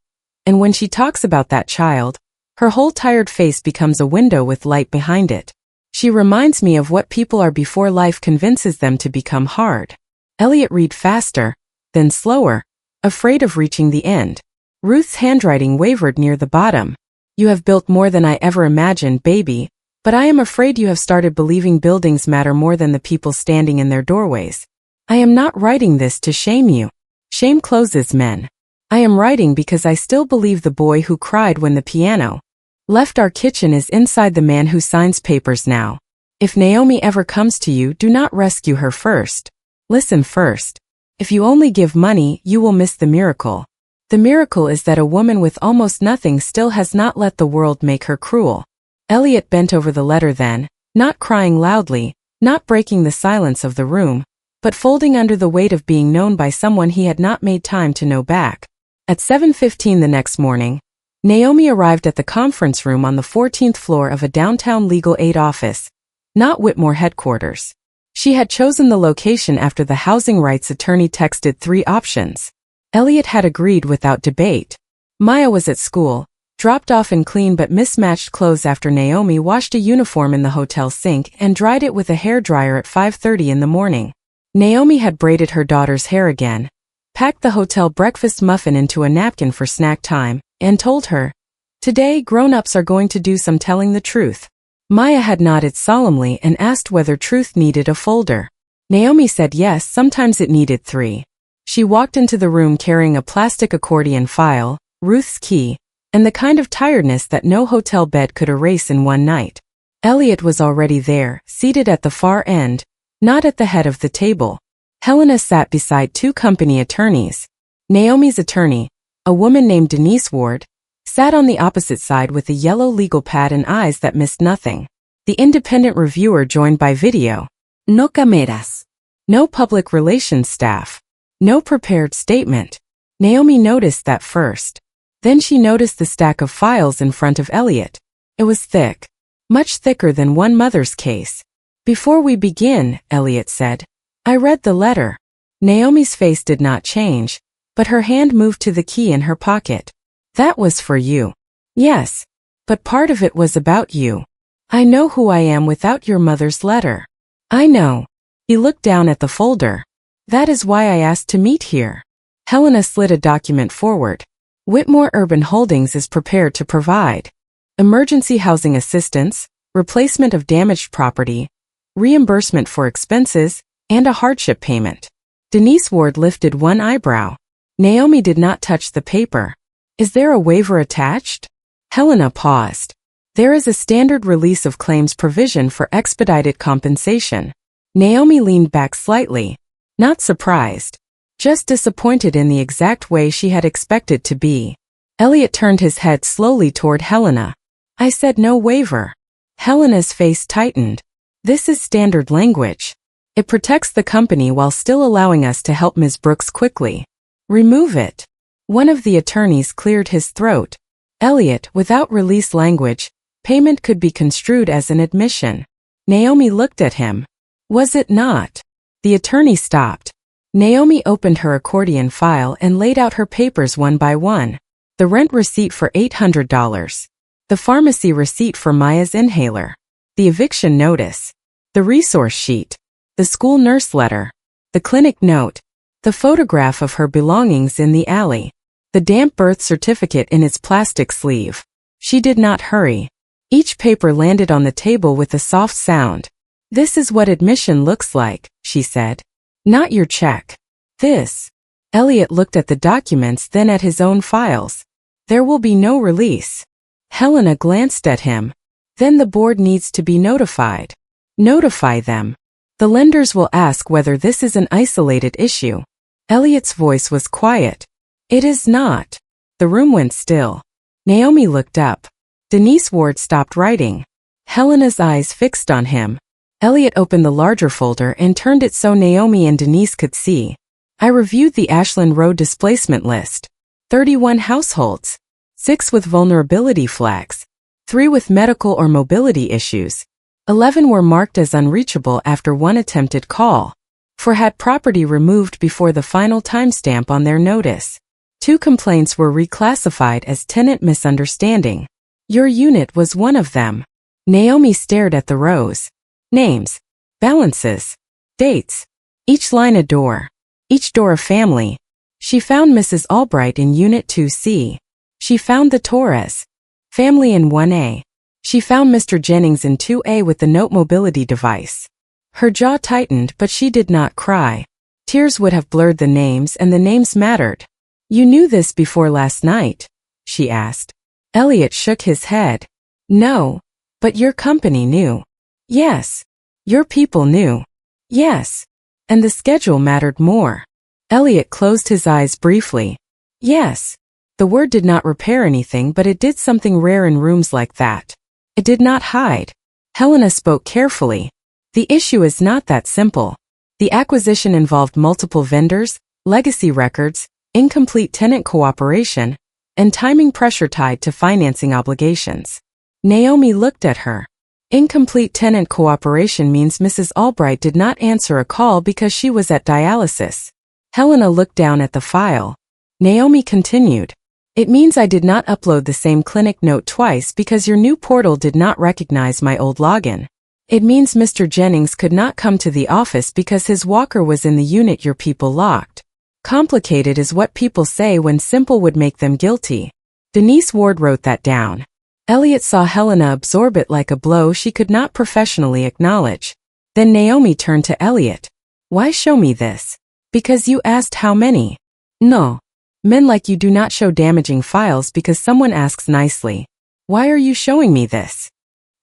And when she talks about that child, her whole tired face becomes a window with light behind it. She reminds me of what people are before life convinces them to become hard. Elliot read faster, then slower, afraid of reaching the end. Ruth's handwriting wavered near the bottom. You have built more than I ever imagined, baby, but I am afraid you have started believing buildings matter more than the people standing in their doorways. I am not writing this to shame you. Shame closes men. I am writing because I still believe the boy who cried when the piano left our kitchen is inside the man who signs papers now. If Naomi ever comes to you, do not rescue her first. Listen first. If you only give money, you will miss the miracle. The miracle is that a woman with almost nothing still has not let the world make her cruel. Elliot bent over the letter then, not crying loudly, not breaking the silence of the room, but folding under the weight of being known by someone he had not made time to know back. At 7:15 the next morning, Naomi arrived at the conference room on the 14th floor of a downtown legal aid office, not Whitmore headquarters. She had chosen the location after the housing rights attorney texted 3 options. Elliot had agreed without debate. Maya was at school, dropped off in clean but mismatched clothes after Naomi washed a uniform in the hotel sink and dried it with a hairdryer at 5:30 in the morning. Naomi had braided her daughter's hair again, packed the hotel breakfast muffin into a napkin for snack time, and told her, "Today, grown-ups are going to do some telling the truth." Maya had nodded solemnly and asked whether truth needed a folder. Naomi said yes, sometimes it needed 3. She walked into the room carrying a plastic accordion file, Ruth's key, and the kind of tiredness that no hotel bed could erase in one night. Elliot was already there, seated at the far end, not at the head of the table. Helena sat beside 2 company attorneys. Naomi's attorney, a woman named Denise Ward, sat on the opposite side with a yellow legal pad and eyes that missed nothing. The independent reviewer joined by video. No cameras. No public relations staff. No prepared statement. Naomi noticed that first. Then she noticed the stack of files in front of Elliot. It was thick. Much thicker than one mother's case. "Before we begin," Elliot said, "I read the letter." Naomi's face did not change, but her hand moved to the key in her pocket. "That was for you." "Yes, but part of it was about you. I know who I am without your mother's letter." "I know." He looked down at the folder. "That is why I asked to meet here." Helena slid a document forward. Whitmore Urban Holdings is prepared to provide emergency housing assistance, replacement of damaged property, reimbursement for expenses, and a hardship payment. Denise Ward lifted one eyebrow. Naomi did not touch the paper. "Is there a waiver attached?" Helena paused. "There is a standard release of claims provision for expedited compensation." Naomi leaned back slightly, not surprised, just disappointed in the exact way she had expected to be. Elliot turned his head slowly toward Helena. "I said no waiver." Helena's face tightened. "This is standard language. It protects the company while still allowing us to help Ms. Brooks quickly. Remove it." One of the attorneys cleared his throat. "Elliot, without release language, payment could be construed as an admission." Naomi looked at him. "Was it not?" The attorney stopped. Naomi opened her accordion file and laid out her papers one by one. The rent receipt for $800. The pharmacy receipt for Maya's inhaler. The eviction notice. The resource sheet. The school nurse letter. The clinic note. The photograph of her belongings in the alley. The damp birth certificate in its plastic sleeve. She did not hurry. Each paper landed on the table with a soft sound. "This is what admission looks like," she said. "Not your check. This." Elliot looked at the documents, then at his own files. There will be no release. Helena glanced at him. Then the board needs to be notified. Notify them. The lenders will ask whether this is an isolated issue. Elliot's voice was quiet. It is not. The room went still. Naomi looked up. Denise Ward stopped writing. Helena's eyes fixed on him. Elliot opened the larger folder and turned it so Naomi and Denise could see. I reviewed the Ashland Road displacement list. 31 households. 6 with vulnerability flags. 3 with medical or mobility issues. 11 were marked as unreachable after one attempted call. 4 had property removed before the final timestamp on their notice. 2 complaints were reclassified as tenant misunderstanding. Your unit was one of them. Naomi stared at the rows. Names. Balances. Dates. Each line a door. Each door a family. She found Mrs. Albright in Unit 2C. She found the Torres family in 1A. She found Mr. Jennings in 2A with the note mobility device. Her jaw tightened, but she did not cry. Tears would have blurred the names, and the names mattered. You knew this before last night? She asked. Elliot shook his head. No. But your company knew. Yes. Your people knew. Yes. And the schedule mattered more. Elliot closed his eyes briefly. Yes. The word did not repair anything, but it did something rare in rooms like that. It did not hide. Helena spoke carefully. The issue is not that simple. The acquisition involved multiple vendors, legacy records, incomplete tenant cooperation, and timing pressure tied to financing obligations. Naomi looked at her. Incomplete tenant cooperation means Mrs. Albright did not answer a call because she was at dialysis. Helena looked down at the file. Naomi continued. It means I did not upload the same clinic note twice because your new portal did not recognize my old login. It means Mr. Jennings could not come to the office because his walker was in the unit your people locked. Complicated is what people say when simple would make them guilty. Denise Ward wrote that down. Elliot saw Helena absorb it like a blow she could not professionally acknowledge. Then Naomi turned to Elliot. Why show me this? Because you asked how many. No. Men like you do not show damaging files because someone asks nicely. Why are you showing me this?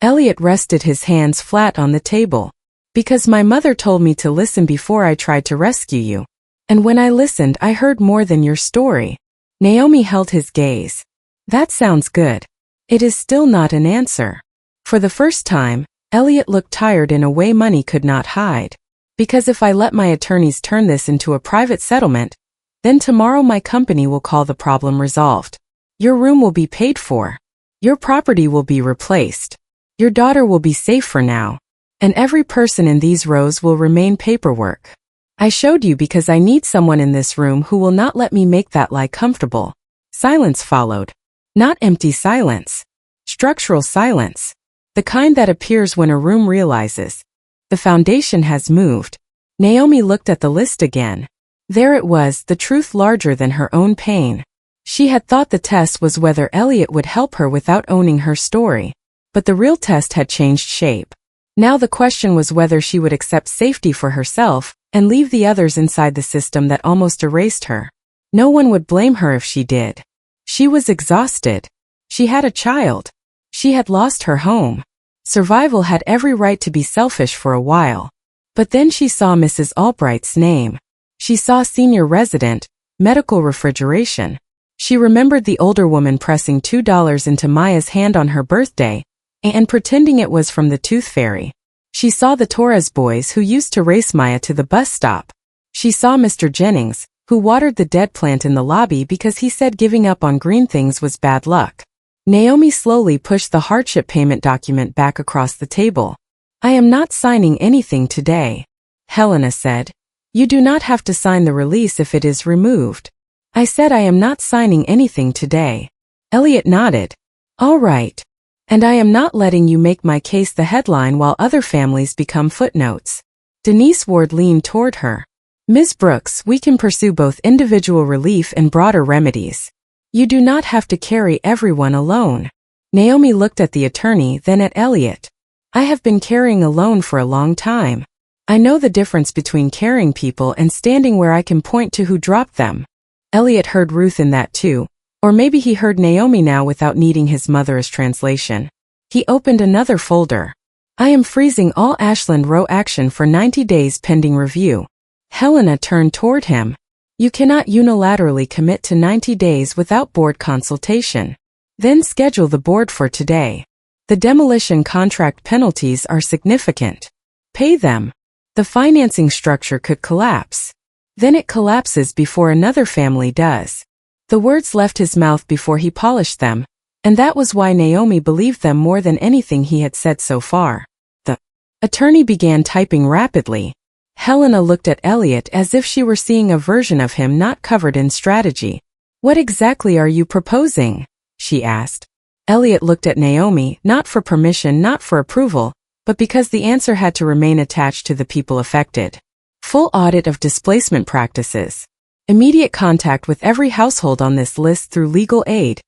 Elliot rested his hands flat on the table. Because my mother told me to listen before I tried to rescue you. And when I listened, I heard more than your story. Naomi held his gaze. That sounds good. It is still not an answer. For the first time, Elliot looked tired in a way money could not hide. Because if I let my attorneys turn this into a private settlement, then tomorrow my company will call the problem resolved. Your room will be paid for. Your property will be replaced. Your daughter will be safe for now. And every person in these rows will remain paperwork. I showed you because I need someone in this room who will not let me make that lie comfortable. Silence followed. Not empty silence. Structural silence. The kind that appears when a room realizes the foundation has moved. Naomi looked at the list again. There it was, the truth larger than her own pain. She had thought the test was whether Elliot would help her without owning her story. But the real test had changed shape. Now the question was whether she would accept safety for herself and leave the others inside the system that almost erased her. No one would blame her if she did. She was exhausted. She had a child. She had lost her home. Survival had every right to be selfish for a while. But then she saw Mrs. Albright's name. She saw senior resident, medical refrigeration. She remembered the older woman pressing $2 into Maya's hand on her birthday and pretending it was from the tooth fairy. She saw the Torres boys who used to race Maya to the bus stop. She saw Mr. Jennings, who watered the dead plant in the lobby because he said giving up on green things was bad luck. Naomi slowly pushed the hardship payment document back across the table. I am not signing anything today, Helena said. You do not have to sign the release if it is removed. I said I am not signing anything today. Elliot nodded. All right. And I am not letting you make my case the headline while other families become footnotes. Denise Ward leaned toward her. Ms. Brooks, we can pursue both individual relief and broader remedies. You do not have to carry everyone alone. Naomi looked at the attorney, then at Elliot. I have been carrying alone for a long time. I know the difference between carrying people and standing where I can point to who dropped them. Elliot heard Ruth in that too, or maybe he heard Naomi now without needing his mother's translation. He opened another folder. I am freezing all Ashland Row action for 90 days pending review. Helena turned toward him. You cannot unilaterally commit to 90 days without board consultation. Then schedule the board for today. The demolition contract penalties are significant. Pay them. The financing structure could collapse. Then it collapses before another family does. The words left his mouth before he polished them, and that was why Naomi believed them more than anything he had said so far. The attorney began typing rapidly. Helena looked at Elliot as if she were seeing a version of him not covered in strategy. What exactly are you proposing? She asked. Elliot looked at Naomi, not for permission, not for approval, but because the answer had to remain attached to the people affected. Full audit of displacement practices. Immediate contact with every household on this list through legal aid,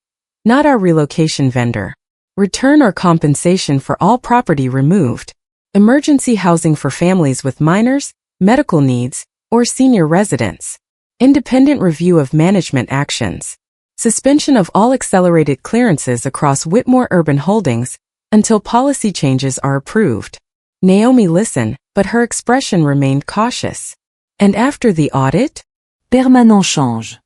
not our relocation vendor. Return or compensation for all property removed. Emergency housing for families with minors, medical needs, or senior residents. Independent review of management actions. Suspension of all accelerated clearances across Whitmore Urban Holdings until policy changes are approved. Naomi listened, but her expression remained cautious. And after the audit? Permanent change.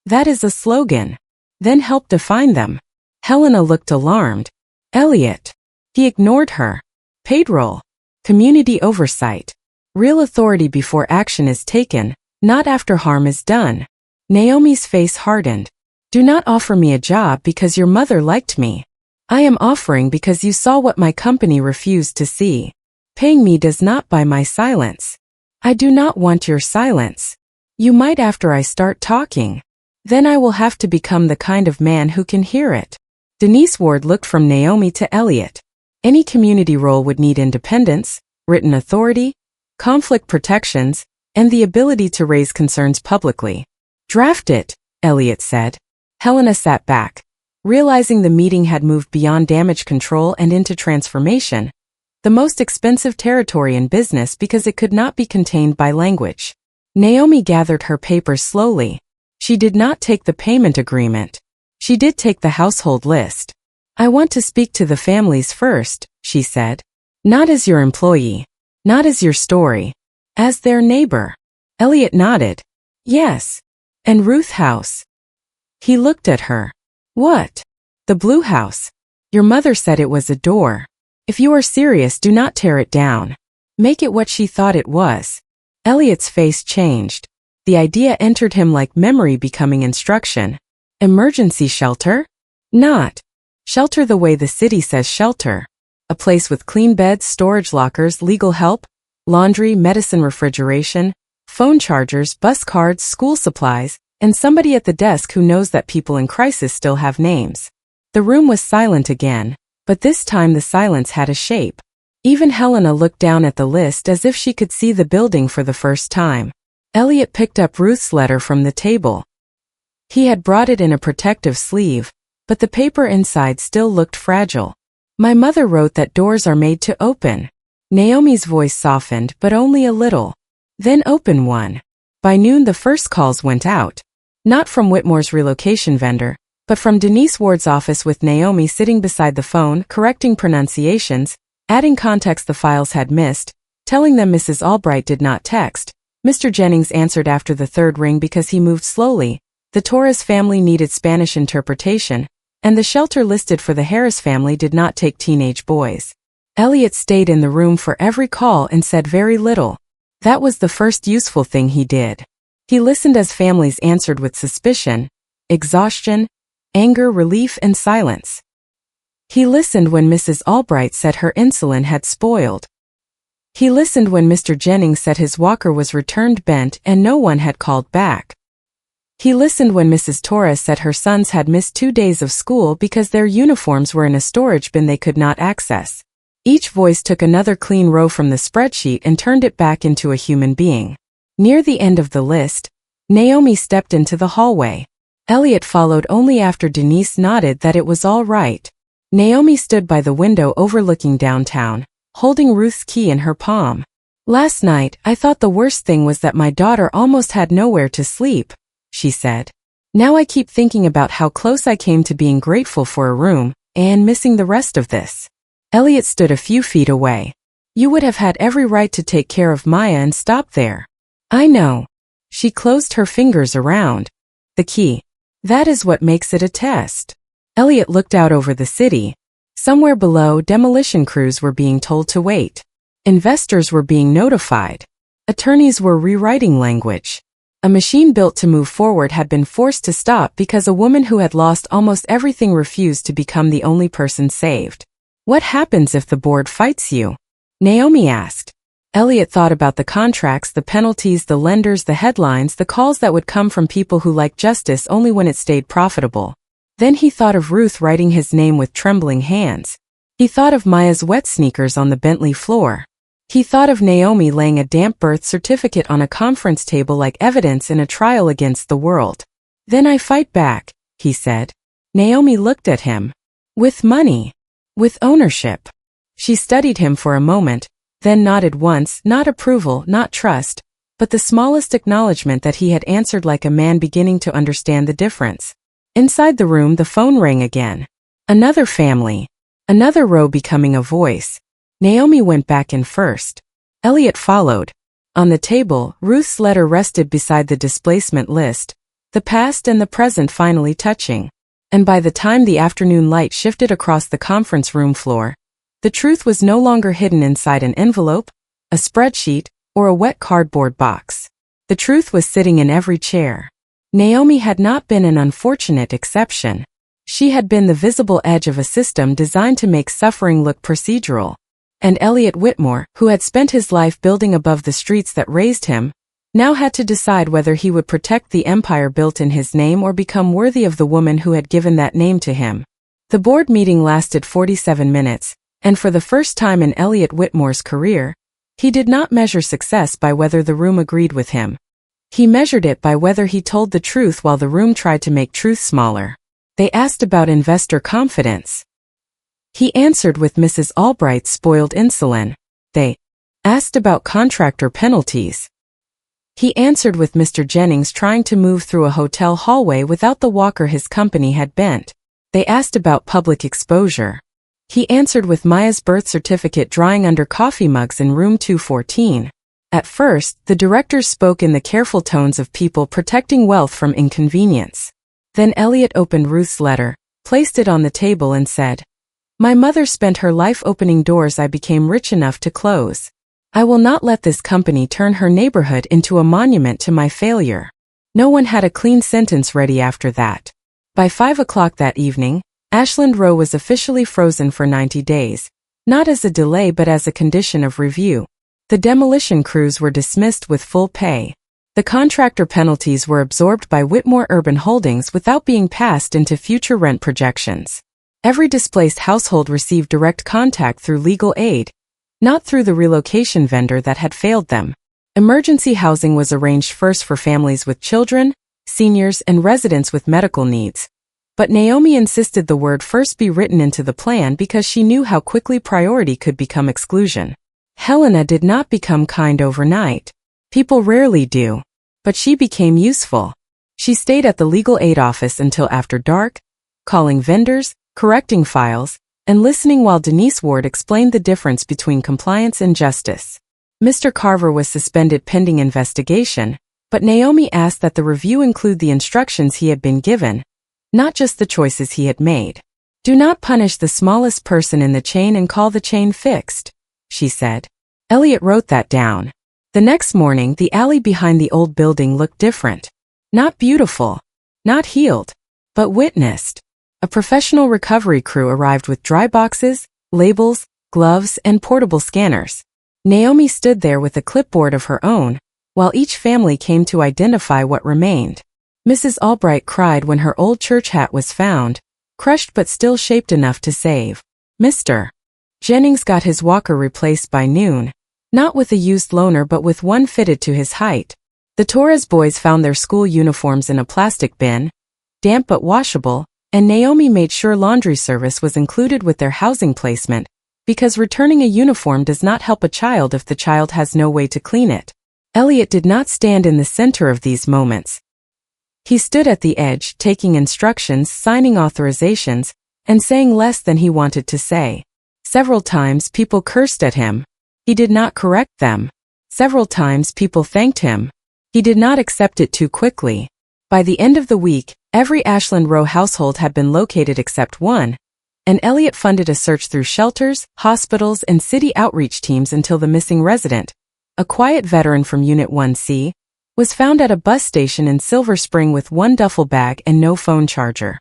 That is a slogan. Then help define them. Helena looked alarmed. Elliot. He ignored her. Payroll. Community oversight. Real authority before action is taken, not after harm is done. Naomi's face hardened. Do not offer me a job because your mother liked me. I am offering because you saw what my company refused to see. Paying me does not buy my silence. I do not want your silence. You might after I start talking. Then I will have to become the kind of man who can hear it. Denise Ward looked from Naomi to Elliot. Any community role would need independence, written authority, conflict protections, and the ability to raise concerns publicly. Draft it, Elliot said. Helena sat back, realizing the meeting had moved beyond damage control and into transformation, the most expensive territory in business because it could not be contained by language. Naomi gathered her papers slowly. She did not take the payment agreement. She did take the household list. I want to speak to the families first, she said. Not as your employee. Not as your story. As their neighbor. Elliot nodded. Yes. And Ruth House. He looked at her. What? The blue house. Your mother said it was a door. If you are serious, do not tear it down. Make it what she thought it was. Elliot's face changed. The idea entered him like memory becoming instruction. Emergency shelter? Not. Shelter the way the city says shelter. A place with clean beds, storage lockers, legal help, laundry, medicine, refrigeration, phone chargers, bus cards, school supplies, and somebody at the desk who knows that people in crisis still have names. The room was silent again, but this time the silence had a shape. Even Helena looked down at the list as if she could see the building for the first time. Elliot picked up Ruth's letter from the table. He had brought it in a protective sleeve, but the paper inside still looked fragile. My mother wrote that doors are made to open. Naomi's voice softened, but only a little. Then open one. By noon the first calls went out. Not from Whitmore's relocation vendor, but from Denise Ward's office with Naomi sitting beside the phone, correcting pronunciations, adding context the files had missed, telling them Mrs. Albright did not text. Mr. Jennings answered after the third ring because he moved slowly. The Torres family needed Spanish interpretation, and the shelter listed for the Harris family did not take teenage boys. Elliot stayed in the room for every call and said very little. That was the first useful thing he did. He listened as families answered with suspicion, exhaustion, anger, relief, and silence. He listened when Mrs. Albright said her insulin had spoiled. He listened when Mr. Jennings said his walker was returned bent and no one had called back. He listened when Mrs. Torres said her sons had missed 2 days of school because their uniforms were in a storage bin they could not access. Each voice took another clean row from the spreadsheet and turned it back into a human being. Near the end of the list, Naomi stepped into the hallway. Elliot followed only after Denise nodded that it was all right. Naomi stood by the window overlooking downtown, holding Ruth's key in her palm. Last night, I thought the worst thing was that my daughter almost had nowhere to sleep, she said. Now I keep thinking about how close I came to being grateful for a room, and missing the rest of this. Elliot stood a few feet away. You would have had every right to take care of Maya and stop there. I know. She closed her fingers around the key. That is what makes it a test. Elliot looked out over the city. Somewhere below, demolition crews were being told to wait. Investors were being notified. Attorneys were rewriting language. A machine built to move forward had been forced to stop because a woman who had lost almost everything refused to become the only person saved. What happens if the board fights you? Naomi asked. Elliot thought about the contracts, the penalties, the lenders, the headlines, the calls that would come from people who liked justice only when it stayed profitable. Then he thought of Ruth writing his name with trembling hands. He thought of Maya's wet sneakers on the Bentley floor. He thought of Naomi laying a damp birth certificate on a conference table like evidence in a trial against the world. Then I fight back, he said. Naomi looked at him. With money. With ownership. She studied him for a moment, then nodded once, not approval, not trust, but the smallest acknowledgement that he had answered like a man beginning to understand the difference. Inside the room, the phone rang again. Another family. Another row becoming a voice. Naomi went back in first. Elliot followed. On the table, Ruth's letter rested beside the displacement list, the past and the present finally touching. And by the time the afternoon light shifted across the conference room floor, the truth was no longer hidden inside an envelope, a spreadsheet, or a wet cardboard box. The truth was sitting in every chair. Naomi had not been an unfortunate exception. She had been the visible edge of a system designed to make suffering look procedural. And Elliot Whitmore, who had spent his life building above the streets that raised him, now had to decide whether he would protect the empire built in his name or become worthy of the woman who had given that name to him. The board meeting lasted 47 minutes, and for the first time in Elliot Whitmore's career, he did not measure success by whether the room agreed with him. He measured it by whether he told the truth while the room tried to make truth smaller. They asked about investor confidence. He answered with Mrs. Albright's spoiled insulin. They asked about contractor penalties. He answered with Mr. Jennings trying to move through a hotel hallway without the walker his company had bent. They asked about public exposure. He answered with Maya's birth certificate drying under coffee mugs in room 214. At first, the directors spoke in the careful tones of people protecting wealth from inconvenience. Then Elliot opened Ruth's letter, placed it on the table and said, My mother spent her life opening doors I became rich enough to close. I will not let this company turn her neighborhood into a monument to my failure. No one had a clean sentence ready after that. By 5 o'clock that evening, Ashland Row was officially frozen for 90 days, not as a delay but as a condition of review. The demolition crews were dismissed with full pay. The contractor penalties were absorbed by Whitmore Urban Holdings without being passed into future rent projections. Every displaced household received direct contact through legal aid, not through the relocation vendor that had failed them. Emergency housing was arranged first for families with children, seniors, and residents with medical needs. But Naomi insisted the word first be written into the plan because she knew how quickly priority could become exclusion. Helena did not become kind overnight. People rarely do. But she became useful. She stayed at the legal aid office until after dark, calling vendors, correcting files, and listening while Denise Ward explained the difference between compliance and justice. Mr. Carver was suspended pending investigation, but Naomi asked that the review include the instructions he had been given, not just the choices he had made. Do not punish the smallest person in the chain and call the chain fixed, she said. Elliot wrote that down. The next morning, the alley behind the old building looked different. Not beautiful, not healed, but witnessed. A professional recovery crew arrived with dry boxes, labels, gloves, and portable scanners. Naomi stood there with a clipboard of her own, while each family came to identify what remained. Mrs. Albright cried when her old church hat was found, crushed but still shaped enough to save. Mr. Jennings got his walker replaced by noon, not with a used loaner but with one fitted to his height. The Torres boys found their school uniforms in a plastic bin, damp but washable, and Naomi made sure laundry service was included with their housing placement, Because returning a uniform does not help a child if the child has no way to clean it. Elliot did not stand in the center of these moments. He stood at the edge, taking instructions, signing authorizations, and saying less than he wanted to say. Several times people cursed at him. He did not correct them. Several times people thanked him. He did not accept it too quickly. By the end of the week, every Ashland Row household had been located except one, and Elliot funded a search through shelters, hospitals, and city outreach teams until the missing resident, a quiet veteran from Unit 1C, was found at a bus station in Silver Spring with one duffel bag and no phone charger.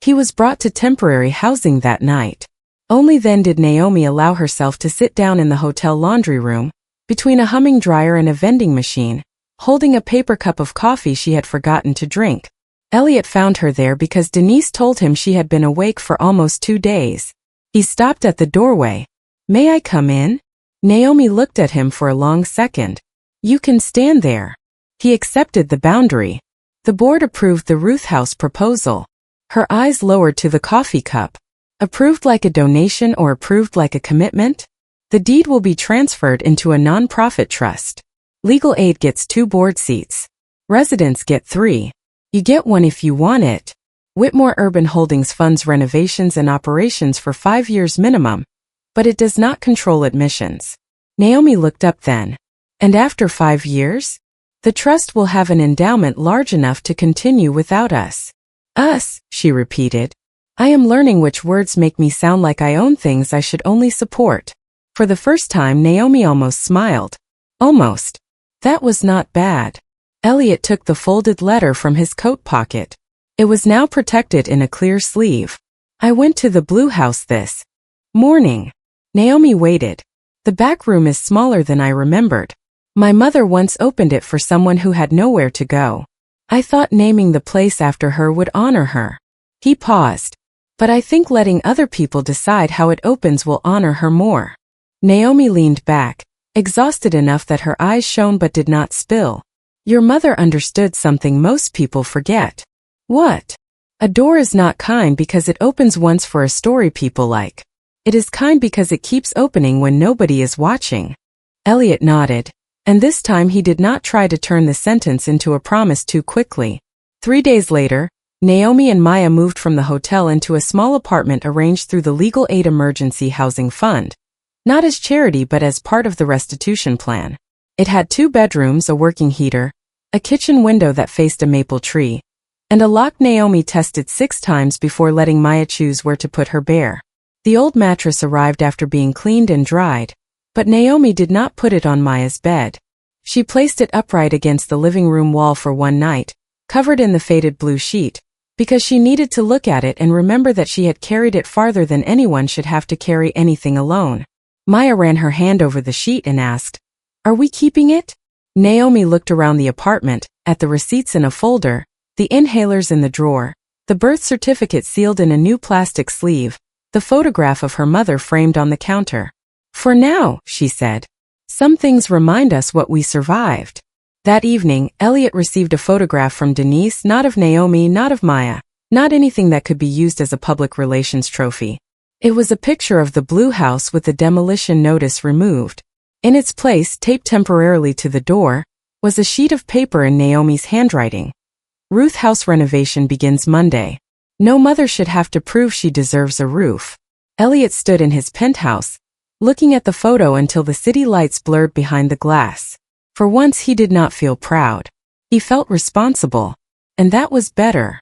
He was brought to temporary housing that night. Only then did Naomi allow herself to sit down in the hotel laundry room, between a humming dryer and a vending machine, holding a paper cup of coffee she had forgotten to drink. Elliot found her there because Denise told him she had been awake for almost 2 days. He stopped at the doorway. "May I come in?" Naomi looked at him for a long second. "You can stand there." He accepted the boundary. The board approved the Ruth House proposal. Her eyes lowered to the coffee cup. Approved like a donation or approved like a commitment? The deed will be transferred into a non-profit trust. Legal aid gets 2 board seats. Residents get 3. You get 1 if you want it. Whitmore Urban Holdings funds renovations and operations for 5 years minimum, but it does not control admissions. Naomi looked up then. And after 5 years? The trust will have an endowment large enough to continue without us. Us, she repeated. I am learning which words make me sound like I own things I should only support. For the first time, Naomi almost smiled. Almost. That was not bad. Elliot took the folded letter from his coat pocket. It was now protected in a clear sleeve. I went to the Blue House this morning. Naomi waited. The back room is smaller than I remembered. My mother once opened it for someone who had nowhere to go. I thought naming the place after her would honor her. He paused. But I think letting other people decide how it opens will honor her more. Naomi leaned back, exhausted enough that her eyes shone but did not spill. Your mother understood something most people forget. What? A door is not kind because it opens once for a story people like. It is kind because it keeps opening when nobody is watching. Elliot nodded, and this time he did not try to turn the sentence into a promise too quickly. 3 days later, Naomi and Maya moved from the hotel into a small apartment arranged through the Legal Aid Emergency Housing Fund. Not as charity but as part of the restitution plan. It had 2 bedrooms, a working heater, a kitchen window that faced a maple tree, and a lock Naomi tested 6 times before letting Maya choose where to put her bear. The old mattress arrived after being cleaned and dried, but Naomi did not put it on Maya's bed. She placed it upright against the living room wall for one night, covered in the faded blue sheet, because she needed to look at it and remember that she had carried it farther than anyone should have to carry anything alone. Maya ran her hand over the sheet and asked, "Are we keeping it?" Naomi looked around the apartment, at the receipts in a folder, the inhalers in the drawer, the birth certificate sealed in a new plastic sleeve, the photograph of her mother framed on the counter. "For now," she said. "Some things remind us what we survived." That evening, Elliot received a photograph from Denise, not of Naomi, not of Maya, not anything that could be used as a public relations trophy. It was a picture of the Blue House with the demolition notice removed. In its place, taped temporarily to the door, was a sheet of paper in Naomi's handwriting. Ruth House renovation begins Monday. No mother should have to prove she deserves a roof. Elliot stood in his penthouse, looking at the photo until the city lights blurred behind the glass. For once he did not feel proud. He felt responsible. And that was better.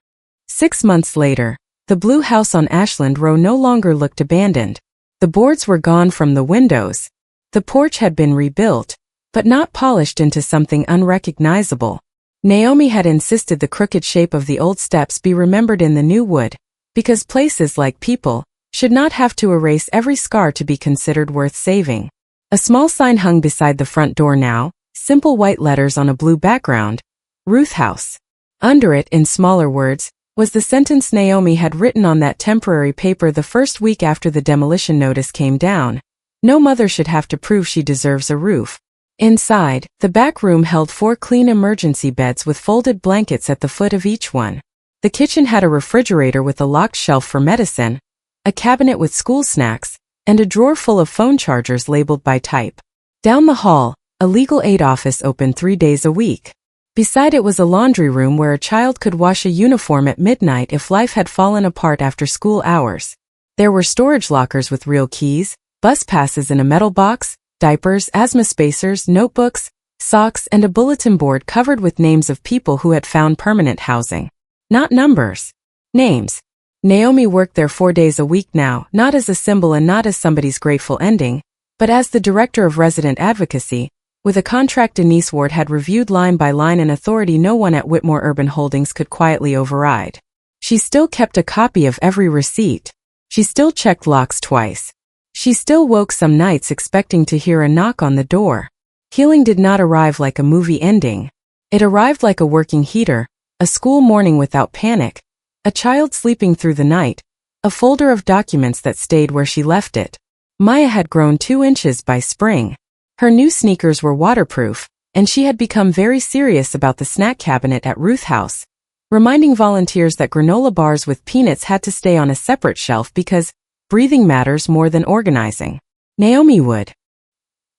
6 months later, the Blue House on Ashland Row no longer looked abandoned. The boards were gone from the windows. The porch had been rebuilt, but not polished into something unrecognizable. Naomi had insisted the crooked shape of the old steps be remembered in the new wood, because places like people should not have to erase every scar to be considered worth saving. A small sign hung beside the front door now, simple white letters on a blue background, Ruth House. Under it, in smaller words, was the sentence Naomi had written on that temporary paper the first week after the demolition notice came down. No mother should have to prove she deserves a roof. Inside, the back room held 4 clean emergency beds with folded blankets at the foot of each one. The kitchen had a refrigerator with a locked shelf for medicine, a cabinet with school snacks, and a drawer full of phone chargers labeled by type. Down the hall, a legal aid office opened 3 days a week. Beside it was a laundry room where a child could wash a uniform at midnight if life had fallen apart after school hours. There were storage lockers with real keys, bus passes in a metal box, diapers, asthma spacers, notebooks, socks, and a bulletin board covered with names of people who had found permanent housing. Not numbers. Names. Naomi worked there 4 days a week now, not as a symbol and not as somebody's grateful ending, but as the director of resident advocacy, with a contract Denise Ward had reviewed line by line, an authority no one at Whitmore Urban Holdings could quietly override. She still kept a copy of every receipt. She still checked locks twice. She still woke some nights expecting to hear a knock on the door. Healing did not arrive like a movie ending. It arrived like a working heater, a school morning without panic, a child sleeping through the night, a folder of documents that stayed where she left it. Maya had grown 2 inches by spring. Her new sneakers were waterproof, and she had become very serious about the snack cabinet at Ruth House, reminding volunteers that granola bars with peanuts had to stay on a separate shelf because breathing matters more than organizing. Naomi would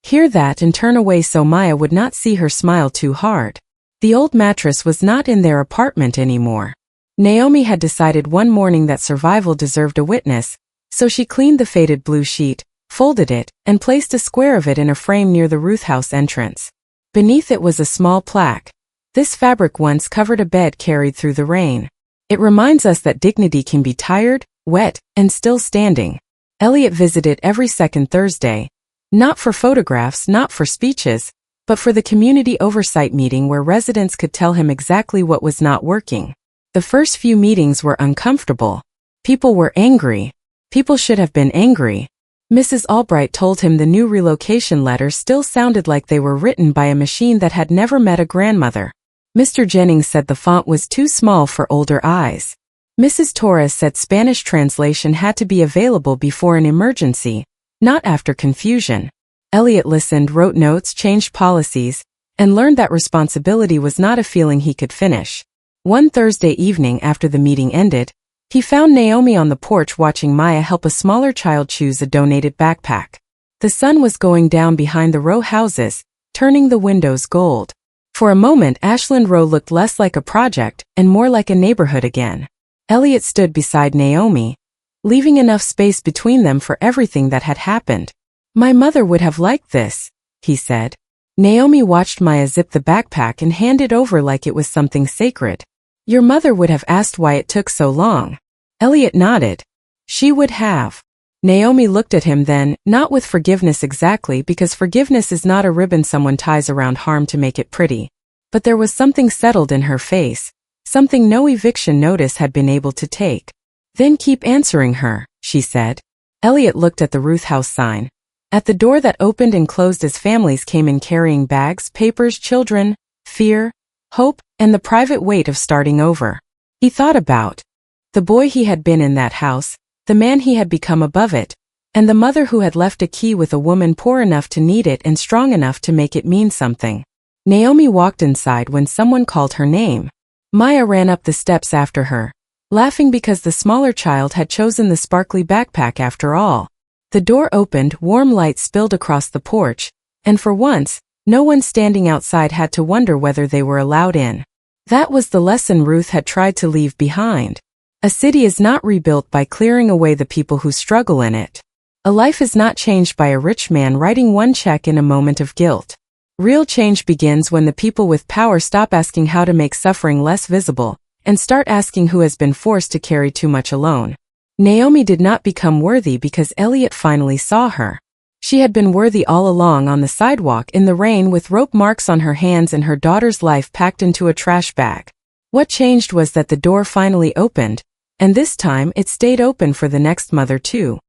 hear that and turn away so Maya would not see her smile too hard. The old mattress was not in their apartment anymore. Naomi had decided one morning that survival deserved a witness, so she cleaned the faded blue sheet, folded it, and placed a square of it in a frame near the Ruth House entrance. Beneath it was a small plaque. This fabric once covered a bed carried through the rain. It reminds us that dignity can be tired, wet, and still standing. Elliot visited every second Thursday. Not for photographs, not for speeches, but for the community oversight meeting where residents could tell him exactly what was not working. The first few meetings were uncomfortable. People were angry. People should have been angry. Mrs. Albright told him the new relocation letters still sounded like they were written by a machine that had never met a grandmother. Mr. Jennings said the font was too small for older eyes. Mrs. Torres said Spanish translation had to be available before an emergency, not after confusion. Elliot listened, wrote notes, changed policies, and learned that responsibility was not a feeling he could finish. One Thursday evening after the meeting ended, he found Naomi on the porch watching Maya help a smaller child choose a donated backpack. The sun was going down behind the row houses, turning the windows gold. For a moment, Ashland Row looked less like a project and more like a neighborhood again. Elliot stood beside Naomi, leaving enough space between them for everything that had happened. "My mother would have liked this," he said. Naomi watched Maya zip the backpack and hand it over like it was something sacred. "Your mother would have asked why it took so long." Elliot nodded. "She would have." Naomi looked at him then, not with forgiveness exactly, because forgiveness is not a ribbon someone ties around harm to make it pretty. But there was something settled in her face, something no eviction notice had been able to take. "Then keep answering her," she said. Elliot looked at the Ruth House sign. At the door that opened and closed as families came in carrying bags, papers, children, fear, hope, and the private weight of starting over. He thought about the boy he had been in that house, the man he had become above it, and the mother who had left a key with a woman poor enough to need it and strong enough to make it mean something. Naomi walked inside when someone called her name. Maya ran up the steps after her, laughing because the smaller child had chosen the sparkly backpack after all. The door opened, warm light spilled across the porch, and for once, no one standing outside had to wonder whether they were allowed in. That was the lesson Ruth had tried to leave behind. A city is not rebuilt by clearing away the people who struggle in it. A life is not changed by a rich man writing one check in a moment of guilt. Real change begins when the people with power stop asking how to make suffering less visible, and start asking who has been forced to carry too much alone. Naomi did not become worthy because Elliot finally saw her. She had been worthy all along on the sidewalk in the rain with rope marks on her hands and her daughter's life packed into a trash bag. What changed was that the door finally opened, and this time it stayed open for the next mother too.